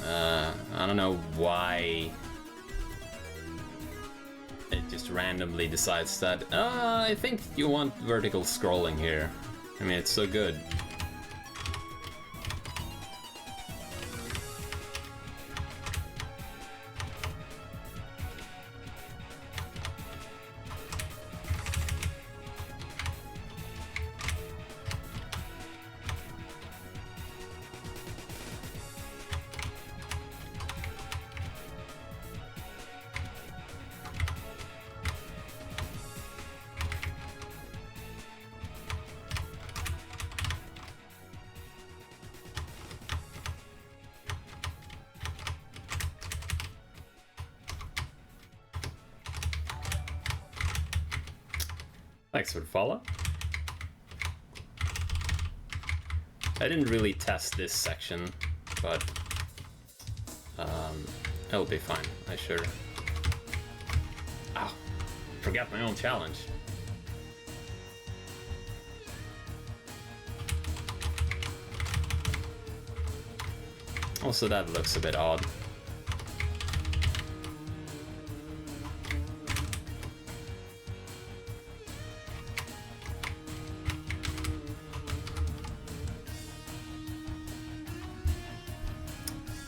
I don't know why it just randomly decides that, I think you want vertical scrolling here. I mean, it's so good. Thanks for the follow. I didn't really test this section, but it'll be fine, I sure. Ow, forgot my own challenge. Also, that looks a bit odd.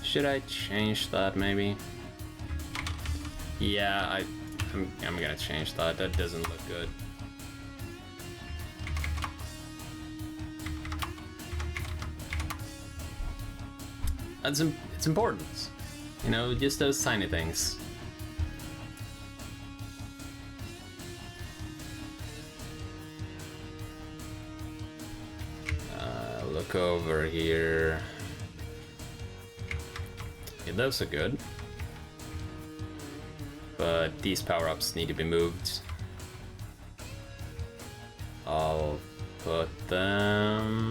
Should I change that maybe? Yeah, I'm gonna change that. That doesn't look good. It's important, you know, just those tiny things. Look over here. Okay, those are good, but these power-ups need to be moved. I'll put them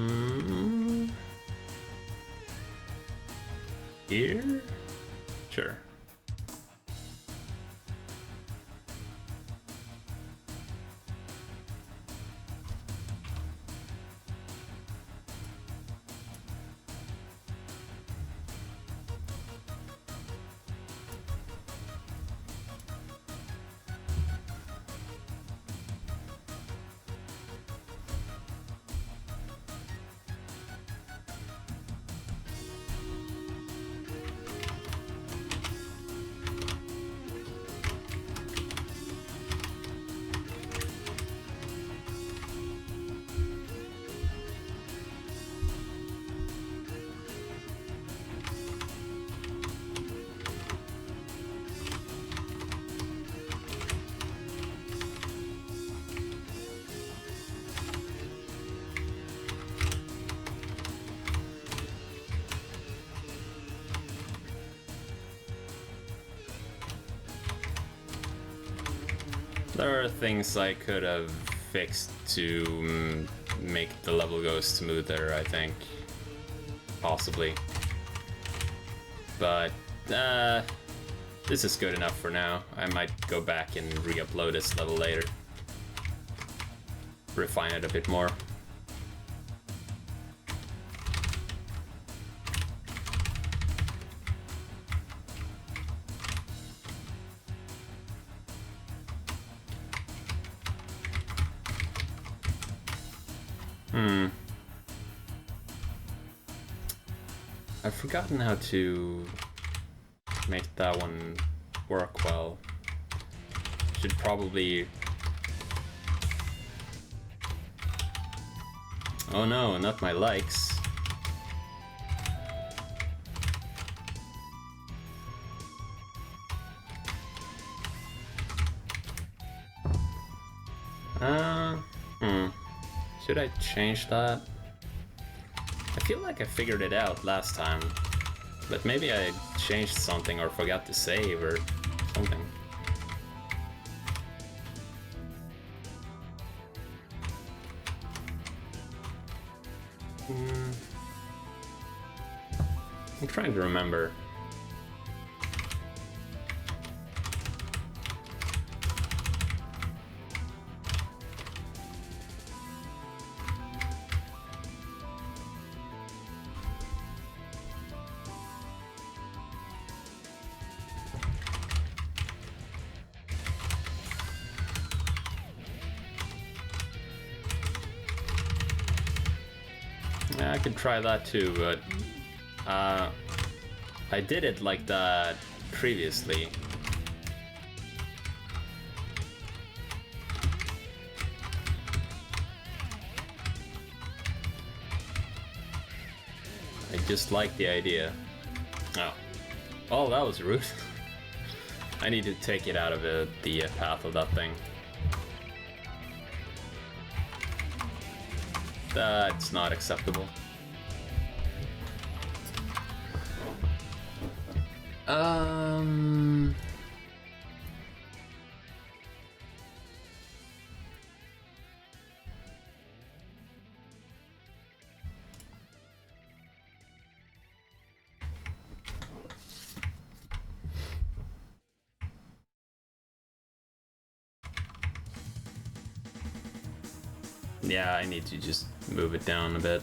here? Sure. There are things I could have fixed to make the level go smoother, I think. Possibly. But, this is good enough for now. I might go back and re-upload this level later. Refine it a bit more. I've forgotten how to make that one work well. Should probably... Oh no, not my likes. Should I change that? I feel like I figured it out last time, but maybe I changed something or forgot to save or something. I'm trying to remember. Yeah, I could try that too, but I did it like that previously. I just like the idea. Oh, that was rude. I need to take it out of the path of that thing. That's not acceptable. Yeah, I need to just move it down a bit.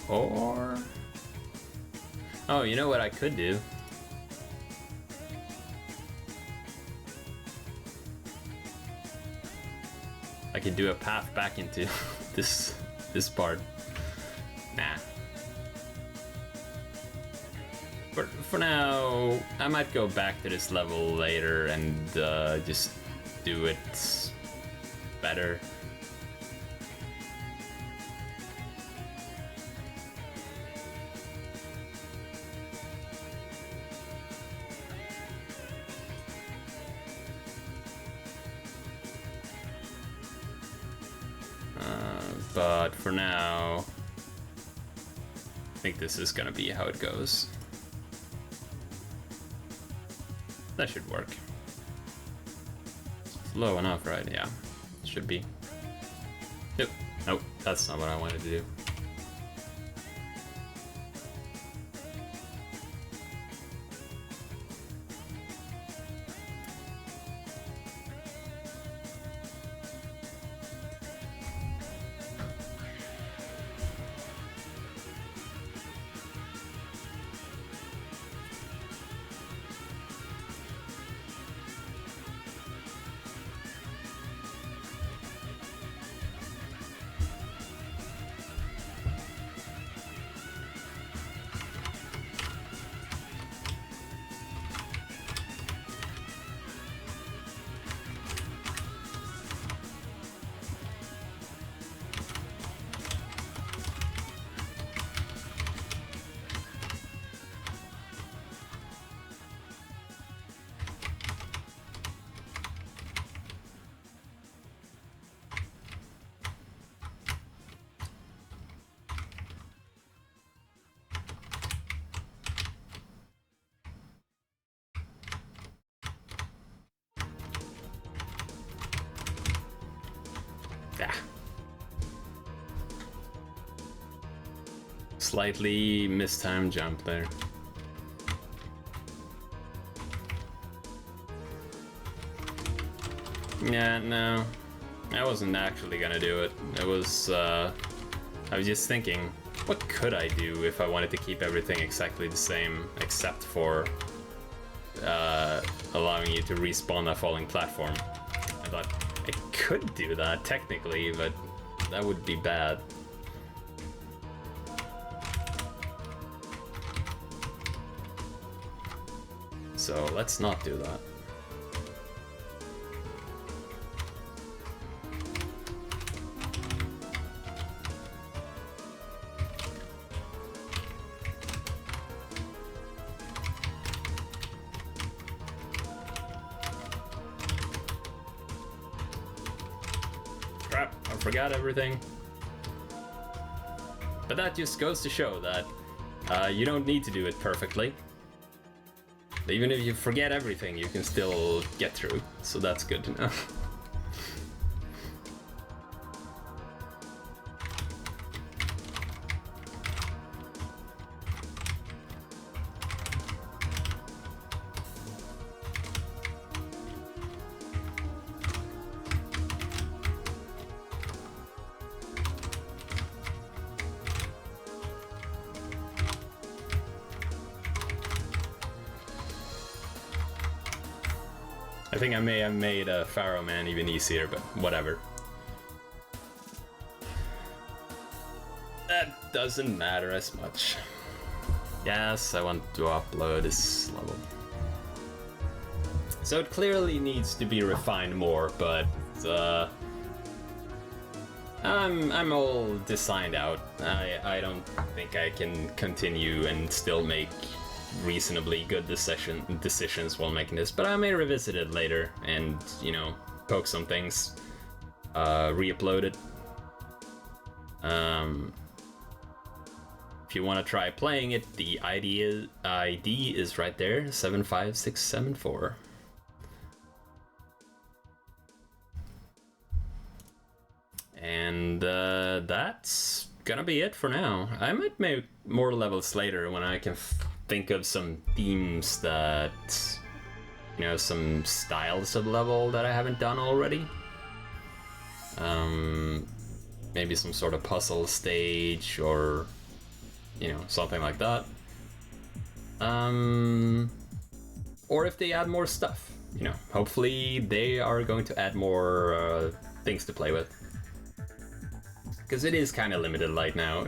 Or... oh, you know what I could do? I could do a path back into this part. Nah. For now, I might go back to this level later and just do it better. But for now, I think this is gonna be how it goes. That should work. It's low enough, right? Yeah, it should be. Nope, nope, that's not what I wanted to do. Yeah. Slightly mistimed jump there. Yeah, no. I wasn't actually gonna do it. It was, I was just thinking, what could I do if I wanted to keep everything exactly the same, except for allowing you to respawn a falling platform? I thought, I could do that technically, but that would be bad. So let's not do that. Crap, I forgot everything. But that just goes to show that you don't need to do it perfectly. Even if you forget everything, you can still get through, so that's good to know. I think I may have made a Pharaoh Man even easier, but whatever. That doesn't matter as much. Yes, I want to upload this level. So it clearly needs to be refined more, but I'm all designed out. I don't think I can continue and still make reasonably good decisions while making this, but I may revisit it later and, you know, poke some things, re-upload it. If you want to try playing it, the ID is right there, 75674. And that's gonna be it for now. I might make more levels later when I can think of some themes that, you know, some styles of level that I haven't done already. Maybe some sort of puzzle stage or, you know, something like that. Or if they add more stuff, you know, hopefully they are going to add more things to play with. Because it is kind of limited right now.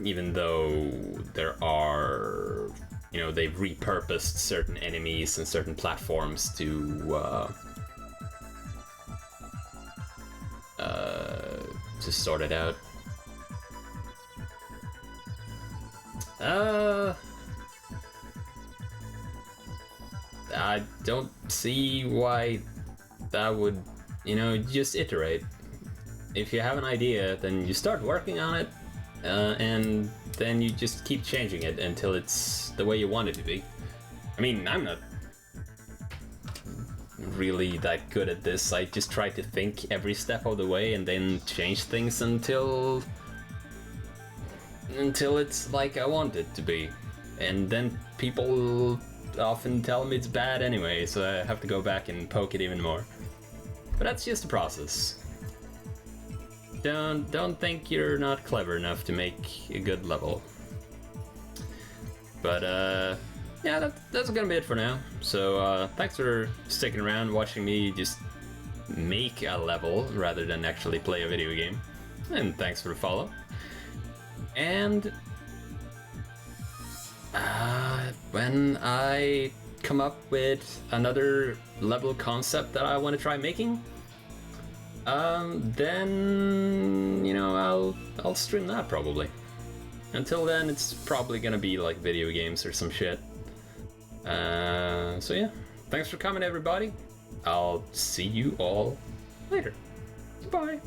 Even though there are, you know, they've repurposed certain enemies and certain platforms to sort it out. I don't see why that would, you know, just iterate. If you have an idea, then you start working on it, and then you just keep changing it until it's the way you want it to be. I mean, I'm not really that good at this. I just try to think every step of the way and then change things until it's like I want it to be. And then people often tell me it's bad anyway, so I have to go back and poke it even more. But that's just a process. Don't think you're not clever enough to make a good level. But yeah, that's gonna be it for now. So thanks for sticking around, watching me just make a level rather than actually play a video game. And thanks for the follow. And when I come up with another level concept that I want to try making, then, you know, I'll stream that probably. Until then, it's probably gonna be like video games or some shit. So yeah, thanks for coming, everybody. I'll see you all later. Bye.